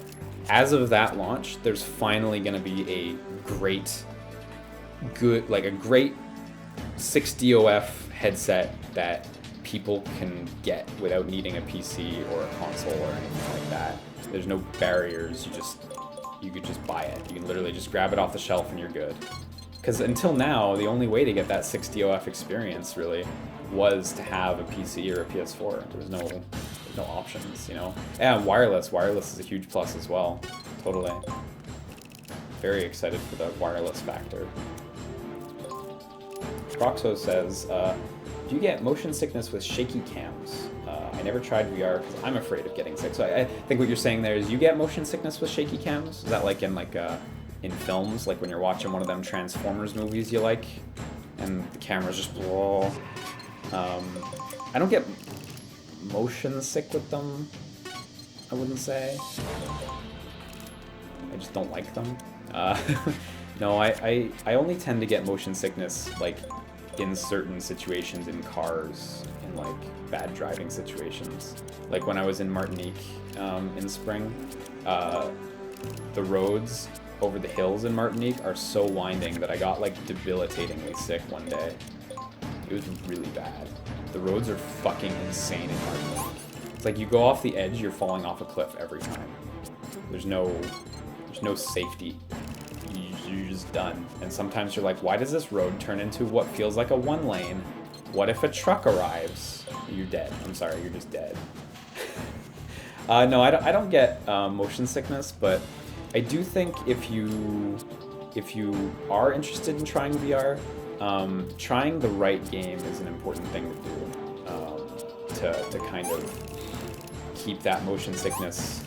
as of that launch, there's finally going to be a great 6DOF headset that people can get without needing a PC or a console or anything like that. There's no barriers. You could just buy it. You can literally just grab it off the shelf and you're good. Because until now, the only way to get that 6DOF experience really was to have a PC or a PS4. There was no options, you know. And wireless is a huge plus as well. Totally. Very excited for the wireless factor. Proxo says, do you get motion sickness with shaky cams? I never tried VR because I'm afraid of getting sick. So I think what you're saying there is you get motion sickness with shaky cams? Is that like in films, like when you're watching one of them Transformers movies you like, and the camera's just blah. I don't get motion sick with them, I wouldn't say. I just don't like them. No, I only tend to get motion sickness like in certain situations in cars, in like bad driving situations. Like when I was in Martinique in spring, the roads over the hills in Martinique are so winding that I got like debilitatingly sick one day. It was really bad. The roads are fucking insane in Martinique. It's like you go off the edge, you're falling off a cliff every time. There's no safety. You're just done. And sometimes you're like, why does this road turn into what feels like a one lane? What if a truck arrives? You're dead. I'm sorry, you're just dead. No, I don't get motion sickness, but I do think if you are interested in trying VR, trying the right game is an important thing to do to kind of keep that motion sickness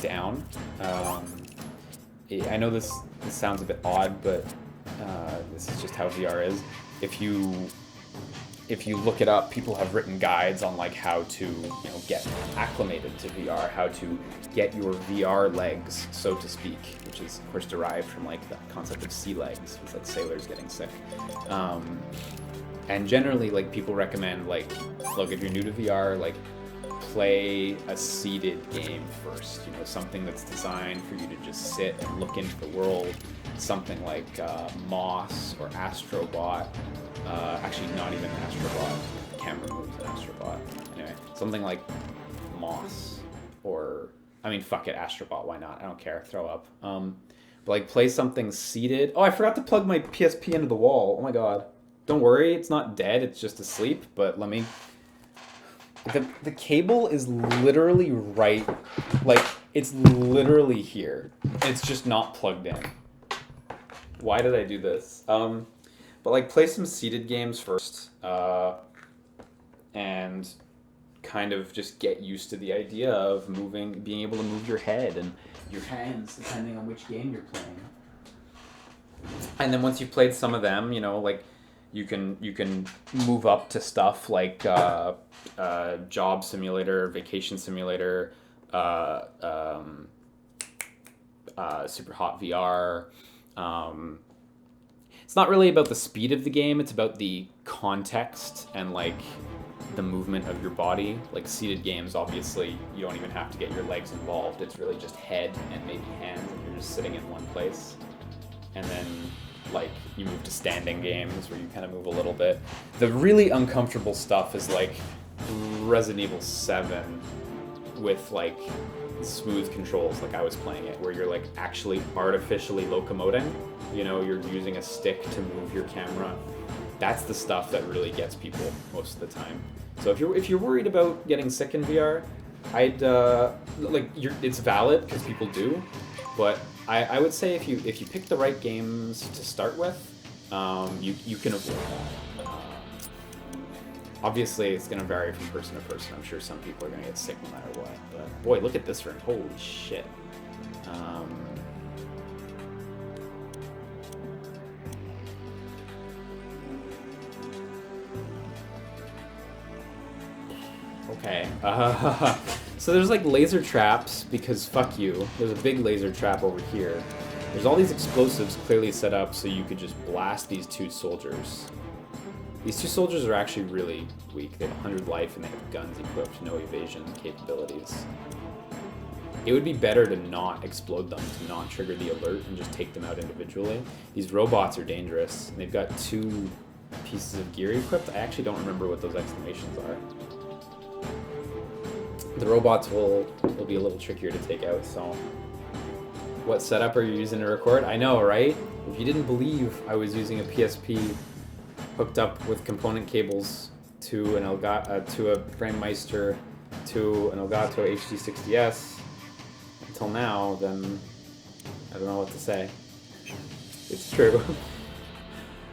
down. I know this sounds a bit odd, but this is just how VR is. If you look it up, people have written guides on like how to get acclimated to VR, how to get your VR legs, so to speak, which is of course derived from like the concept of sea legs, it's like sailors getting sick. And generally, like people recommend like, look, if you're new to VR, like play a seated game first, something that's designed for you to just sit and look into the world, something like Moss or Astrobot. Actually, not even Astrobot. The camera moves an Astrobot. Anyway, something like Moss or, I mean, fuck it, Astrobot, why not? I don't care, throw up. But like play something seated. Oh, I forgot to plug my PSP into the wall. Oh my god. Don't worry, it's not dead, it's just asleep, but let me... The cable is literally right, like, it's literally here. It's just not plugged in. Why did I do this? But like, play some seated games first, and kind of just get used to the idea of being able to move your head and your hands, depending on which game you're playing. And then once you've played some of them, like, you can move up to stuff like Job Simulator, Vacation Simulator, Super Hot VR. It's not really about the speed of the game, it's about the context and like the movement of your body. Like seated games, obviously, you don't even have to get your legs involved. It's really just head and maybe hands, and you're just sitting in one place. And then like you move to standing games where you kind of move a little bit. The really uncomfortable stuff is like Resident Evil 7 with like smooth controls, like I was playing it, where you're like actually artificially locomoting. You're using a stick to move your camera. That's the stuff that really gets people most of the time. So if you're worried about getting sick in VR, I'd it's valid because people do, but I would say if you pick the right games to start with, you can avoid that. Obviously, it's going to vary from person to person. I'm sure some people are going to get sick no matter what. But boy, look at this room. Holy shit. Okay. So there's like laser traps because fuck you. There's a big laser trap over here. There's all these explosives clearly set up so you could just blast these two soldiers. These two soldiers are actually really weak. They have 100 life and they have guns equipped, no evasion capabilities. It would be better to not explode them, to not trigger the alert and just take them out individually. These robots are dangerous. They've got 2 pieces of gear equipped. I actually don't remember what those exclamations are. The robots will be a little trickier to take out, so... What setup are you using to record? I know, right? If you didn't believe I was using a PSP hooked up with component cables to an to a FrameMeister to an Elgato HD60S until now, then I don't know what to say. It's true.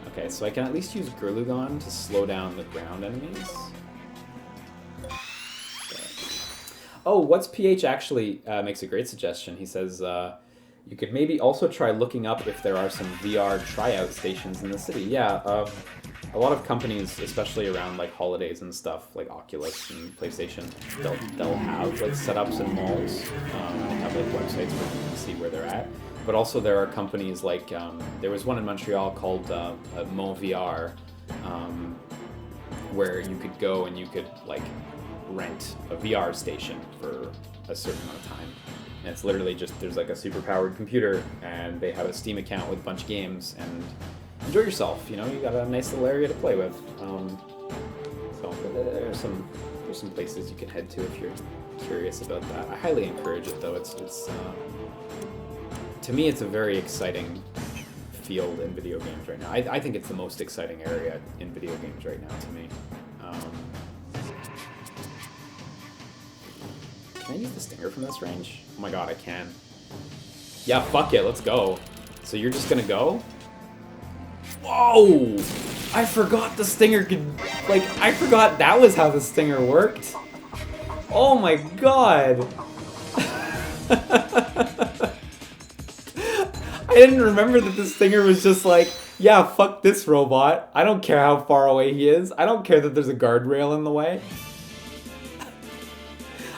Okay, so I can at least use Gurlugon to slow down the ground enemies. Oh, What's PH actually makes a great suggestion. He says, you could maybe also try looking up if there are some VR tryout stations in the city. Yeah, a lot of companies, especially around like holidays and stuff, like Oculus and PlayStation, they'll have like setups in malls, have like websites where you can see where they're at. But also there are companies like, there was one in Montreal called Mon VR, where you could go and you could like rent a VR station for a certain amount of time. And it's literally just, there's like a super powered computer and they have a Steam account with a bunch of games, and enjoy yourself, you know, you got a nice little area to play with. So there's some places you can head to if you're curious about that. I highly encourage it though. It's to me, it's a very exciting field in video games right now. I think it's the most exciting area in video games right now to me. Can I use the stinger from this range? Oh my god, I can. Yeah, fuck it, let's go. So you're just gonna go? Whoa! I forgot the stinger could... Like, I forgot that was how the stinger worked. Oh my god! I didn't remember that the stinger was just like, yeah, fuck this robot. I don't care how far away he is. I don't care that there's a guardrail in the way.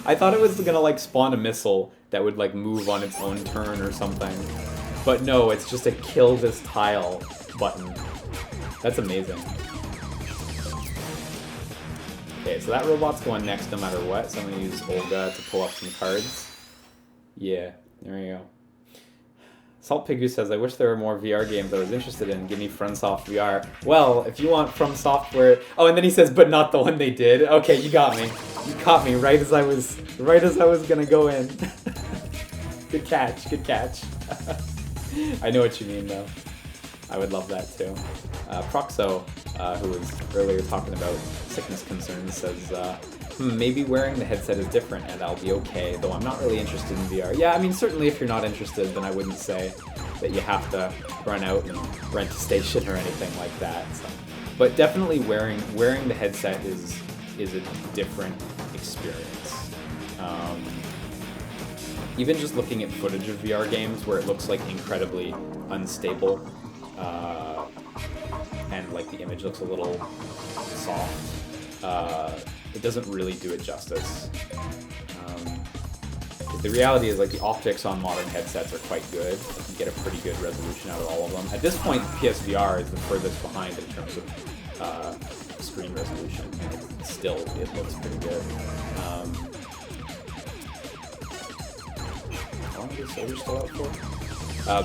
I thought it was gonna like spawn a missile that would like move on its own turn or something. But no, it's just a kill this tile button. That's amazing. Okay, so that robot's going next no matter what, so I'm gonna use Olga to pull up some cards. Yeah, there we go. Salt Pigu says, I wish there were more VR games I was interested in. Give me FromSoft VR. Well, if you want From Software... Oh, and then he says, but not the one they did. Okay, you got me. You caught me right as I was gonna go in. Good catch, good catch. I know what you mean, though. I would love that, too. Proxo, who was earlier talking about sickness concerns, says, maybe wearing the headset is different and I'll be okay, though I'm not really interested in VR. Yeah, I mean, certainly if you're not interested, then I wouldn't say that you have to run out and rent a station or anything like that. So. But definitely wearing the headset is a different experience. Even just looking at footage of VR games where it looks like incredibly unstable, and like the image looks a little soft, it doesn't really do it justice. The reality is like the optics on modern headsets are quite good. You can get a pretty good resolution out of all of them. At this point, PSVR is the furthest behind in terms of screen resolution, and still it looks pretty good. How long is Solar still out for?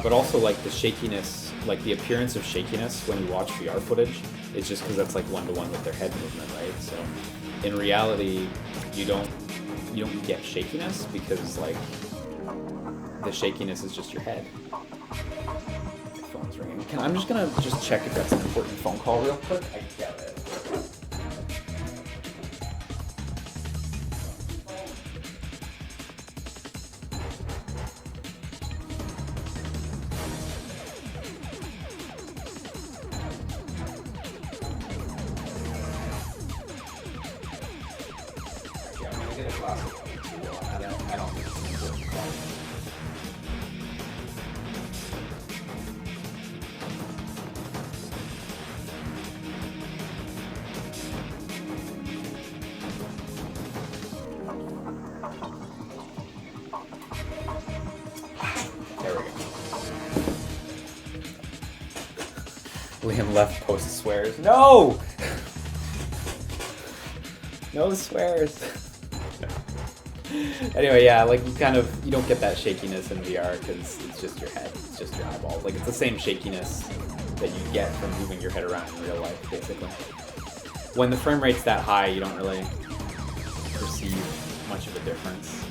But also like the shakiness, like the appearance of shakiness when you watch VR footage is just because that's like one-to-one with their head movement, right? So in reality, you don't get shakiness because like the shakiness is just your head. The phone's ringing. I'm just gonna check if that's an important phone call real quick. I get it. Liam left post swears. No! No swears. Anyway, yeah, like you don't get that shakiness in VR because it's just your head, it's just your eyeballs. Like it's the same shakiness that you get from moving your head around in real life, basically. When the frame rate's that high, you don't really perceive much of a difference.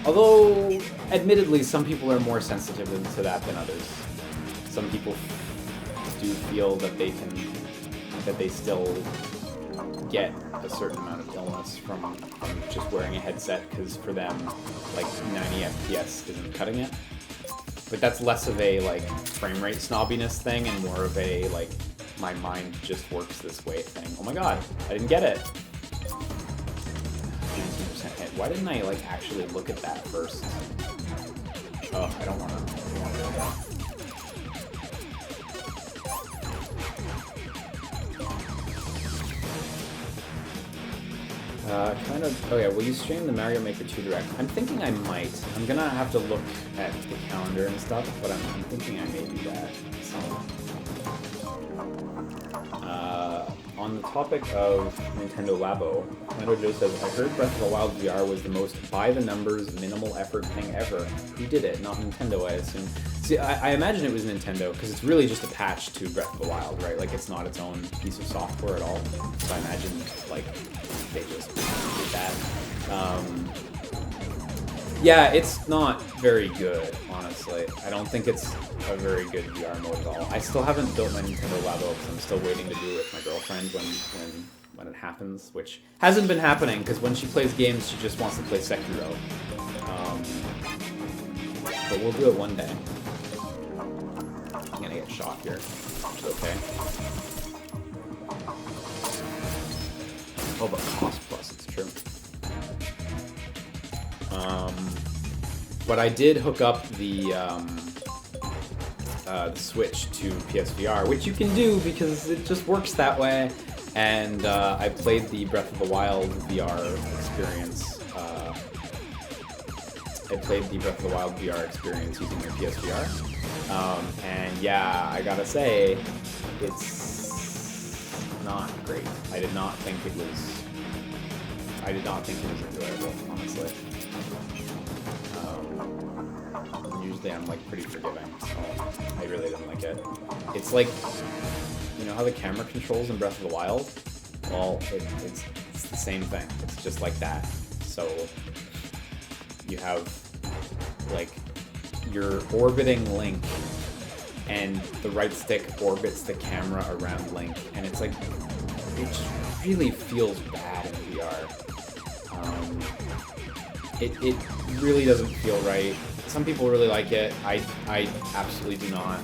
Although, admittedly, some people are more sensitive to that than others. Some people do feel that they still get a certain amount of illness from just wearing a headset because for them, like 90 FPS isn't cutting it. But that's less of a like frame rate snobbiness thing and more of a like my mind just works this way thing. Oh my god, I didn't get it. 19% hit. Why didn't I like actually look at that first? Oh, I don't want to do that. Kind of. Oh yeah, will you stream the Mario Maker 2 Direct? I'm thinking I might. I'm gonna have to look at the calendar and stuff, but I'm thinking I may do that. So, on the topic of Nintendo Labo, Nintendo Joe says, I heard Breath of the Wild VR was the most by-the-numbers, minimal effort thing ever. Who did it? Not Nintendo, I assume. See, I imagine it was Nintendo, because it's really just a patch to Breath of the Wild, right? Like, it's not its own piece of software at all. So I imagine, like, they just did that. Yeah, it's not very good, honestly. I don't think it's a very good VR mode at all. I still haven't built my Nintendo Labo because I'm still waiting to do it with my girlfriend when it happens, which hasn't been happening because when she plays games, she just wants to play Sekiro. But we'll do it one day. I'm gonna get shot here, which is okay. Oh, but cost plus, it's true. But I did hook up the Switch to PSVR, which you can do because it just works that way. And I played the Breath of the Wild VR experience. I played the Breath of the Wild VR experience using the PSVR. And yeah, I gotta say, it's not great. I did not think it was enjoyable, honestly. Usually I'm like pretty forgiving, so I really didn't like it. It's like, you know how the camera controls in Breath of the Wild? Well, it's the same thing. It's just like that. So you have like you're orbiting Link, and the right stick orbits the camera around Link, and it's like it just really feels bad in VR. It really doesn't feel right. Some people really like it. I absolutely do not.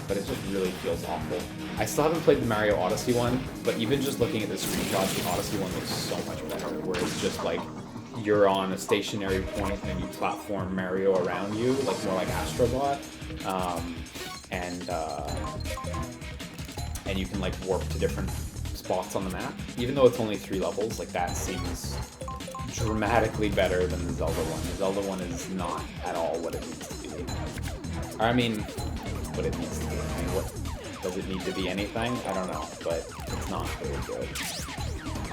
But it just really feels awful. I still haven't played the Mario Odyssey one, but even just looking at the screenshots, the Odyssey one looks so much better, where it's just like you're on a stationary point and you platform Mario around you, like more like Astrobot, and you can like warp to different spots on the map. Even though it's only 3 levels, like that seems dramatically better than the Zelda one. The Zelda one is not at all what it needs to be. I mean, what it needs to be. I mean, what does it need to be? Anything? I don't know, but it's not very good.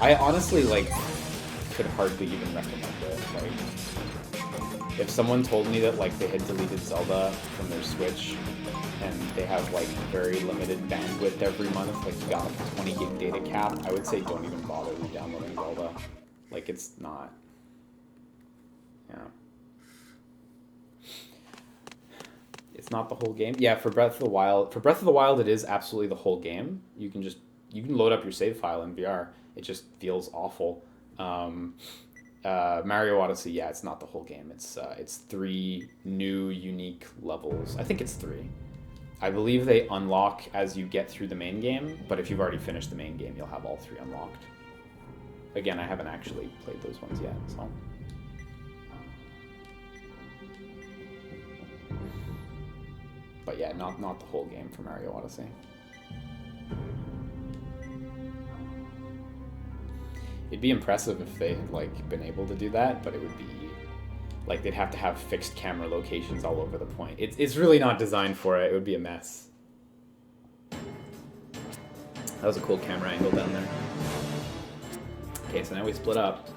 I honestly like could hardly even recommend it. Like, if someone told me that like they had deleted Zelda from their Switch and they have like very limited bandwidth every month, like you got like a 20 gig data cap, I would say don't even bother re-downloading Zelda. Like, it's not, yeah. It's not the whole game. Yeah, for Breath of the Wild, it is absolutely the whole game. You can load up your save file in VR. It just feels awful. Mario Odyssey, yeah, it's not the whole game. It's 3 new, unique levels. I think it's 3. I believe they unlock as you get through the main game, but if you've already finished the main game, you'll have all 3 unlocked. Again, I haven't actually played those ones yet, so. But yeah, not the whole game for Mario Odyssey. It'd be impressive if they had like been able to do that, but it would be like they'd have to have fixed camera locations all over the point. It's really not designed for it. It would be a mess. That was a cool camera angle down there. Okay, so now we split up.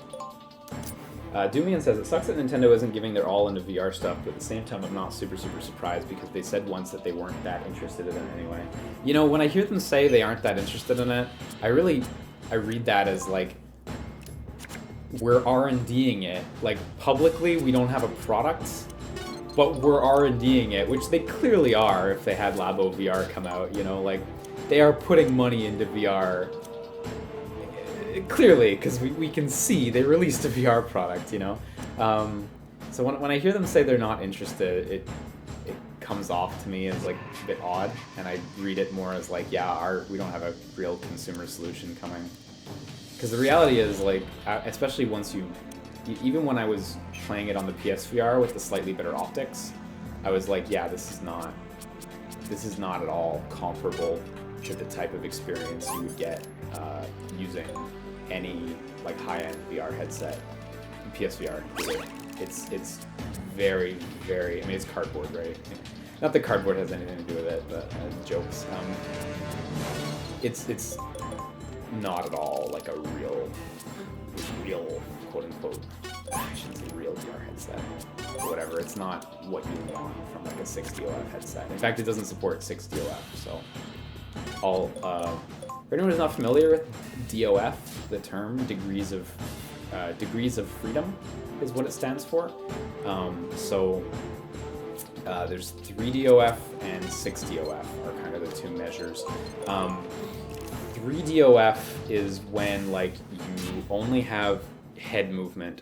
Doomian says, it sucks that Nintendo isn't giving their all into VR stuff, but at the same time I'm not super surprised because they said once that they weren't that interested in it anyway. You know, when I hear them say they aren't that interested in it, I read that as like, we're R&Ding it. Like, publicly we don't have a product, but we're R&Ding it, which they clearly are if they had Labo VR come out, you know, like, they are putting money into VR. Clearly, because we can see they released a VR product, you know? So when I hear them say they're not interested, it comes off to me as like a bit odd, and I read it more as like, yeah, we don't have a real consumer solution coming. Because the reality is, like, especially once even when I was playing it on the PSVR with the slightly better optics, I was like, yeah, this is not at all comparable to the type of experience you would get using any like high-end VR headset, PSVR. It's very, very. I mean, it's cardboard, right? Not that cardboard has anything to do with it, but jokes. It's not at all like a real quote unquote. I shouldn't say real VR headset or whatever. It's not what you want from like a 6DOF headset. In fact, it doesn't support 6DOF. So, for anyone who's not familiar with DOF, the term degrees of freedom is what it stands for. There's 3DOF and 6DOF are kind of the two measures. 3DOF is when like you only have head movement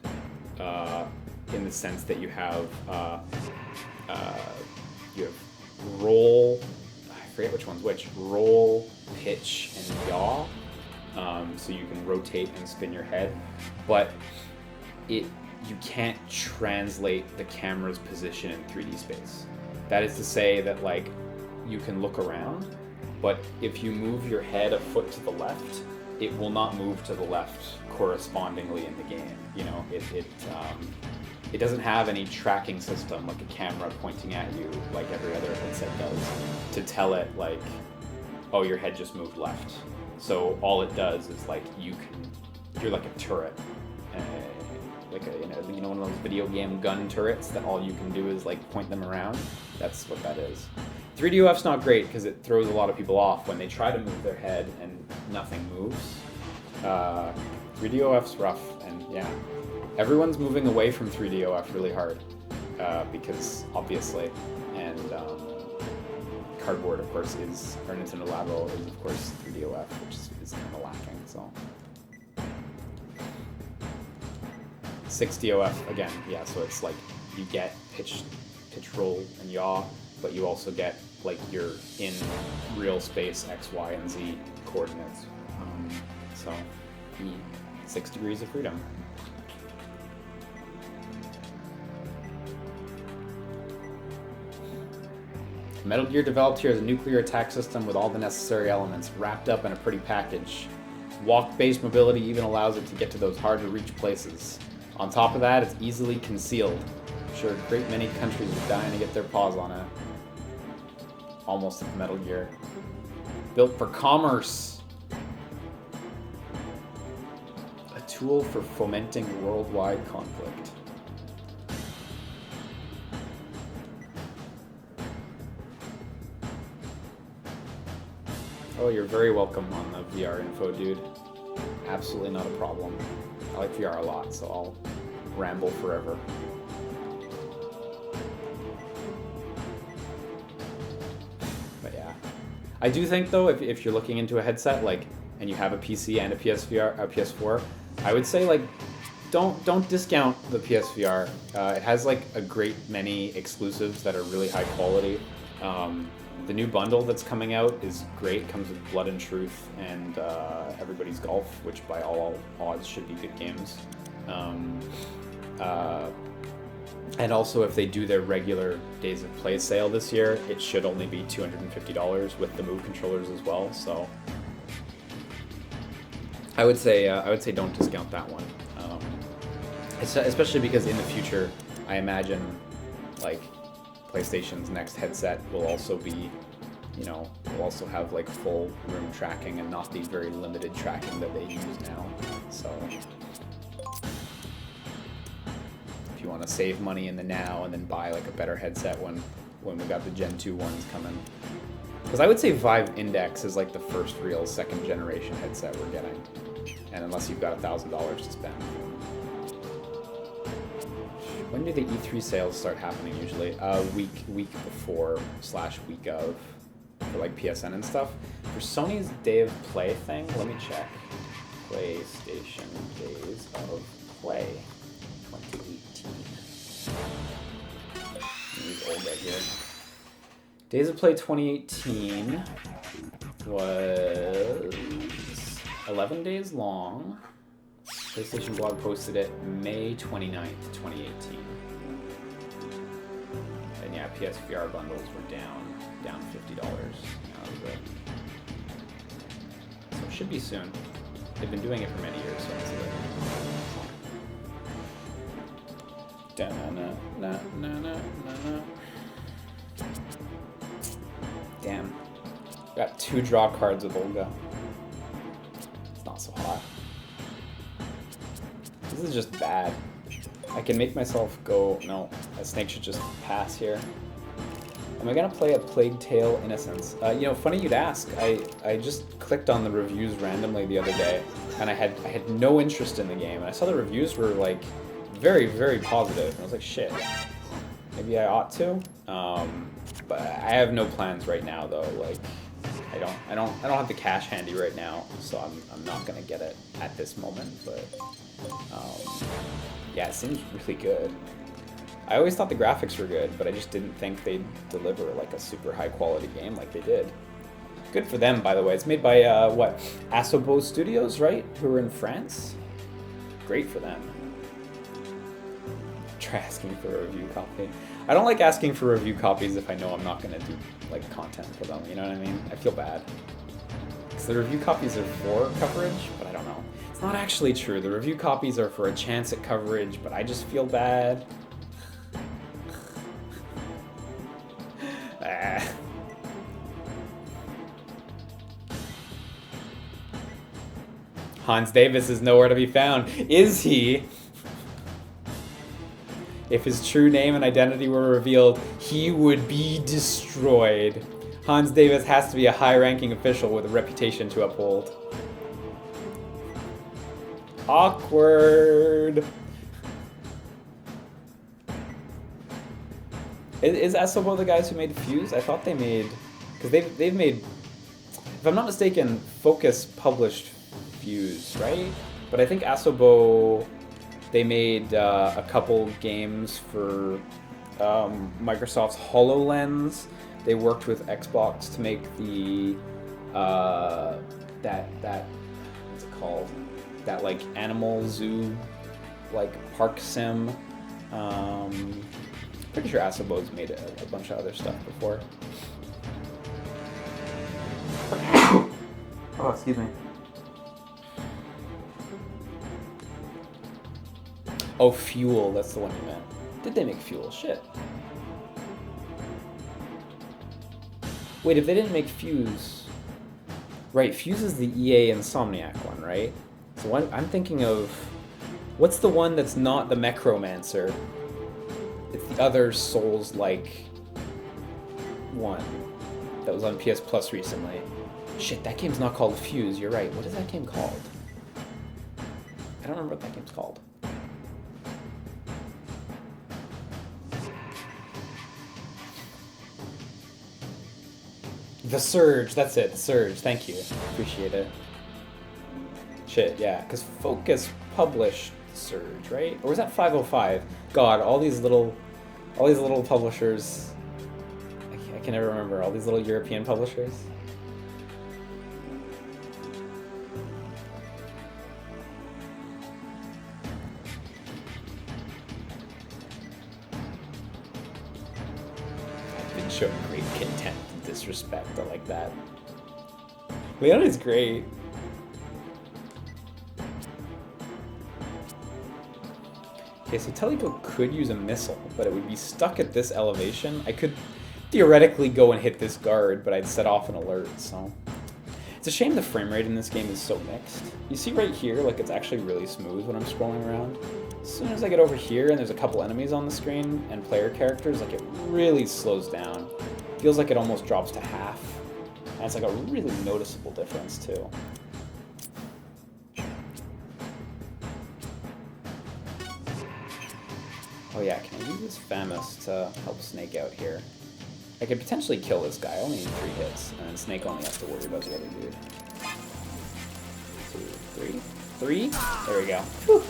in the sense that you have roll. I forget which one's which. Roll, pitch, and yaw. So you can rotate and spin your head, but you can't translate the camera's position in 3D space. That is to say that like you can look around, but if you move your head a foot to the left, it will not move to the left correspondingly in the game. You know, it doesn't have any tracking system like a camera pointing at you like every other headset does to tell it like, oh, your head just moved left. So all it does is like you're like a turret, like one of those video game gun turrets that all you can do is like point them around. That's what that is. 3DOF's not great because it throws a lot of people off when they try to move their head and nothing moves. 3DOF's rough, and yeah, everyone's moving away from 3DOF really hard because obviously, and cardboard of course is, or Nintendo Labo is of course 3DOF, which is kind of lacking. So 6DOF again, yeah. So it's like you get pitch, roll, and yaw, but you also get like you're in real space X, Y, and Z coordinates. So 6 degrees of freedom. Metal Gear developed here as a nuclear attack system with all the necessary elements wrapped up in a pretty package. Walk-based mobility even allows it to get to those hard-to-reach places. On top of that, it's easily concealed. I'm sure a great many countries are dying to get their paws on it. Almost like Metal Gear. Built for commerce. A tool for fomenting worldwide conflict. Oh, you're very welcome on the VR info, dude. Absolutely not a problem. I like VR a lot, so I'll ramble forever. But yeah. I do think, though, if you're looking into a headset, like, and you have a PC and a PS4, I would say, like, don't discount the PSVR. It has, like, a great many exclusives that are really high quality. The new bundle that's coming out is great. It comes with Blood and Truth and Everybody's Golf, which by all odds should be good games. And also, if they do their regular Days of Play sale this year, it should only be $250 with the Move controllers as well. So I would say don't discount that one, especially because in the future, I imagine like PlayStation's next headset will also be, will also have like full room tracking and not the very limited tracking that they use now. So if you want to save money in the now and then buy like a better headset when we got the Gen 2 ones coming. Because I would say Vive Index is like the first real second generation headset we're getting. And unless you've got $1,000 to spend. When do the E3 sales start happening usually? Week before / week of, for like PSN and stuff. For Sony's Day of Play thing, let me check. PlayStation Days of Play 2018. These old right here. Days of Play 2018 was 11 days long. PlayStation blog posted it May 29th, 2018. And yeah, PSVR bundles were down $50. So it should be soon. They've been doing it for many years, so let's see what. Damn. Got 2 draw cards with Olga. It's not so hot. This is just bad. I can make myself go... No, a snake should just pass here. Am I gonna play a Plague Tale Innocence? You know, funny you'd ask. I just clicked on the reviews randomly the other day, and I had no interest in the game, and I saw the reviews were like very, very positive, and I was like, shit, maybe I ought to. But I have no plans right now, though. Like, I don't have the cash handy right now, so I'm not gonna get it at this moment. But yeah, it seems really good. I always thought the graphics were good, but I just didn't think they'd deliver like a super high quality game like they did. Good for them, by the way. It's made by what, Asobo Studios, right? Who are in France. Great for them. Try asking for a review copy. I don't like asking for review copies if I know I'm not gonna do like content for them. You know what I mean? I feel bad. Because the review copies are for coverage, but I don't know. It's not actually true. The review copies are for a chance at coverage, but I just feel bad. Hans Davis is nowhere to be found. Is he? If his true name and identity were revealed, he would be destroyed. Hans Davis has to be a high-ranking official with a reputation to uphold. Awkward. Is Asobo the guys who made Fuse? I thought they made... Because they've made... If I'm not mistaken, Focus published Fuse, right? But I think Asobo... They made a couple games for Microsoft's HoloLens. They worked with Xbox to make the... that what's it called? That, like, animal zoo, like, park sim. Pretty sure Asobo's made a bunch of other stuff before. Oh, excuse me. Oh, Fuel, that's the one you meant. Did they make Fuel? Shit. Wait, if they didn't make Fuse... Right, Fuse is the EA Insomniac one, right? So I'm thinking of... What's the one that's not the Mechromancer? It's the other Souls-like one that was on PS Plus recently. Shit, that game's not called Fuse, you're right. What is that game called? I don't remember what that game's called. The Surge, that's it, The Surge, thank you. Appreciate it. Shit, yeah, because Focus published Surge, right? Or was that 505? God, all these little publishers. I can never remember. All these little European publishers. I've been shown great contempt and disrespect. I like that. Leon is great. Okay, so Teleco could use a missile, but it would be stuck at this elevation. I could theoretically go and hit this guard, but I'd set off an alert, so... It's a shame the frame rate in this game is so mixed. You see right here, like, it's actually really smooth when I'm scrolling around. As soon as I get over here and there's a couple enemies on the screen and player characters, like, it really slows down. Feels like it almost drops to half. And it's like a really noticeable difference, too. Oh yeah, can I use this Famous to help Snake out here? I could potentially kill this guy. I only need 3 hits, and then Snake only has to worry about the other dude. 2, 3. 3? There we go. Whew.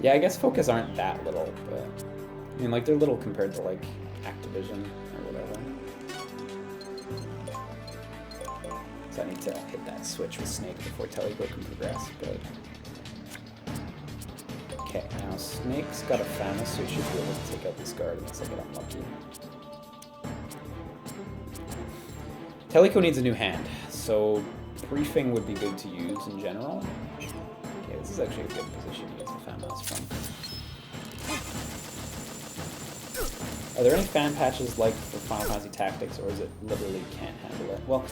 Yeah, I guess Focus aren't that little, but... I mean, like, they're little compared to, like, Activision or whatever. So I need to hit that switch with Snake before Teleco can progress, but... Okay, now Snake's got a Famous, so he should be able to take out this guard unless I get unlucky. Teleco needs a new hand, so briefing would be good to use in general. Okay, this is actually a good position to use the fan mouse from. Are there any fan patches like for Final Fantasy Tactics, or is it literally can't handle it? Well,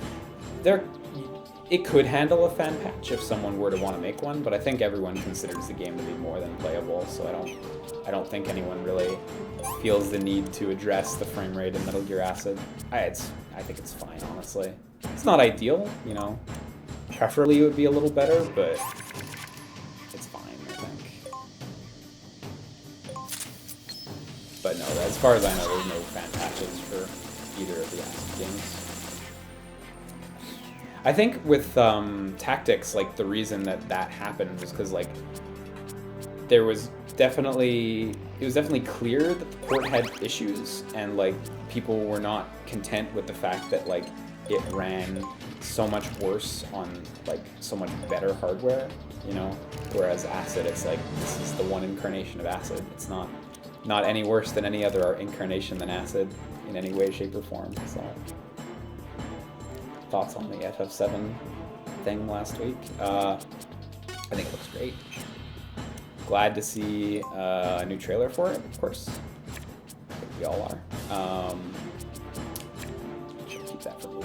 it could handle a fan patch if someone were to want to make one, but I think everyone considers the game to be more than playable, so I don't think anyone really feels the need to address the frame rate in Metal Gear Acid. I think it's fine, honestly. It's not ideal, you know. Preferably it would be a little better, but it's fine, I think. But no, as far as I know, there's no fan patches for either of the Acid games. I think with Tactics, like, the reason that happened was because, like, it was definitely clear that the port had issues, and, like, people were not content with the fact that, like, it ran so much worse on, like, so much better hardware, you know? Whereas Acid, it's like, this is the one incarnation of Acid. It's not any worse than any other incarnation than Acid in any way, shape, or form, so... Thoughts on the FF7 thing last week? I think it looks great. Glad to see a new trailer for it, of course. I think we all are. Should keep that for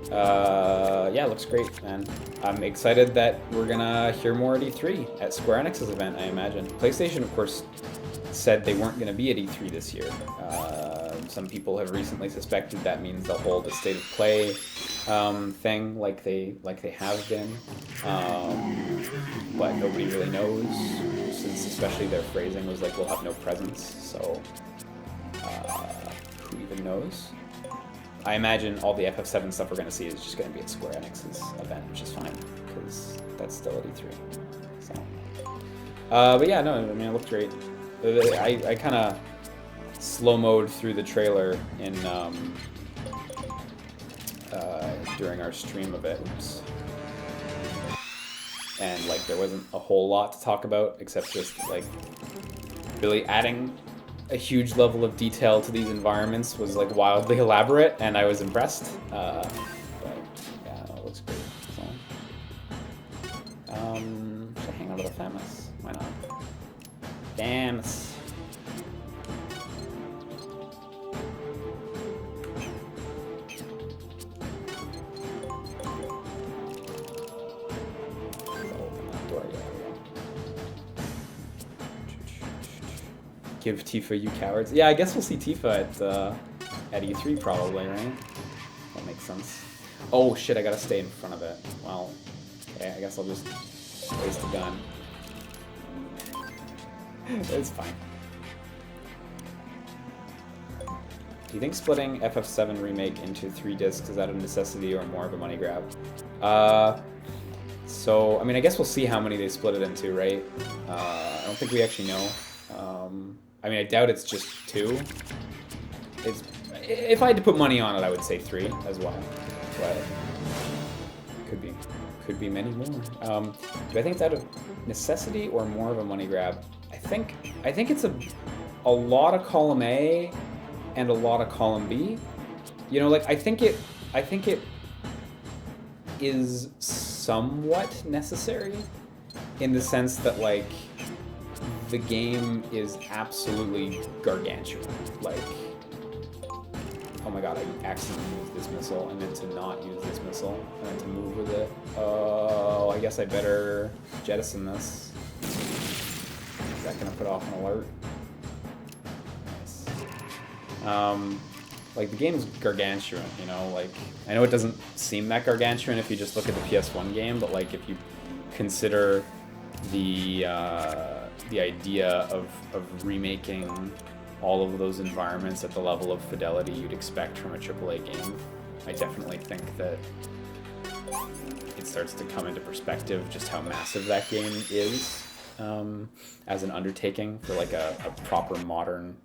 later. Yeah, it looks great, man. I'm excited that we're gonna hear more at E3 at Square Enix's event, I imagine. PlayStation, of course, said they weren't gonna be at E3 this year. Some people have recently suspected that means they'll hold a state of play thing like they have been, but nobody really knows, since especially their phrasing was like, we'll have no presence, so who even knows? I imagine all the FF7 stuff we're going to see is just going to be at Square Enix's event, which is fine, because that's still at E3. So, but yeah, no, I mean, it looked great. I kind of slow-mode through the trailer in during our stream of it. Oops. And like there wasn't a whole lot to talk about except just like really adding a huge level of detail to these environments was like wildly elaborate, and I was impressed. But yeah, it looks great. So, should I hang on to the FAMAS? Why not? FAMAS. Give Tifa, you cowards. Yeah, I guess we'll see Tifa at E3 probably, right? That makes sense. Oh shit, I gotta stay in front of it. Well, okay, I guess I'll just waste a gun. It's fine. Do you think splitting FF7 Remake into 3 discs is that a necessity or more of a money grab? So, I mean, I guess we'll see how many they split it into, right? I don't think we actually know. I mean, I doubt it's just 2. If I had to put money on it, I would say 3 as well. But could be many more. Do I think it's out of necessity or more of a money grab? I think it's a lot of column A and a lot of column B. You know, like I think it is somewhat necessary in the sense that like the game is absolutely gargantuan. Like, oh my god, I accidentally used this missile. I meant to not use this missile. I meant to move with it. Oh, I guess I better jettison this. Is that gonna put off an alert? Nice. Like, the game's gargantuan, you know? Like, I know it doesn't seem that gargantuan if you just look at the PS1 game, but like, if you consider the idea of remaking all of those environments at the level of fidelity you'd expect from a AAA game, I definitely think that it starts to come into perspective just how massive that game is as an undertaking for like a proper modern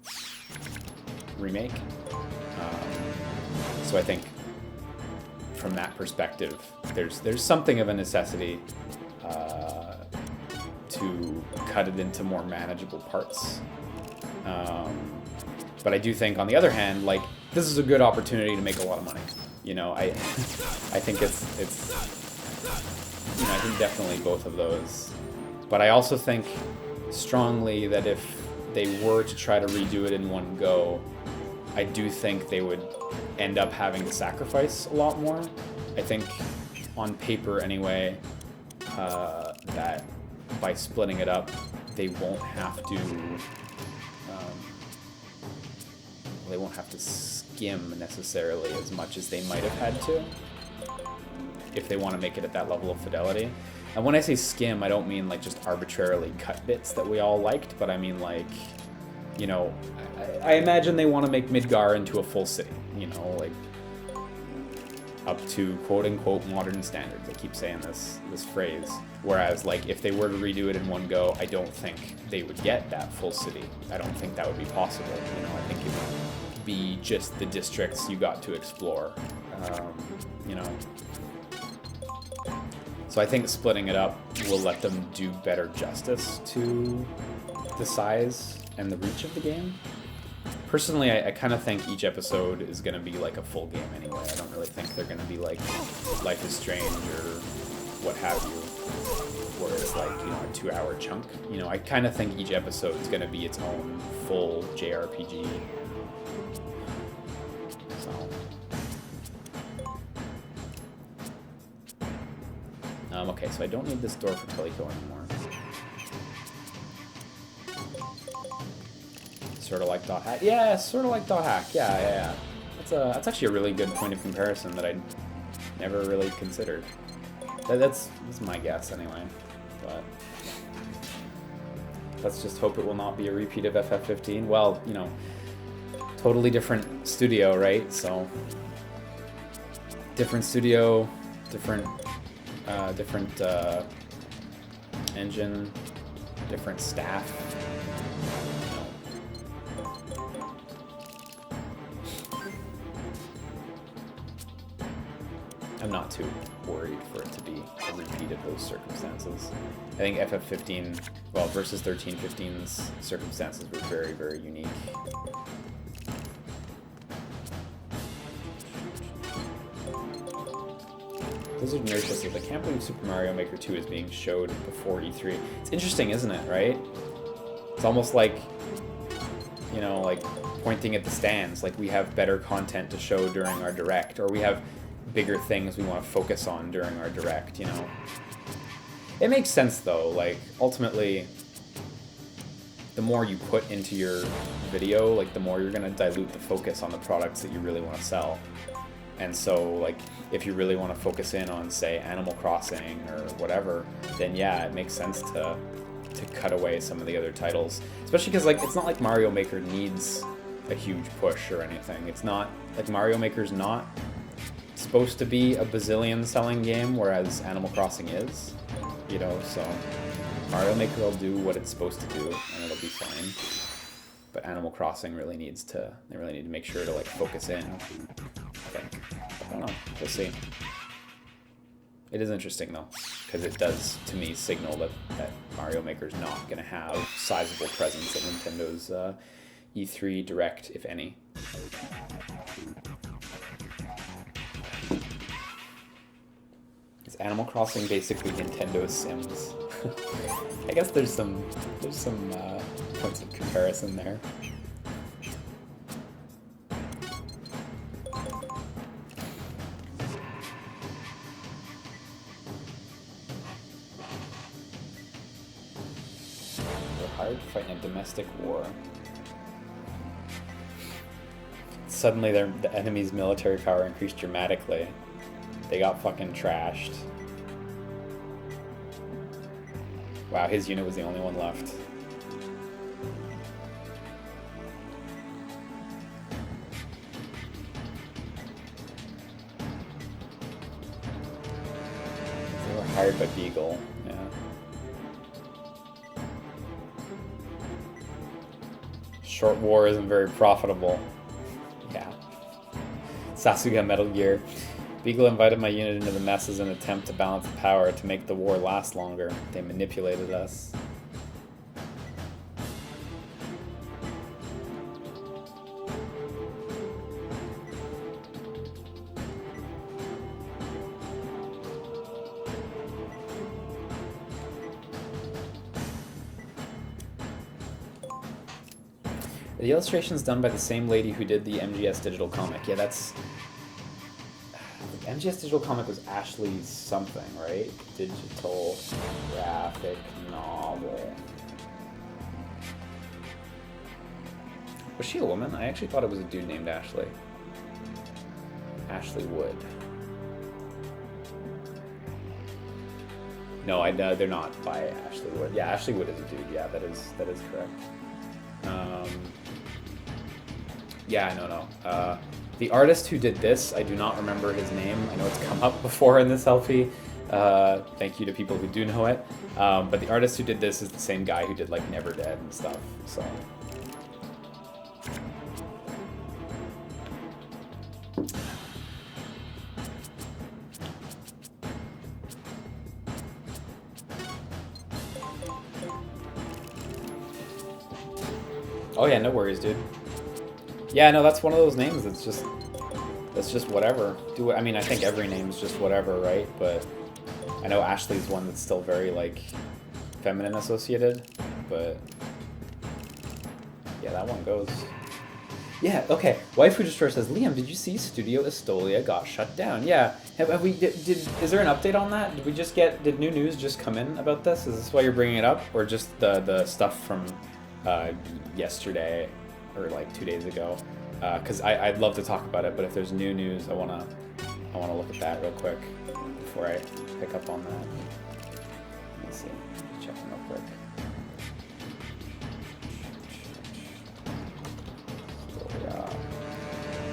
remake. So I think from that perspective, there's something of a necessity to cut it into more manageable parts. But I do think, on the other hand, like, this is a good opportunity to make a lot of money. You know, I think it's you know, I think definitely both of those. But I also think strongly that if they were to try to redo it in one go, I do think they would end up having to sacrifice a lot more. I think on paper anyway, that by splitting it up, they won't have to skim necessarily as much as they might have had to if they want to make it at that level of fidelity. And when I say skim, I don't mean like just arbitrarily cut bits that we all liked, but I mean like, you know, I imagine they want to make Midgar into a full city, you know, like up to quote-unquote modern standards. I keep saying this phrase. Whereas, like, if they were to redo it in one go, I don't think they would get that full city. I don't think that would be possible. You know, I think it would be just the districts you got to explore, you know. So I think splitting it up will let them do better justice to the size and the reach of the game. Personally, I kind of think each episode is going to be like a full game anyway. I don't really think they're going to be like Life is Strange or what have you, where it's like, you know, a 2-hour chunk. You know, I kind of think each episode is going to be its own full JRPG. So, okay, so I don't need this door for Teleco anymore. Sort of like dot hack. Yeah, sort of like dot hack. Yeah. That's actually a really good point of comparison that I never really considered. That's my guess anyway. But let's just hope it will not be a repeat of FF15. Well, you know, totally different studio, right? So different studio, different engine, different staff. I'm not too worried for it to be a repeat of those circumstances. I think FF15, well, versus 1315's circumstances were very, very unique. Blizzard Nurse says, I can't believe Super Mario Maker 2 is being showed before E3. It's interesting, isn't it, right? It's almost like, you know, like pointing at the stands, like we have better content to show during our direct, or we have bigger things we want to focus on during our direct, you know. It makes sense though, like ultimately the more you put into your video, like the more you're going to dilute the focus on the products that you really want to sell. And so like if you really want to focus in on say Animal Crossing or whatever, then yeah, it makes sense to cut away some of the other titles, especially because like it's not like Mario Maker needs a huge push or anything. It's not like Mario Maker's not supposed to be a bazillion selling game, whereas Animal Crossing is, you know, so Mario Maker will do what it's supposed to do and it'll be fine. But Animal Crossing really needs to, they really need to make sure to like focus in, I think. I don't know, we'll see. It is interesting though, because it does to me signal that Mario Maker's not going to have sizable presence at Nintendo's E3 Direct, if any. Is Animal Crossing basically Nintendo's Sims? I guess there's some points of comparison there. We're hired fighting a domestic war. Suddenly the enemy's military power increased dramatically. They got fucking trashed. Wow, his unit was the only one left. They were hired by Beagle, yeah. Short war isn't very profitable. Yeah. Sasuga Metal Gear. Beagle invited my unit into the mess as an attempt to balance the power to make the war last longer. They manipulated us. The illustration's done by the same lady who did the MGS digital comic. Yeah, that's... MGS digital comic was Ashley something, right? Digital graphic novel. Was she a woman? I actually thought it was a dude named Ashley. Ashley Wood. No, they're not by Ashley Wood. Yeah, Ashley Wood is a dude. Yeah, that is correct. Yeah, no. The artist who did this, I do not remember his name. I know it's come up before in this LP. Thank you to people who do know it. But the artist who did this is the same guy who did like Never Dead and stuff. So. Oh yeah, no worries, dude. Yeah, no, that's one of those names that's just whatever. I mean, I think every name is just whatever, right? But I know Ashley's one that's still very like feminine associated, but yeah, that one goes. Yeah, okay. Waifu Destroyer says, Liam, did you see Studio Estolia got shut down? Yeah. Have we is there an update on that? Did new news just come in about this? Is this why you're bringing it up, or just the stuff from yesterday or like 2 days ago? Because I'd love to talk about it, but if there's new news, I wanna look at that real quick before I pick up on that. Let me see. Check them real quick.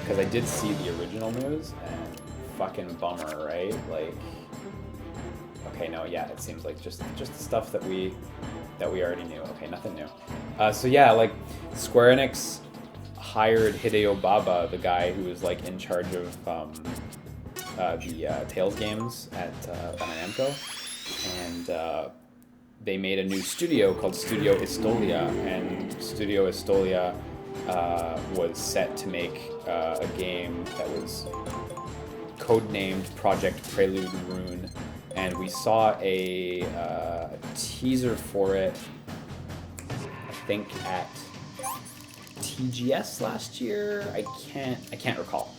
Because I did see the original news, and fucking bummer, right? Like, okay, no, yeah, it seems like just the stuff that we already knew. Okay, nothing new. So yeah, like Square Enix hired Hideo Baba, the guy who was like in charge of the Tales games at Bandai Namco, and they made a new studio called Studio Estolia, and Studio Estolia was set to make a game that was codenamed Project Prelude Rune, and we saw a teaser for it, I think at TGS last year. I can't recall.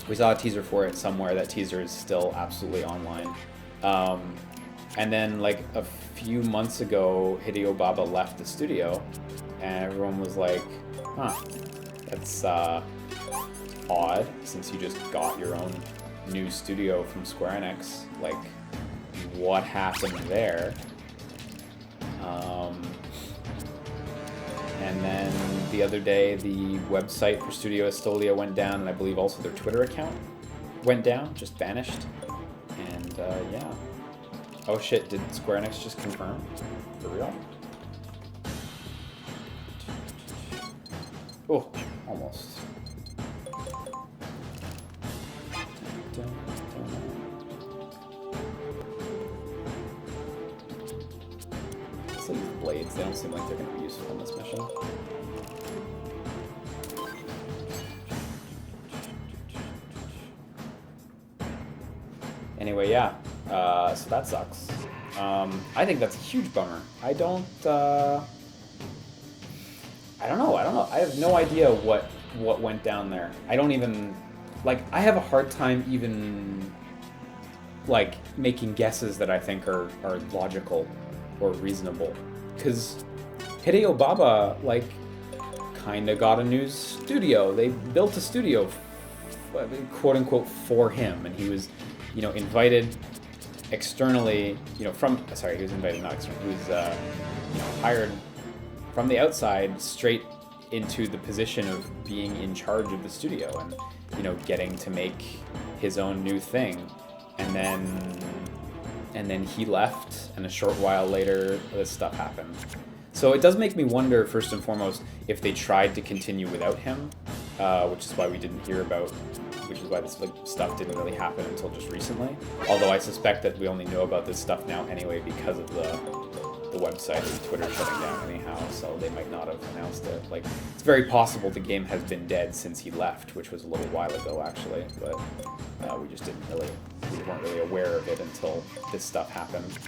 We saw a teaser for it somewhere. That teaser is still absolutely online. And then like a few months ago, Hideo Baba left the studio, and everyone was like, huh, that's odd, since you just got your own new studio from Square Enix. Like, what happened there? And then the other day, the website for Studio Estolia went down, and I believe also their Twitter account went down, just vanished. And yeah. Oh shit, did Square Enix just confirm? For real? Oh, almost. So these blades, they don't seem like they're going to be useful in this mission. Anyway, yeah. So that sucks. I think that's a huge bummer. I don't know. I have no idea what went down there. I don't even, like, I have a hard time even, like, making guesses that I think are logical or reasonable. Because Hideo Baba, like, kind of got a new studio. They built a studio, quote-unquote, for him. And he was, invited externally, he was invited, not externally. He was, hired from the outside straight into the position of being in charge of the studio and, getting to make his own new thing. And then he left, and a short while later, this stuff happened. So it does make me wonder, first and foremost, if they tried to continue without him, which is why we didn't hear about, which is why this stuff didn't really happen until just recently. Although I suspect that we only know about this stuff now anyway because of the website and Twitter shutting down anyhow, so they might not have announced it. Like, it's very possible the game has been dead since he left, which was a little while ago actually, but we weren't really aware of it until this stuff happened.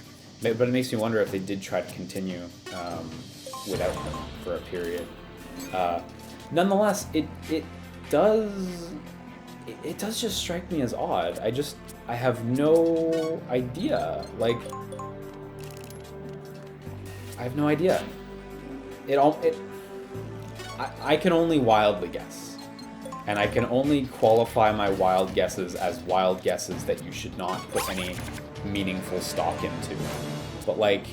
But it makes me wonder if they did try to continue, without him for a period. Nonetheless, it does just strike me as odd. I have no idea. Like, I have no idea. I can only wildly guess. And I can only qualify my wild guesses as wild guesses that you should not put any meaningful stock into. But like,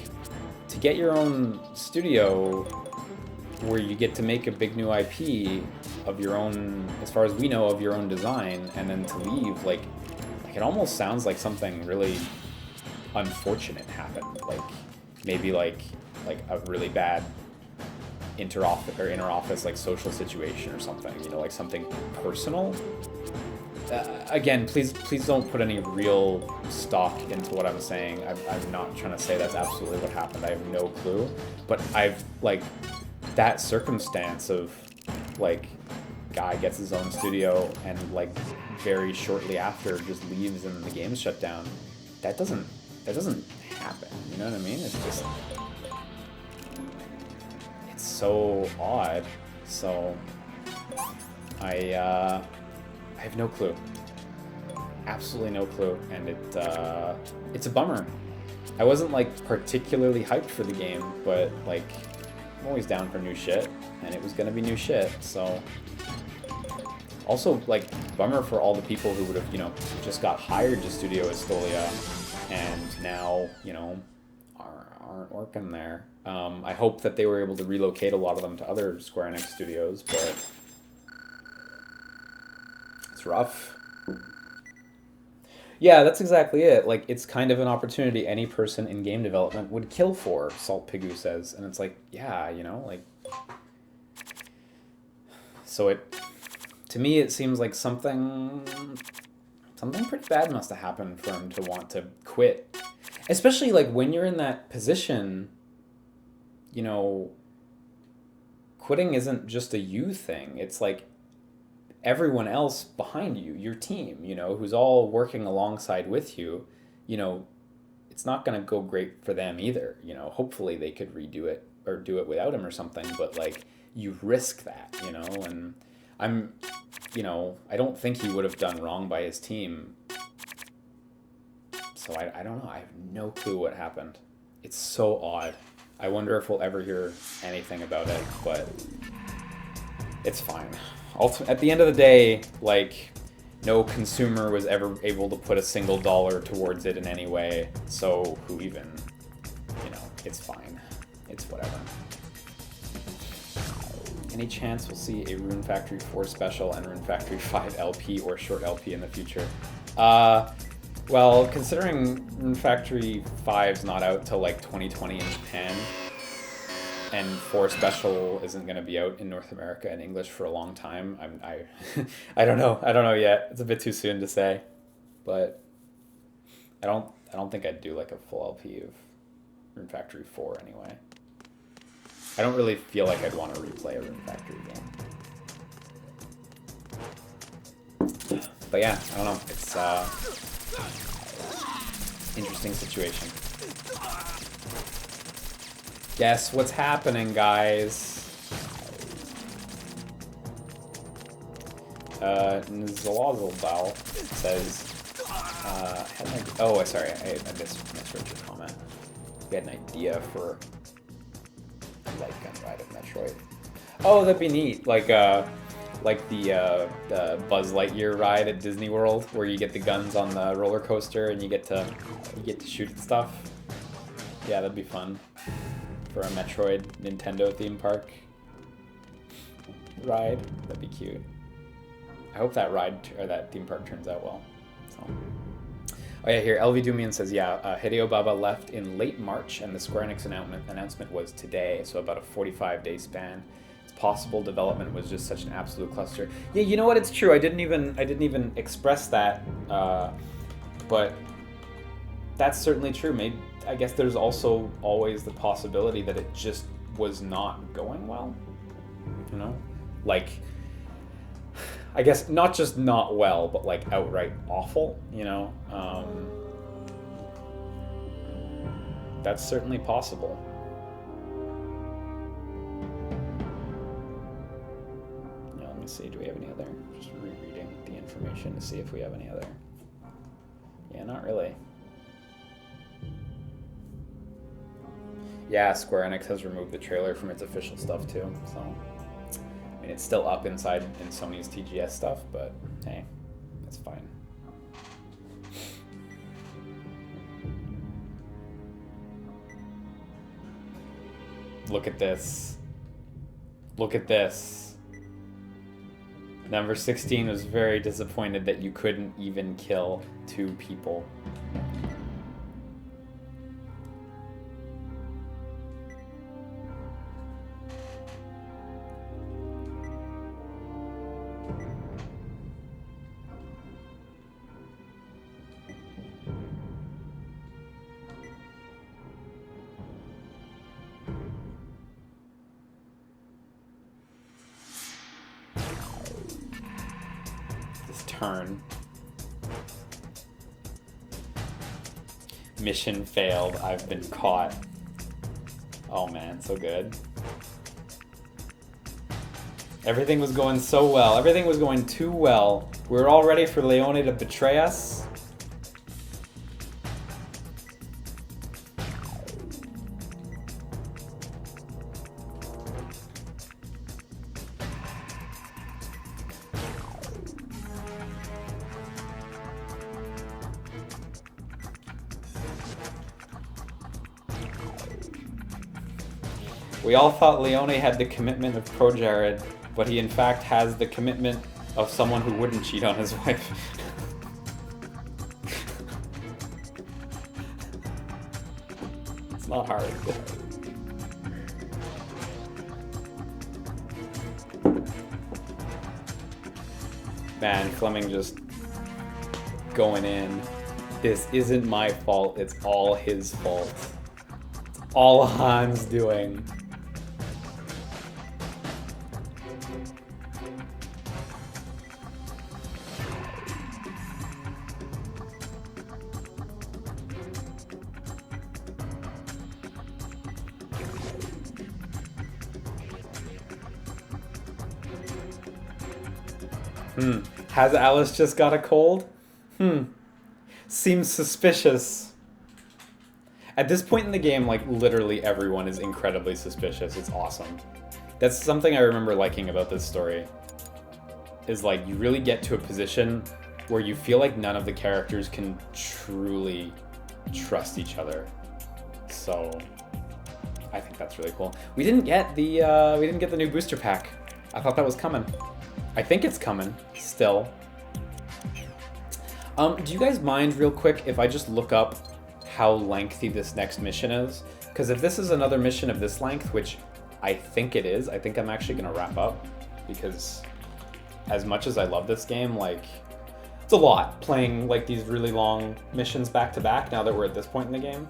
to get your own studio where you get to make a big new IP of your own, as far as we know, of your own design, and then to leave, like it almost sounds like something really unfortunate happened. Like, maybe like a really bad inter-office like social situation or something, you know, like something personal. Again, please don't put any real stock into what I'm saying. I'm not trying to say that's absolutely what happened. I have no clue. But I've, like, that circumstance of, like, guy gets his own studio and, like, very shortly after just leaves and the game's shut down. That doesn't happen. You know what I mean? It's just, it's so odd. So I have no clue. Absolutely no clue, and it's a bummer. I wasn't like particularly hyped for the game, but like I'm always down for new shit, and it was gonna be new shit. So also like bummer for all the people who would have, you know, just got hired to Studio Estolia and now, you know, aren't working there. I hope that they were able to relocate a lot of them to other Square Enix studios, but it's rough. Yeah, that's exactly it. Like, it's kind of an opportunity any person in game development would kill for, Salt Pigu says. And it's like, yeah, you know, like... So to me, it seems like something pretty bad must have happened for him to want to quit. Especially, like, when you're in that position, you know, quitting isn't just a you thing. It's like everyone else behind you, your team, you know, who's all working alongside with you, you know, it's not going to go great for them either. You know, hopefully they could redo it or do it without him or something, but like you risk that, you know, and you know, I don't think he would have done wrong by his team. So I don't know. I have no clue what happened. It's so odd. I wonder if we'll ever hear anything about it, but it's fine. At the end of the day, like, no consumer was ever able to put a single dollar towards it in any way, so who even, you know, it's fine. It's whatever. Any chance we'll see a Rune Factory 4 special and Rune Factory 5 LP or short LP in the future? Well, considering Rune Factory 5's not out till like 2020 in Japan, and 4 Special isn't going to be out in North America in English for a long time. I don't know. I don't know yet. It's a bit too soon to say, but I don't think I'd do like a full LP of Rune Factory 4 anyway. I don't really feel like I'd want to replay a Rune Factory game. But yeah, I don't know. It's interesting situation. Guess what's happening, guys? Zalazalbal says, oh, sorry, I misread your comment. We had an idea for a light gun ride of Metroid. Oh, that'd be neat. Like the Buzz Lightyear ride at Disney World, where you get the guns on the roller coaster and you get to shoot at stuff. Yeah, that'd be fun. For a Metroid Nintendo theme park ride. That'd be cute. I hope that ride or that theme park turns out well. So. Oh yeah, here LV Doomian says, yeah, Hideo Baba left in late March and the Square Enix announcement was today, so about a 45-day span. It's possible development was just such an absolute cluster. Yeah, you know what? It's true. I didn't even express that, but that's certainly true. Maybe. I guess there's also always the possibility that it just was not going well, you know? Like, I guess not just not well, but like outright awful, you know? That's certainly possible. information to see if we have any other. Yeah, not really. Yeah, Square Enix has removed the trailer from its official stuff too, so I mean it's still up inside in Sony's TGS stuff, but hey, that's fine. Look at this. Look at this. Number 16 was very disappointed that you couldn't even kill 2 people. Turn. Mission failed. I've been caught. Oh man, so good. Everything was going so well. Everything was going too well. We were all ready for Leone to betray us. We all thought Leone had the commitment of Pro Jared, but he in fact has the commitment of someone who wouldn't cheat on his wife. It's not hard. Man, Fleming just going in. This isn't my fault, it's all his fault. It's all Han's doing. Has Alice just got a cold? Seems suspicious. At this point in the game, like, literally everyone is incredibly suspicious. It's awesome. That's something I remember liking about this story. Is, like, you really get to a position where you feel like none of the characters can truly trust each other. So, I think that's really cool. We didn't get the new booster pack. I thought that was coming. I think it's coming, still. Do you guys mind, real quick, if I just look up how lengthy this next mission is? Because if this is another mission of this length, which I think it is, I think I'm actually going to wrap up. Because as much as I love this game, like, it's a lot playing, like, these really long missions back to back now that we're at this point in the game.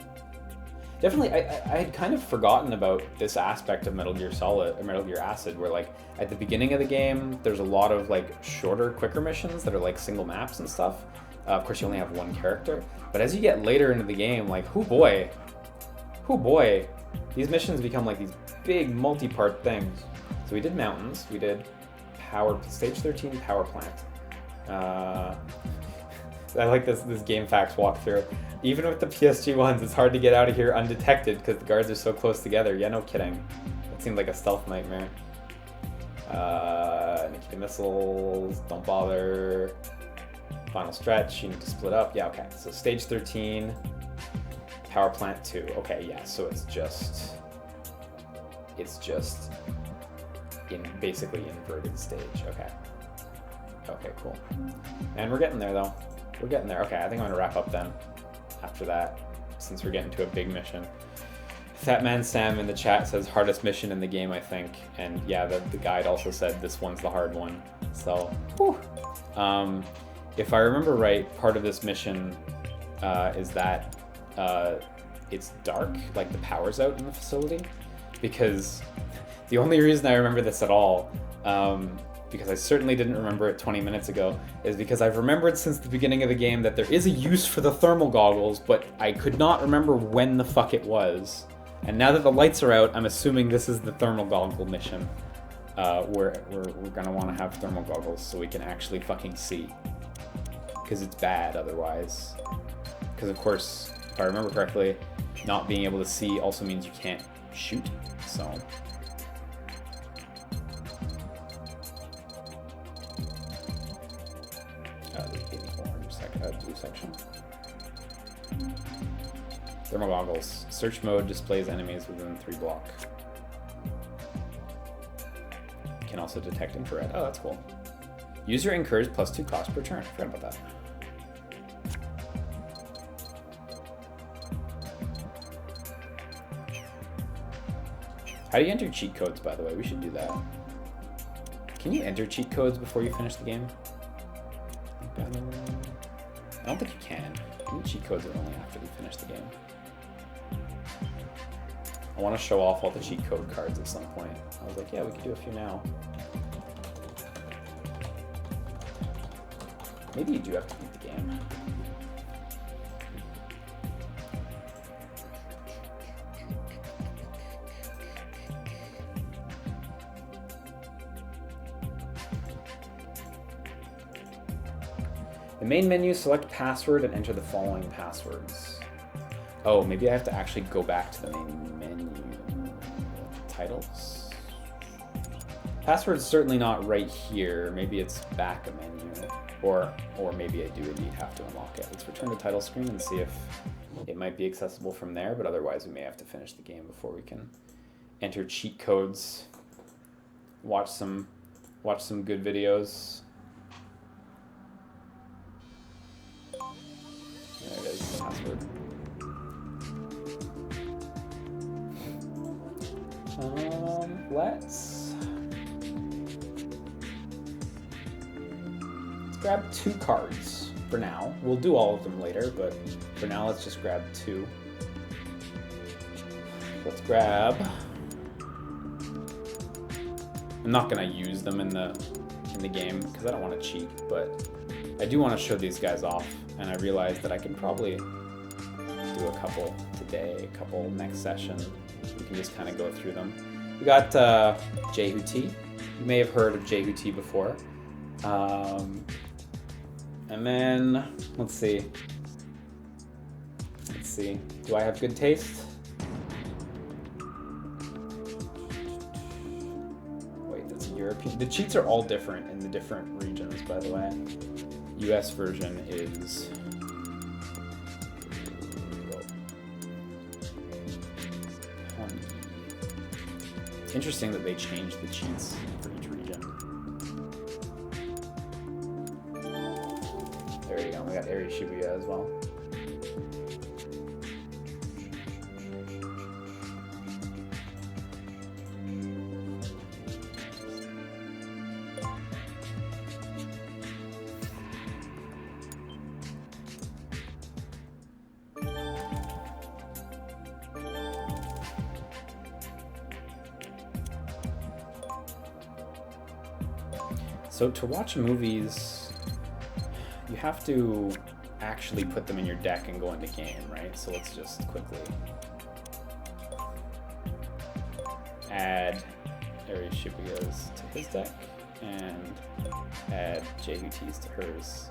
Definitely, I had kind of forgotten about this aspect of Metal Gear Solid, or Metal Gear Acid, where, like, at the beginning of the game, there's a lot of, like, shorter, quicker missions that are, like, single maps and stuff. Of course, you only have one character. But as you get later into the game, like, hoo boy, these missions become, like, these big multi-part things. So we did mountains, we did stage 13 power plant. I like this game facts walkthrough. Even with the PSG ones, it's hard to get out of here undetected because the guards are so close together. Yeah, no kidding. That seemed like a stealth nightmare. Nikita missiles, don't bother. Final stretch, you need to split up. Yeah, okay. So stage 13, power plant 2. Okay, yeah, so it's just in basically inverted stage. Okay. Okay, cool. And we're getting there though. We're getting there. Okay, I think I'm gonna wrap up then after that, since we're getting to a big mission. Fatman Sam in the chat says hardest mission in the game, I think. And yeah, the guide also said this one's the hard one. So, whew. If I remember right, part of this mission is that it's dark, like the power's out in the facility. Because the only reason I remember this at all, because I certainly didn't remember it 20 minutes ago, is because I've remembered since the beginning of the game that there is a use for the thermal goggles, but I could not remember when the fuck it was. And now that the lights are out, I'm assuming this is the thermal goggle mission. Where we're gonna want to have thermal goggles so we can actually fucking see. because it's bad otherwise. Because of course, if I remember correctly, not being able to see also means you can't shoot, so. The blue section. Thermal goggles. Search mode displays enemies within 3 block. Can also detect infrared. Oh, that's cool. User incurs +2 cost per turn. I forgot about that. How do you enter cheat codes, by the way? We should do that. Can you enter cheat codes before you finish the game? I don't think you can. I think cheat codes are only after you finish the game. I want to show off all the cheat code cards at some point. I was like, yeah, we could do a few now. Maybe you do have to beat the game. The main menu, select password and enter the following passwords. Oh, maybe I have to actually go back to the main menu. Titles? Password's certainly not right here. Maybe it's back a menu. Or maybe I do indeed have to unlock it. Let's return to title screen and see if it might be accessible from there, but otherwise we may have to finish the game before we can enter cheat codes. Watch some good videos. There it is, the password. Let's grab 2 cards for now. We'll do all of them later, but for now let's just grab 2. Let's grab... I'm not gonna use them in the game because I don't want to cheat, but I do want to show these guys off, and I realized that I can probably do a couple today, a couple next session. We can just kind of go through them. We got Jehu-T. You may have heard of Jehu-T before. And then, let's see. Do I have good taste? Wait, that's European. The cheats are all different in the different regions, by the way. US version is... It's interesting that they changed the cheats for each region. There you go, we got Eri Shibuya as well. So to watch movies, you have to actually put them in your deck and go into game, right? So let's just quickly add Eri Shibuya's to his deck and add Jehu-T's to hers.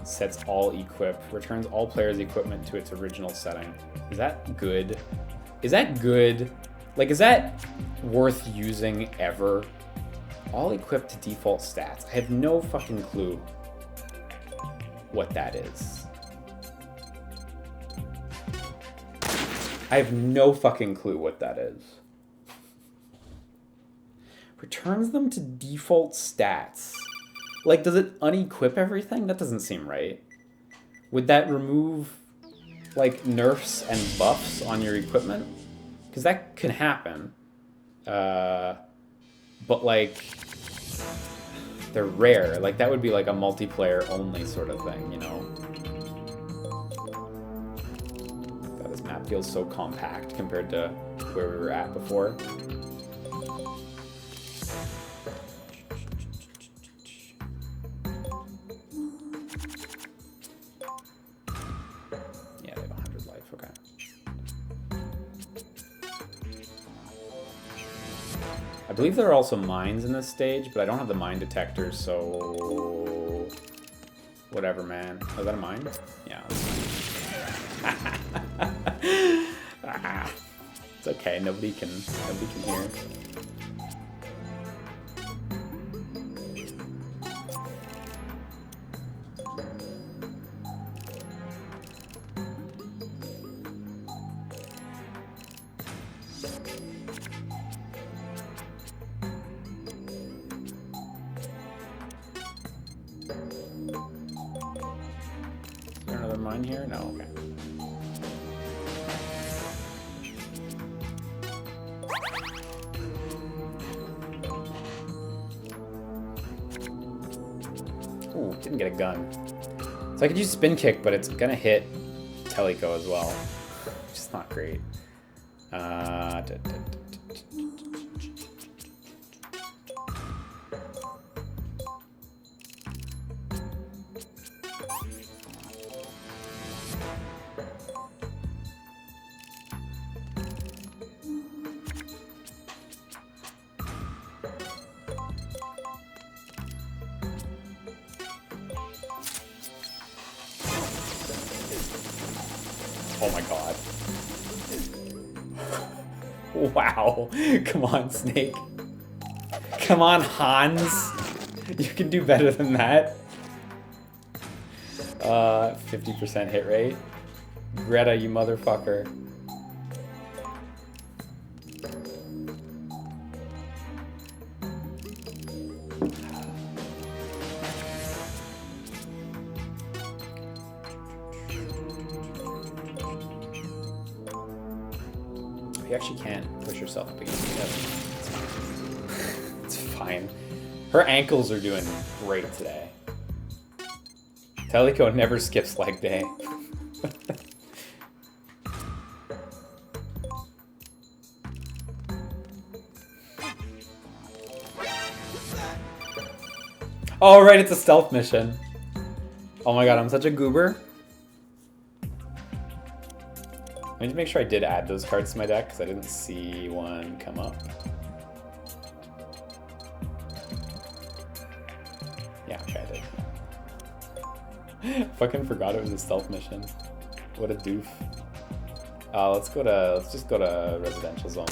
Sets all equip, returns all players' equipment to its original setting. Is that good? Is that good? Like, is that worth using ever? All equipped to default stats. I have no fucking clue what that is. I have no fucking clue what that is. Returns them to default stats. Like, does it unequip everything? That doesn't seem right. Would that remove, like, nerfs and buffs on your equipment? Because that can happen. But, like, they're rare. Like, that would be, like, a multiplayer only sort of thing, you know? God, this map feels so compact compared to where we were at before. Yeah, they have 100 life, okay. I believe there are also mines in this stage, but I don't have the mine detector, so Whatever, man. Oh, is that a mine? Yeah. Ah, it's okay. Nobody can hear. Is there another mine here? No. Okay. Ooh, didn't get a gun. So I could use spin kick, but it's gonna hit Teleco as well, which is not great. Oh my god. Wow. Come on, Snake. Come on, Hans. You can do better than that. 50% hit rate. Greta, you motherfucker. You actually can't push yourself up against the other. It's fine. Her ankles are doing great today. Teleco never skips leg day. Oh, right, it's a stealth mission. Oh my god, I'm such a goober. I need to make sure I did add those cards to my deck because I didn't see one come up. Yeah, okay, I did. Fucking forgot it was a stealth mission. What a doof. Let's just go to residential zone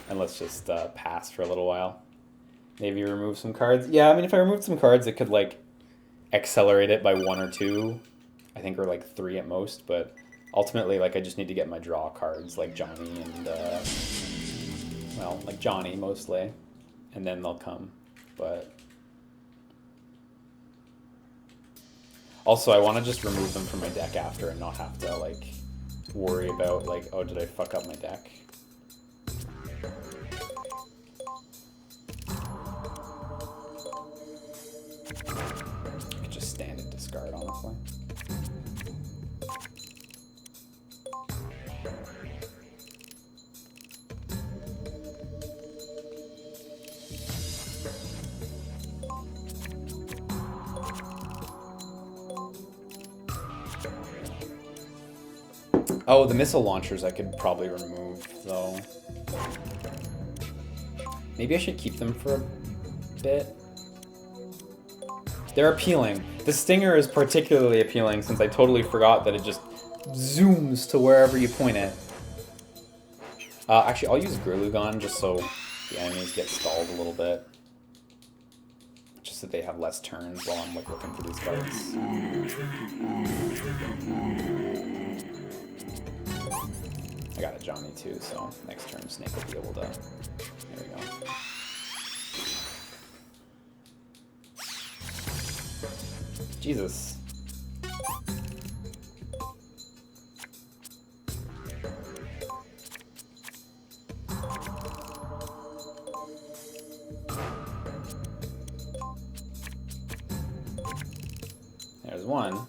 and let's just pass for a little while. Maybe remove some cards. Yeah, I mean, if I removed some cards, it could like accelerate it by 1 or 2, I think, or like 3 at most, but ultimately, like, I just need to get my draw cards, like Johnny and, well, like Johnny, mostly. And then they'll come, but... Also, I want to just remove them from my deck after and not have to, like, worry about, like, oh, did I fuck up my deck? I could just stand and discard, honestly. Oh, the missile launchers I could probably remove, though. Maybe I should keep them for a bit. They're appealing. The Stinger is particularly appealing since I totally forgot that it just zooms to wherever you point it. Actually, I'll use Gurlugon just so the enemies get stalled a little bit. Just so they have less turns while I'm like looking for these cards. I got a Johnny too, so next turn Snake will be able to... There we go. Jesus. There's one.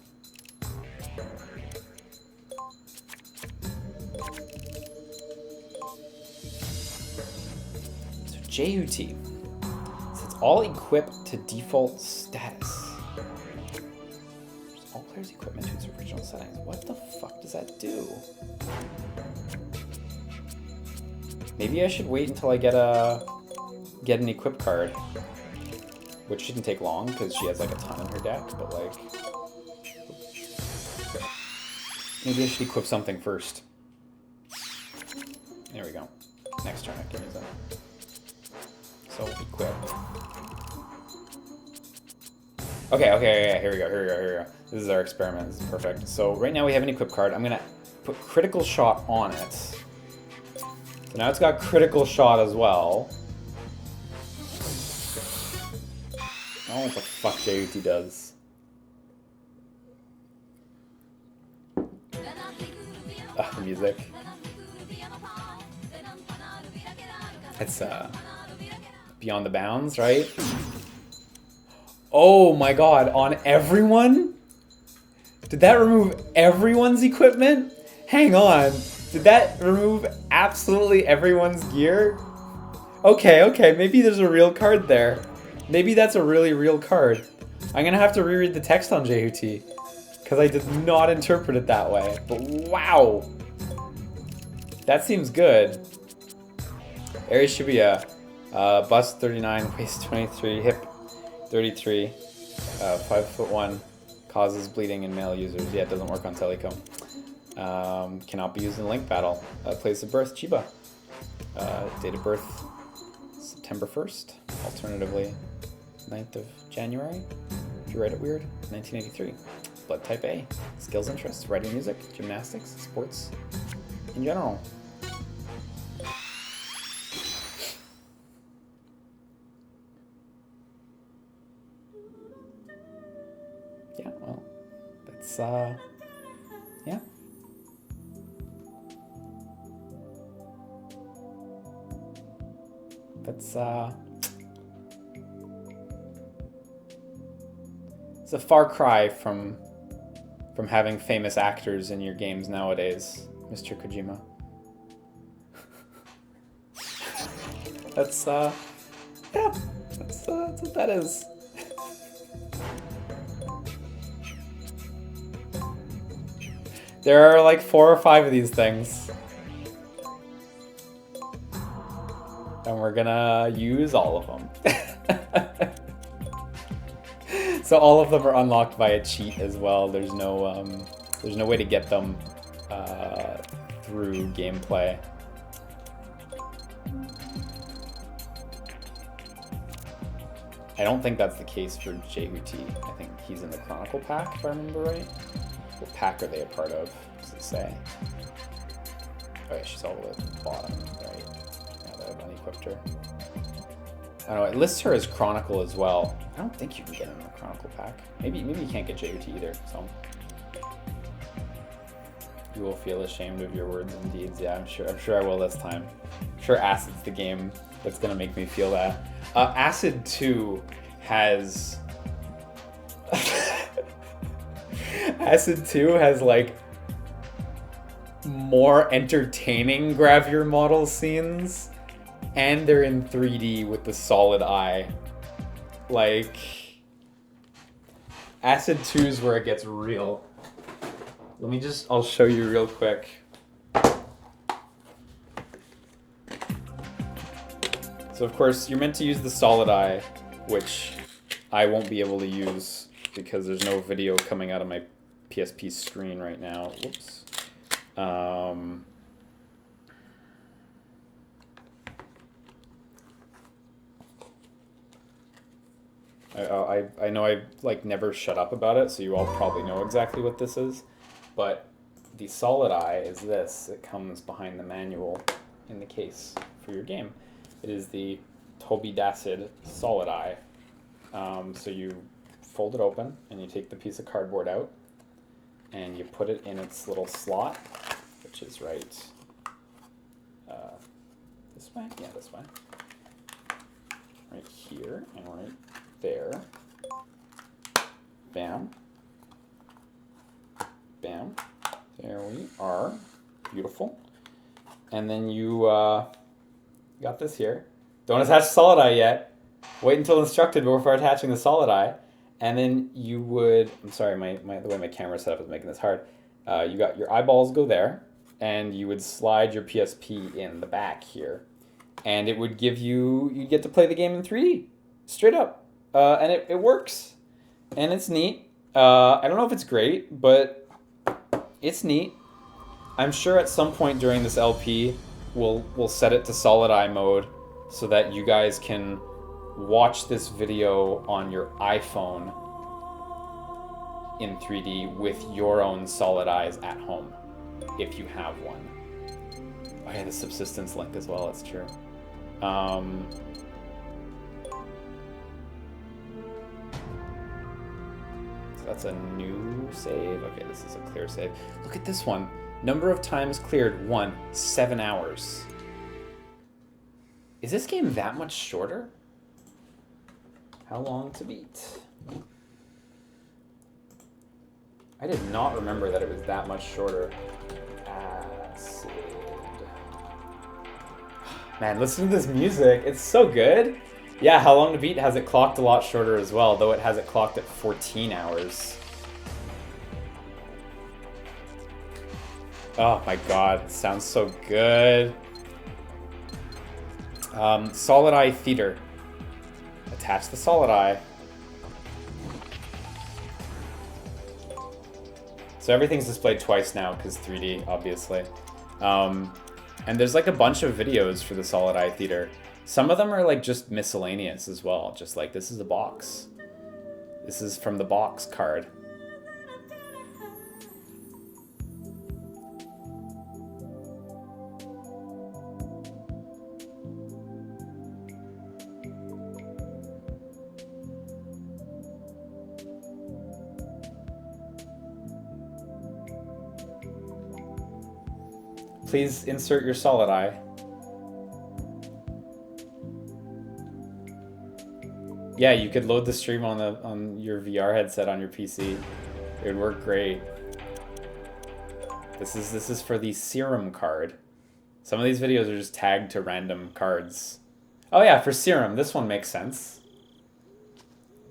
So JUT. So it's all equipped to default status. All players' equipment to its original settings. What the fuck does that do? Maybe I should wait until I get an equip card. Which shouldn't take long because she has like a ton in her deck, but like Maybe I should equip something first. There we go. Next turn activities then. So equip. Okay, here we go. This is our experiment. This is perfect. So right now we have an equip card. I'm gonna put critical shot on it. So now it's got critical shot as well. I don't know what the fuck JUT does. The music. It's Beyond the Bounds, right? Oh my god, on everyone? Did that remove everyone's equipment? Hang on. Did that remove absolutely everyone's gear? Okay, maybe there's a real card there. Maybe that's a really real card. I'm gonna have to reread the text on JUT, because I did not interpret it that way. But wow! That seems good. Area should be a bust 39, waist 23, hip 33, 5'1", causes bleeding in male users. Yeah, it doesn't work on Teleco. Cannot be used in Link Battle. Place of birth, Chiba. Date of birth, September 1st. Alternatively, 9th of January. If you write it weird, 1983. Blood type A. Skills interests, writing music, gymnastics, sports in general. Yeah, well, that's, yeah. That's, it's a far cry from having famous actors in your games nowadays, Mr. Kojima. That's, yeah, that's what that is. There are like 4 or 5 of these things. And we're gonna use all of them. So all of them are unlocked via cheat as well. There's no way to get them through gameplay. I don't think that's the case for JUT. I think he's in the Chronicle pack, if I remember right. What pack are they a part of? Does it say? Oh yeah, she's all the way at the bottom, right? Now that I've unequipped her. I don't know, it lists her as Chronicle as well. I don't think you can get in the Chronicle pack. Maybe you can't get JUT either, so. You will feel ashamed of your words and deeds. Yeah, I'm sure I will this time. I'm sure Acid's the game that's gonna make me feel that. Acid 2 has Acid 2 has like more entertaining gravure model scenes, and they're in 3D with the solid eye. Like, Acid 2 is where it gets real. I'll show you real quick. So of course, you're meant to use the solid eye, which I won't be able to use because there's no video coming out of my PSP screen right now. Whoops. I know I like never shut up about it, so you all probably know exactly what this is. But the solid eye is this. It comes behind the manual in the case for your game. It is the Toby Dacid solid eye. So you fold it open and you take the piece of cardboard out and you put it in its little slot, which is right this way? Yeah, this way. Right here and right there. Bam. Bam. There we are. Beautiful. And then you got this here. Don't attach the solid eye yet. Wait until instructed before attaching the solid eye. And then you would, I'm sorry, the way my camera set up is making this hard. You got your eyeballs go there, and you would slide your PSP in the back here. And it would give you get to play the game in 3D, straight up. And it works. And it's neat. I don't know if it's great, but It's neat. I'm sure at some point during this LP, we'll set it to solid eye mode so that you guys can watch this video on your iPhone in 3D with your own solid eyes at home, if you have one. Oh yeah, the subsistence link as well, that's true. So that's a new save. Okay, this is a clear save. Look at this one. Number of times cleared, 1, 7 hours. Is this game that much shorter? How long to beat? I did not remember that it was that much shorter. Acid. Man, listen to this music. It's so good. Yeah, how long to beat has it clocked a lot shorter as well, though it has it clocked at 14 hours. Oh my god, it sounds so good. Solid eye theater. Attach the solid eye. So everything's displayed twice now because 3D, obviously. And there's like a bunch of videos for the solid eye theater. Some of them are like just miscellaneous as well. Just like, this is a box. This is from the box card. Please insert your solid eye. Yeah, you could load the stream on your VR headset on your PC. It would work great. This is for the serum card. Some of these videos are just tagged to random cards. Oh yeah, for serum, this one makes sense.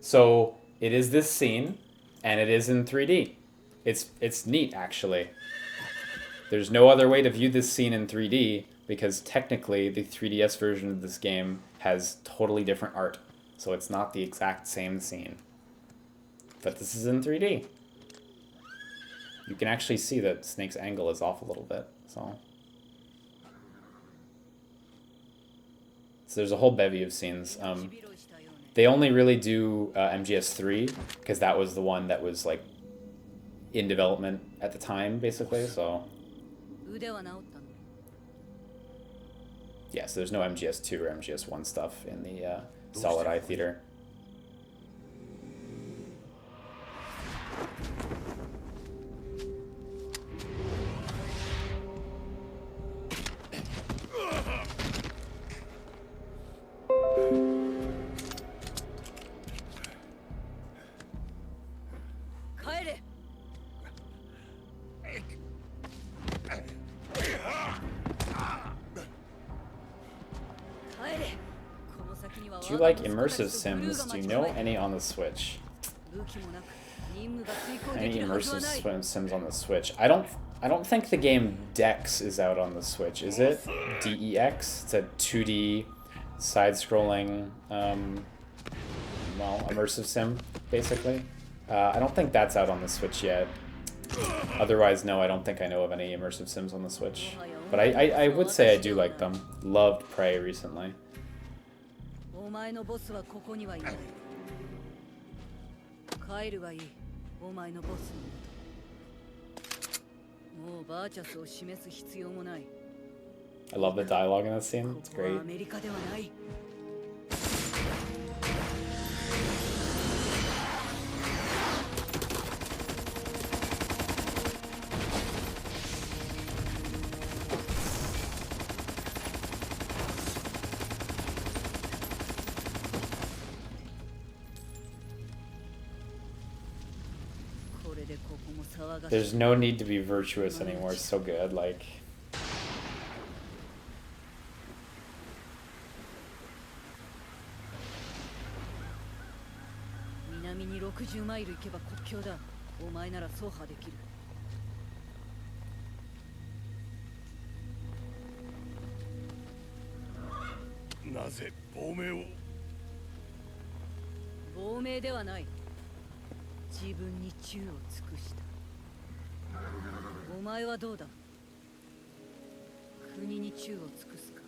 So it is this scene, and it is in 3D. It's neat, actually. There's no other way to view this scene in 3D because technically the 3DS version of this game has totally different art. So it's not the exact same scene. But this is in 3D. You can actually see that Snake's angle is off a little bit. So there's a whole bevy of scenes. They only really do MGS3 because that was the one that was like in development at the time, basically. So yes, there's no MGS2 or MGS1 stuff in the solid eye theater. Do you like immersive sims? Do you know any on the Switch? Any immersive sims on the Switch? I don't think the game Dex is out on the Switch, is it? DEX? It's a 2D side-scrolling, well, immersive sim, basically. I don't think that's out on the Switch yet. Otherwise, no, I don't think I know of any immersive sims on the Switch. But I would say I do like them. Loved Prey recently. I love the dialogue in this scene. It's great. There's no need to be virtuous anymore. It's so good. Like, 前はどうだ。国に忠を尽くすか、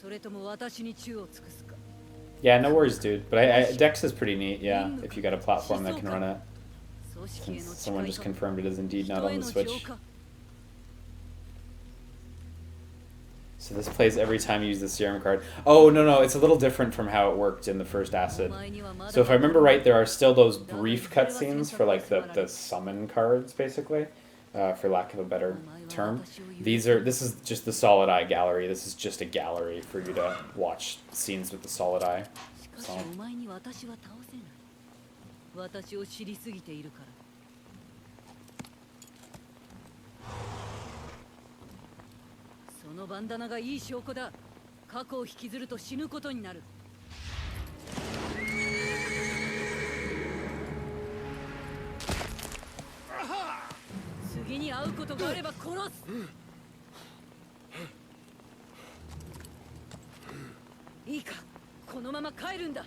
それとも私に忠を尽くすか。 Yeah, no worries, dude. But Dex is pretty neat, yeah, if you got a platform that can run it. Since someone just confirmed it is indeed not on the Switch. So this plays every time you use the serum card. Oh, no, it's a little different from how it worked in the first Acid. So if I remember right, there are still those brief cutscenes for like the summon cards, basically, for lack of a better term. This is just the Solid Eye gallery. This is just a gallery for you to watch scenes with the Solid Eye. So. そのバンダナがいい証拠だ。過去を引きずると死ぬことになる。次に会うことがあれば殺す。いいか、このまま帰るんだ。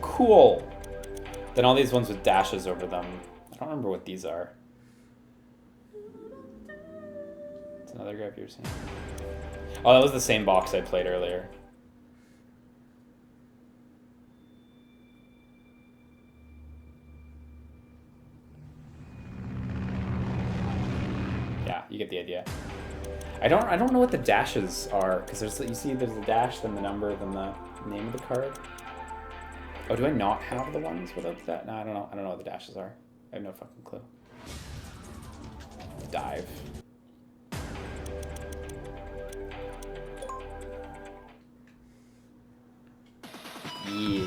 Cool. Then all these ones with dashes over them. I don't remember what these are. It's another gravure scene. Oh, that was the same box I played earlier. Yeah, you get the idea. I don't know what the dashes are, because there's a dash, then the number, then the name of the card. Oh, do I not have the ones without that? No, I don't know. I don't know what the dashes are. I have no fucking clue. Dive. Yeah.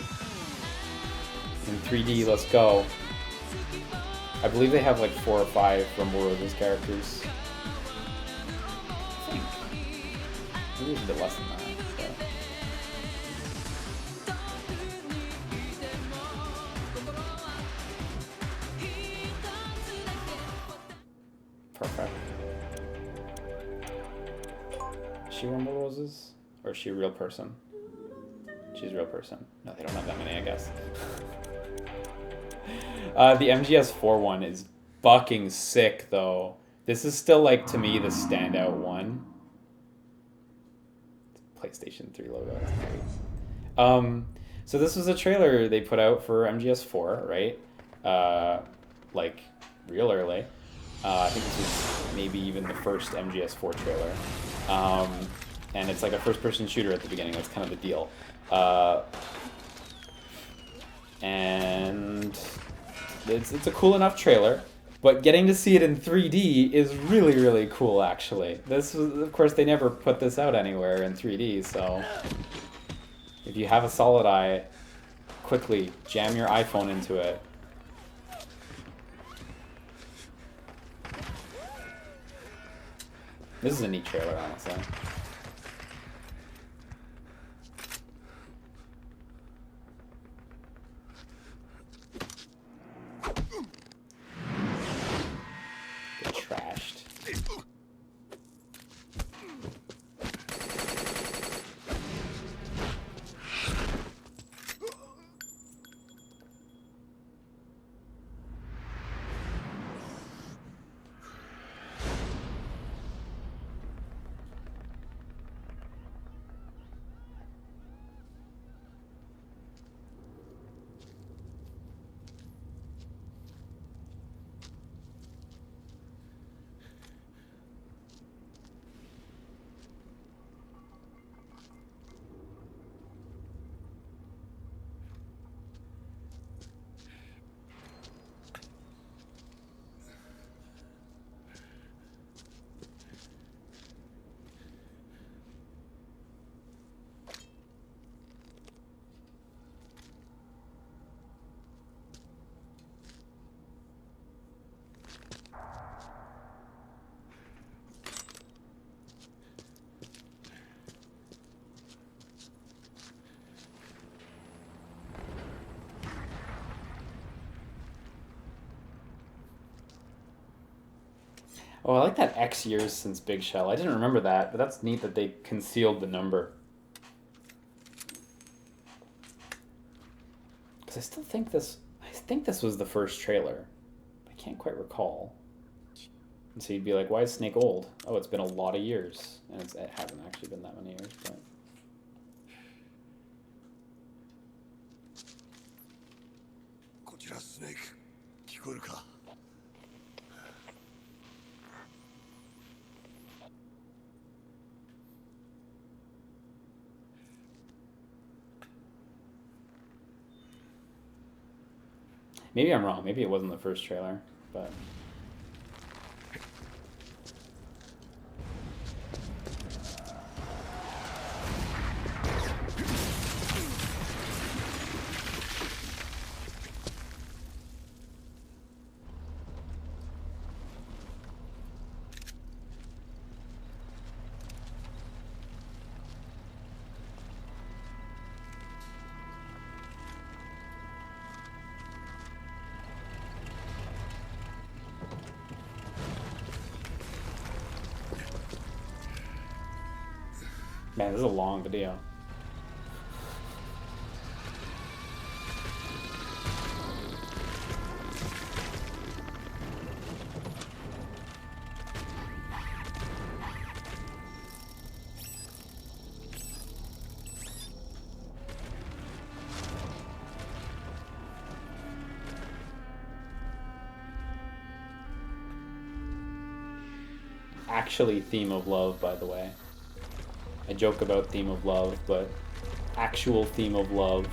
In 3D, let's go. I believe they have like 4 or 5 Rumble Roses characters. I think. Maybe it's a bit less than that. Perfect. Is she Rumble Roses? Or is she a real person? She's a real person. No, they don't have that many, I guess. The MGS4 one is fucking sick, though. This is still, like, to me, the standout one. PlayStation 3 logo. That's great. So this was a trailer they put out for MGS4, right? Like, real early. I think this was maybe even the first MGS4 trailer. And it's like a first-person shooter at the beginning. That's kind of the deal. And it's a cool enough trailer, but getting to see it in 3D is really, really cool, actually. This was, of course, they never put this out anywhere in 3D, so if you have a Solid Eye, quickly jam your iPhone into it. This is a neat trailer, honestly. Get trashed. Oh, I like that X years since Big Shell. I didn't remember that, but that's neat that they concealed the number. Because I still think this... I think this was the first trailer. I can't quite recall. And so you'd be like, why is Snake old? Oh, it's been a lot of years. And it hasn't actually been that many years, but... Snake, 聞こえるか? Maybe I'm wrong. Maybe it wasn't the first trailer, but... Man, this is a long video. Actually, theme of love, by the way. I joke about theme of love, but actual theme of love.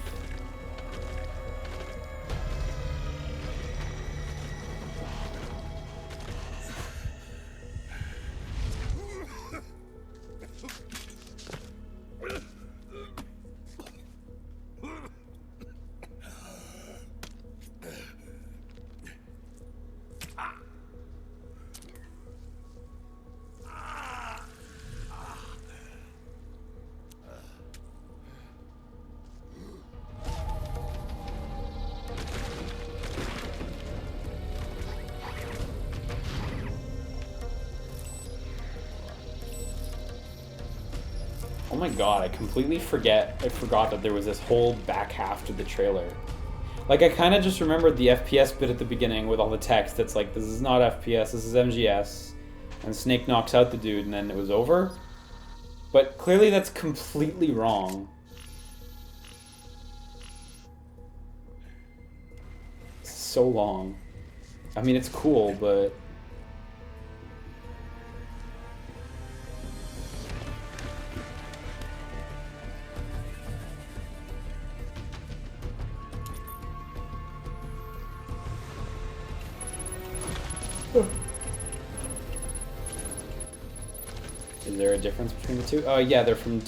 Oh my god, I completely forgot that there was this whole back half to the trailer. Like, I kind of just remembered the FPS bit at the beginning with all the text that's like, this is not FPS, this is MGS, and Snake knocks out the dude, and then it was over. But clearly that's completely wrong. It's so long. I mean, it's cool, but... Is there a difference between the two? Oh yeah, they're from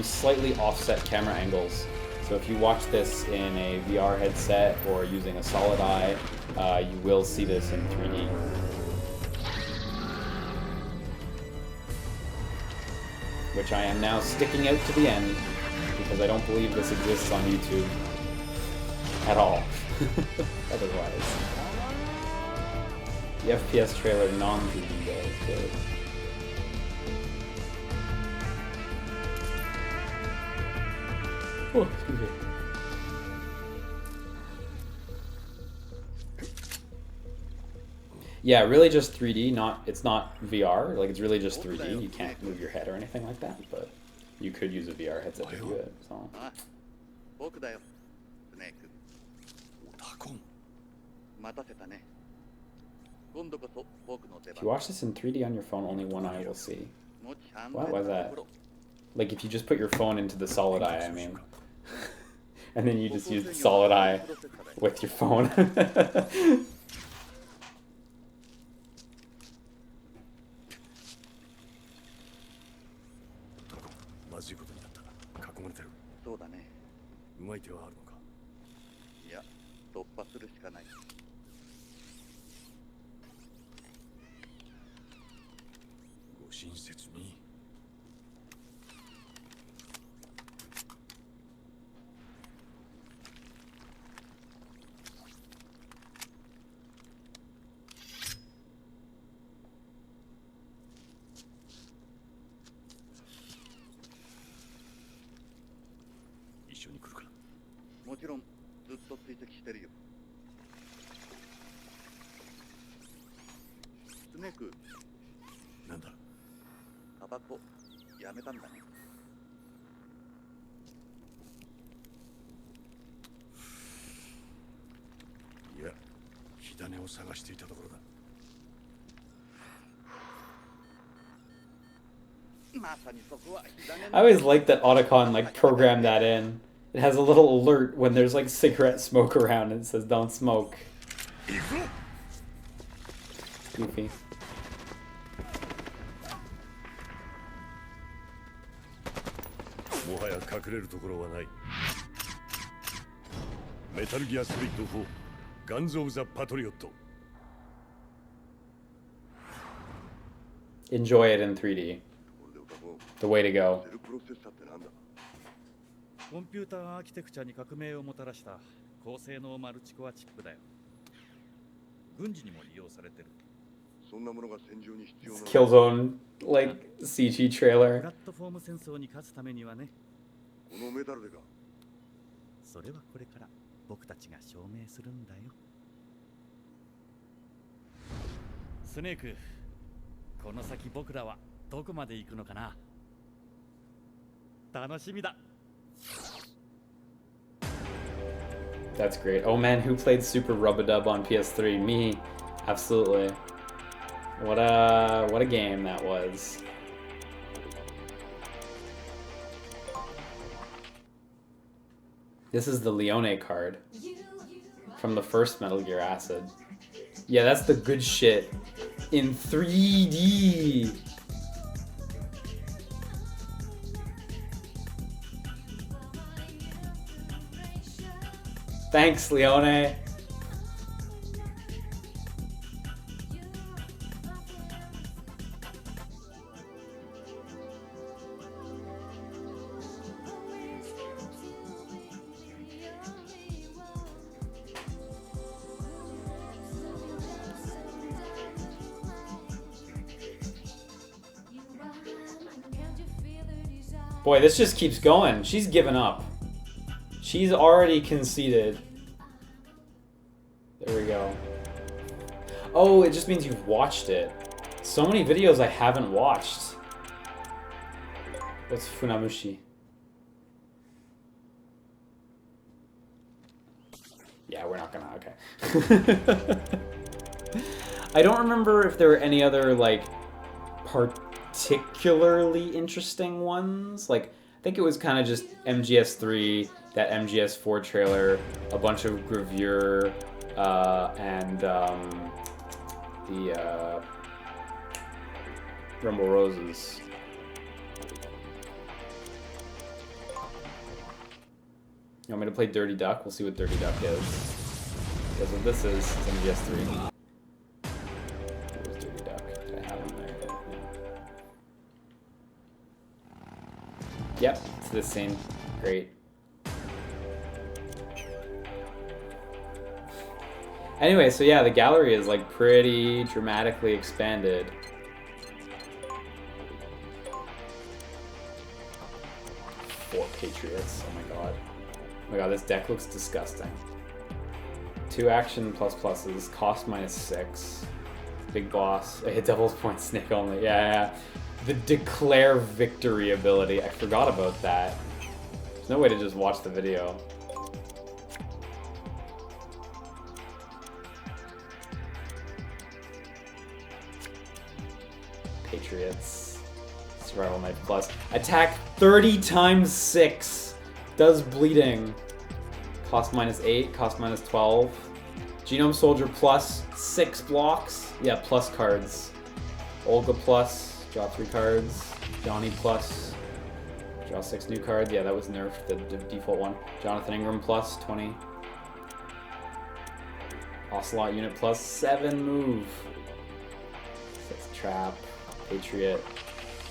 slightly offset camera angles. So if you watch this in a VR headset or using a solid eye, you will see this in 3D. Which I am now sticking out to the end, because I don't believe this exists on YouTube at all. Otherwise. The FPS trailer non-3D though is good. Oh, excuse me. Yeah, really just 3D, it's not VR, like it's really just 3D. You can't move your head or anything like that, but you could use a VR headset to do it, so. If you watch this in 3D on your phone, only one eye will see. What was that? Like if you just put your phone into the solid eye, I mean. And then you just use the solid eye with your phone. もちろんずっと追跡してるよ。スネーク、なんだ。タバコやめたんだね。いや、火種を探していたところだ。まさにそこは火種。I always like that Otacon like programmed that in. It has a little alert when there's like cigarette smoke around and it says don't smoke. Goofy. もはや隠れるところはない。メタルギアソリッド4ガンズ・オブ・ザ・パトリオット。 Enjoy it in 3D. The way to go. セルプロセッサーってなんだ。コンピューターアーキテクチャに革命をもたらした高性能マルチコアチップだよ。軍事にも利用されてる。そんなものが戦場に必要な。 Killzone like CG プラ trailer. ットフォーム戦争に勝つためにはね。このメタルでか。それはこれから僕たちが証明するんだよ。スネーク、この先僕らはどこまで行くのかな。楽しみだ。 That's great. Oh man, who played Super Rub-a-Dub on PS3? Me. Absolutely. What a game that was. This is the Leone card from the first Metal Gear Acid. Yeah, that's the good shit in 3D. Thanks, Leone. Boy, this just keeps going. She's given up. She's already conceded. There we go. Oh, it just means you've watched it. So many videos I haven't watched. What's Funamushi? Yeah, we're not gonna, okay. I don't remember if there were any other, like, particularly interesting ones. Like, I think it was kind of just MGS3, that MGS4 trailer, a bunch of gravure, and the Rumble Roses. You want me to play Dirty Duck? We'll see what Dirty Duck is. Because what this is, it's MGS3. Where's Dirty Duck? Did I have him there? Yeah. Yep, it's this scene. Great. Anyway, so yeah, the gallery is like pretty dramatically expanded. Four Patriots, oh my god. Oh my god, this deck looks disgusting. 2 action plus pluses, cost -6. Big boss, a devil's point snake only, yeah. The declare victory ability, I forgot about that. There's no way to just watch the video. Patriots. Survival Knife Plus. Attack 30 times 6. Does bleeding. Cost -8, cost -12. Genome Soldier Plus, 6 blocks. Yeah, plus cards. Olga Plus, draw 3 cards. Johnny Plus, draw 6 new cards. Yeah, that was nerfed, the default one. Jonathan Ingram Plus, 20. Ocelot Unit Plus, 7 move. That's Trap. Patriot.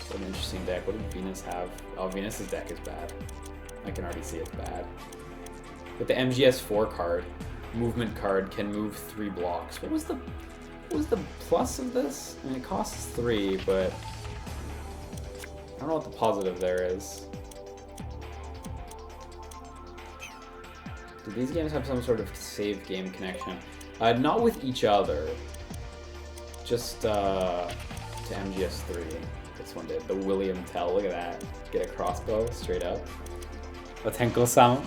What an interesting deck. What did Venus have? Oh, Venus's deck is bad. I can already see it's bad. With the MGS4 card, movement card can move 3 blocks. What was the plus of this? I mean, it costs 3, but I don't know what the positive there is. Do these games have some sort of save game connection? Not with each other. Just to MGS3. This one did. The William Tell. Look at that. Get a crossbow straight up. Otenko-sama.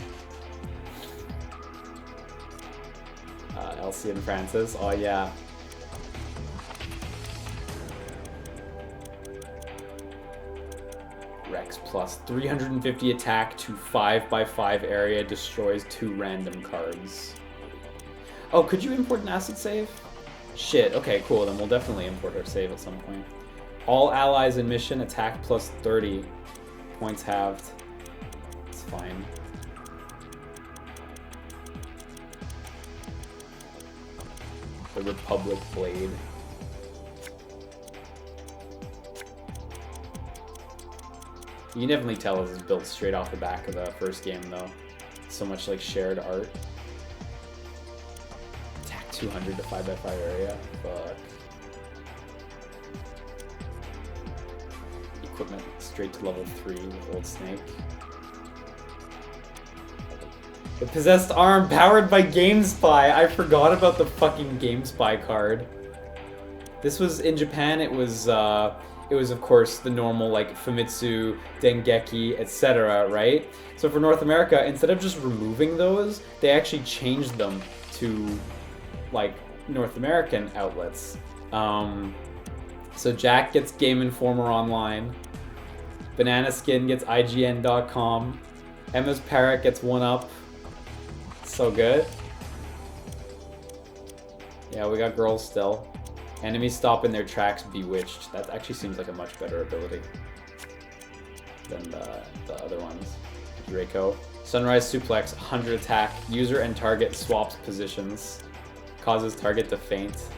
Elsie and Francis. Oh yeah. Rex plus 350 attack to 5x5 area, destroys 2 random cards. Oh, could you import an acid save? Shit, okay, cool, then we'll definitely import our save at some point. All allies in mission, attack plus 30. Points halved. It's fine. The Republic Blade. You can definitely tell this is built straight off the back of the first game, though. So much like shared art. Attack 200 to 5x5 area. Fuck. Equipment straight to level 3 with Old Snake. The Possessed Arm powered by GameSpy. I forgot about the fucking GameSpy card. This was in Japan. It was of course the normal like Famitsu, Dengeki, etc. Right? So for North America, instead of just removing those, they actually changed them to like North American outlets. So Jack gets Game Informer Online. Banana Skin gets IGN.com. Emma's Parrot gets 1UP. So good. Yeah, we got girls still. Enemies stop in their tracks, Bewitched. That actually seems like a much better ability than the other ones. Draco. Sunrise Suplex, 100 attack. User and target swaps positions. Causes target to faint.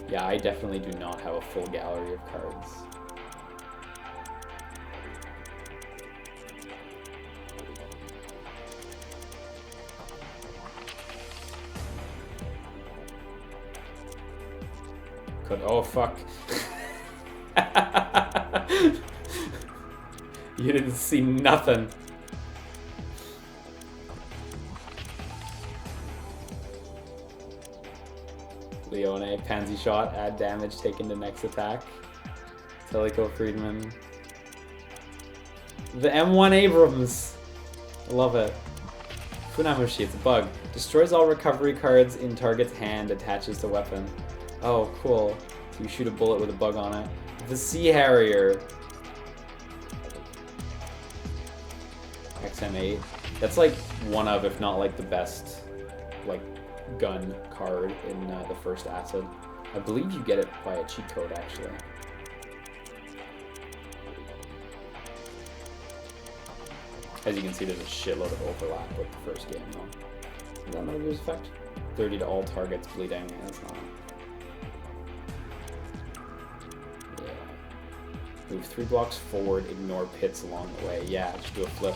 Yeah, I definitely do not have a full gallery of cards. Oh fuck. You didn't see nothing. Leone, Pansy Shot, add damage taken to next attack. Teleco Friedman. The M1 Abrams. I love it. Funamushi, it's a bug. Destroys all recovery cards in target's hand, attaches to weapon. Oh, cool. So you shoot a bullet with a bug on it. The Sea Harrier. XM8. That's like one of, if not like the best, like gun card in the first Acid. I believe you get it by a cheat code, actually. As you can see, there's a shitload of overlap with the first game, though. Is that Metal Gear's effect? 30 to all targets bleeding. Yeah, that's not. Yeah. Move 3 blocks forward, ignore pits along the way. Yeah, just do a flip.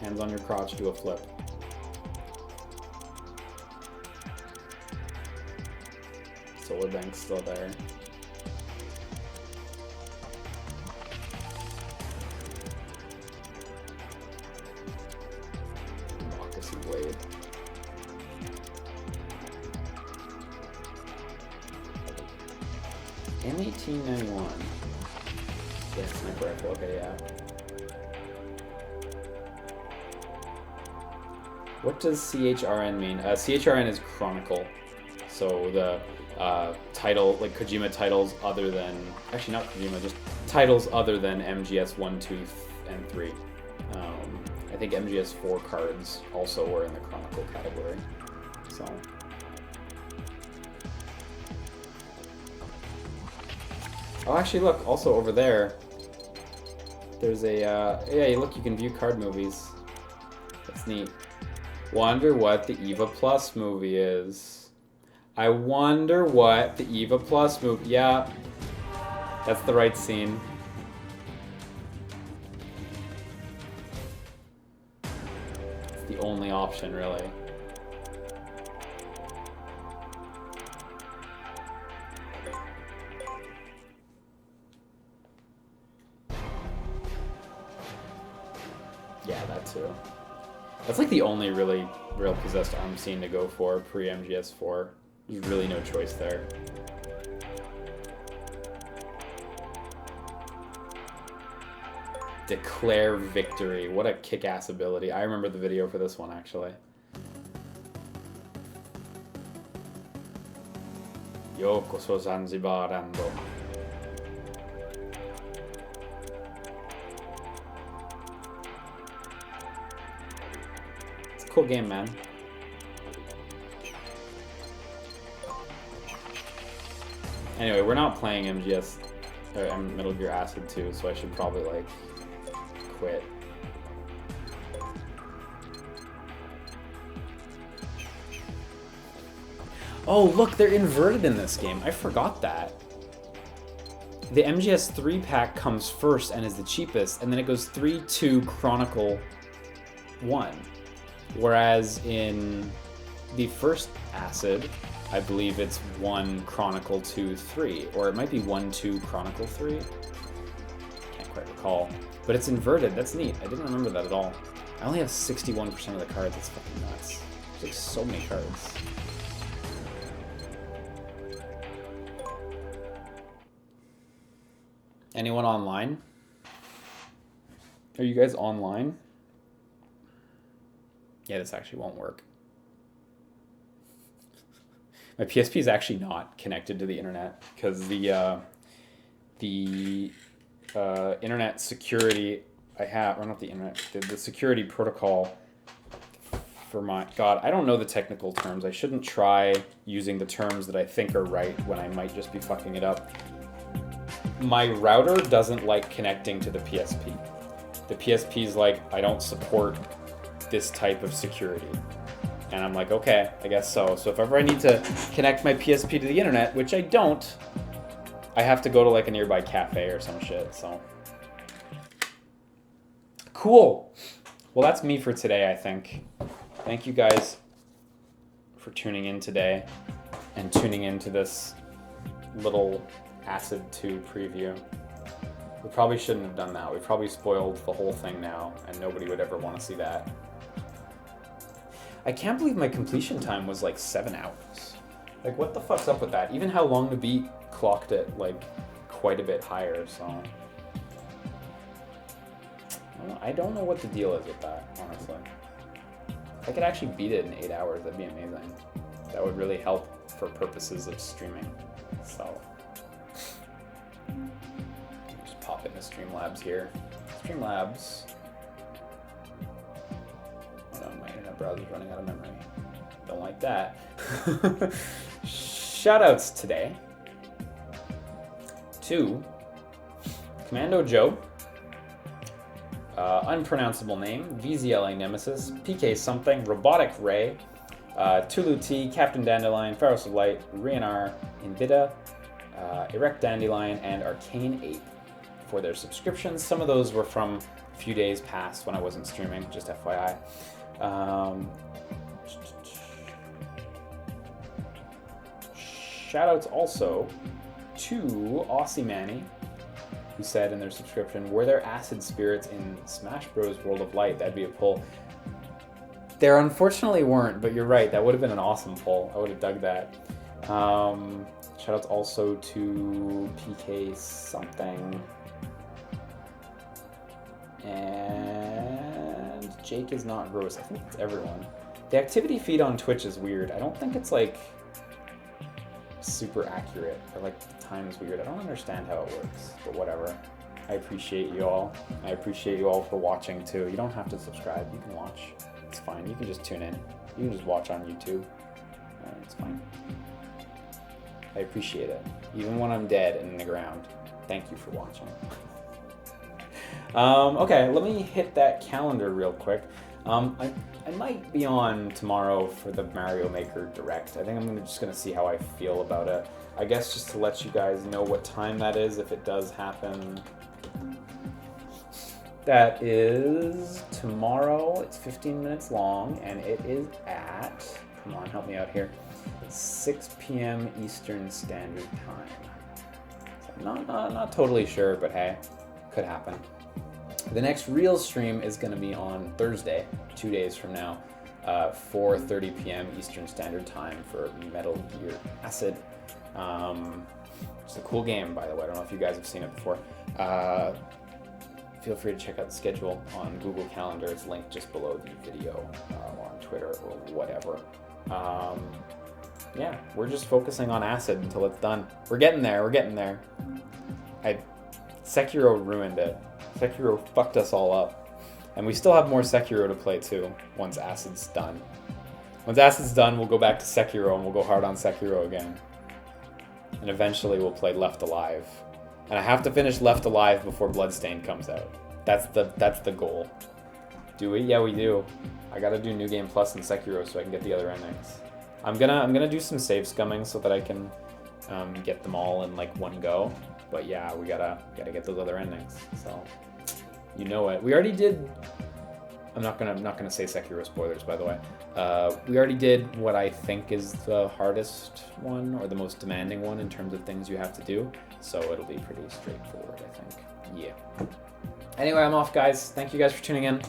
Hands on your crotch, do a flip. Solar bank's still there. Moccasin blade. M1891. Yeah, sniper rifle. Okay, yeah. What does CHRN mean? CHRN is Chronicle. So the title, like Kojima titles other than, actually not Kojima, just titles other than MGS 1, 2, and 3. I think MGS 4 cards also were in the Chronicle category. So. Oh, actually, look, also over there, there's a, yeah, look, you can view card movies. That's neat. Wonder what the Eva Plus movie is. I wonder what the Eva Plus movie... Yeah, that's the right scene. It's the only option, really. Yeah, that too. That's like the only really real possessed arm scene to go for pre-MGS4. There's really no choice there. Declare victory. What a kick-ass ability. I remember the video for this one, actually. Yokoso Zanzibarando. It's a cool game, man. Anyway, we're not playing MGS or Metal Gear Acid 2, so I should probably like quit. Oh, look, they're inverted in this game. I forgot that. The MGS 3 pack comes first and is the cheapest, and then it goes 3, 2, Chronicle 1. Whereas in the first Acid, I believe it's 1, Chronicle 2, 3. Or it might be 1, 2, Chronicle 3. Can't quite recall. But it's inverted. That's neat. I didn't remember that at all. I only have 61% of the cards. That's fucking nuts. There's like so many cards. Anyone online? Are you guys online? Yeah, this actually won't work. My PSP is actually not connected to the internet because the internet security I have, or not the internet, the security protocol for my, God, I don't know the technical terms. I shouldn't try using the terms that I think are right when I might just be fucking it up. My router doesn't like connecting to the PSP. The PSP's like, I don't support this type of security. And I'm like, okay, I guess so. So if ever I need to connect my PSP to the internet, which I don't, I have to go to like a nearby cafe or some shit, so. Cool. Well, that's me for today, I think. Thank you guys for tuning in today and tuning into this little Acid 2 preview. We probably shouldn't have done that. We probably spoiled the whole thing now, and nobody would ever want to see that. I can't believe my completion time was like 7 hours. Like, what the fuck's up with that? Even How Long to Beat clocked it like quite a bit higher, so. I don't know what the deal is with that, honestly. If I could actually beat it in 8 hours, that'd be amazing. That would really help for purposes of streaming, so. Just pop into Streamlabs here. Streamlabs. Oh no, my internet browser's running out of memory. Don't like that. Shoutouts today to Commando Joe, unpronounceable name, VZLA Nemesis, PK Something, Robotic Ray, Tulu T, Captain Dandelion, Pharos of Light, Rianar, Vita, Erect Dandelion, and Arcane 8 for their subscriptions. Some of those were from a few days past when I wasn't streaming, just FYI. Shoutouts also to Aussie Manny, who said in their subscription, were there acid spirits in Smash Bros. World of Light? That'd be a pull. There unfortunately weren't, but you're right. That would have been an awesome pull. I would have dug that. Shoutouts also to PK Something. And Jake is not gross. I think it's everyone. The activity feed on Twitch is weird. I don't think it's like super accurate, or like the time is weird. I don't understand how it works, but whatever. I appreciate you all. I appreciate you all for watching too. You don't have to subscribe. You can watch. It's fine. You can just tune in. You can just watch on YouTube. It's fine. I appreciate it. Even when I'm dead and in the ground. Thank you for watching. Okay, let me hit that calendar real quick. I might be on tomorrow for the Mario Maker Direct. I think I'm just going to see how I feel about it. I guess just to let you guys know what time that is if it does happen. That is tomorrow. It's 15 minutes long, and it is at, come on, help me out here, 6 p.m. Eastern Standard Time. So not totally sure, but hey, could happen. The next real stream is going to be on Thursday, 2 days from now, 4:30 p.m. Eastern Standard Time for Metal Gear Acid. It's a cool game, by the way. I don't know if you guys have seen it before. Feel free to check out the schedule on Google Calendar. It's linked just below the video, or on Twitter or whatever. Yeah, we're just focusing on Acid until it's done. We're getting there. We're getting there. Sekiro ruined it. Sekiro fucked us all up. And we still have more Sekiro to play too, once Acid's done. Once Acid's done, we'll go back to Sekiro and we'll go hard on Sekiro again. And eventually we'll play Left Alive. And I have to finish Left Alive before Bloodstained comes out. That's the goal. Do we? Yeah, we do. I gotta do New Game Plus and Sekiro so I can get the other endings. I'm gonna do some save scumming so that I can get them all in like one go. But yeah, we gotta get those other endings. So you know it. We already did. I'm not gonna say Sekiro spoilers, by the way. We already did what I think is the hardest one or the most demanding one in terms of things you have to do. So it'll be pretty straightforward, I think. Yeah. Anyway, I'm off, guys. Thank you guys for tuning in.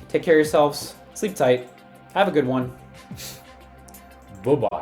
Take care of yourselves. Sleep tight. Have a good one. Bye-bye.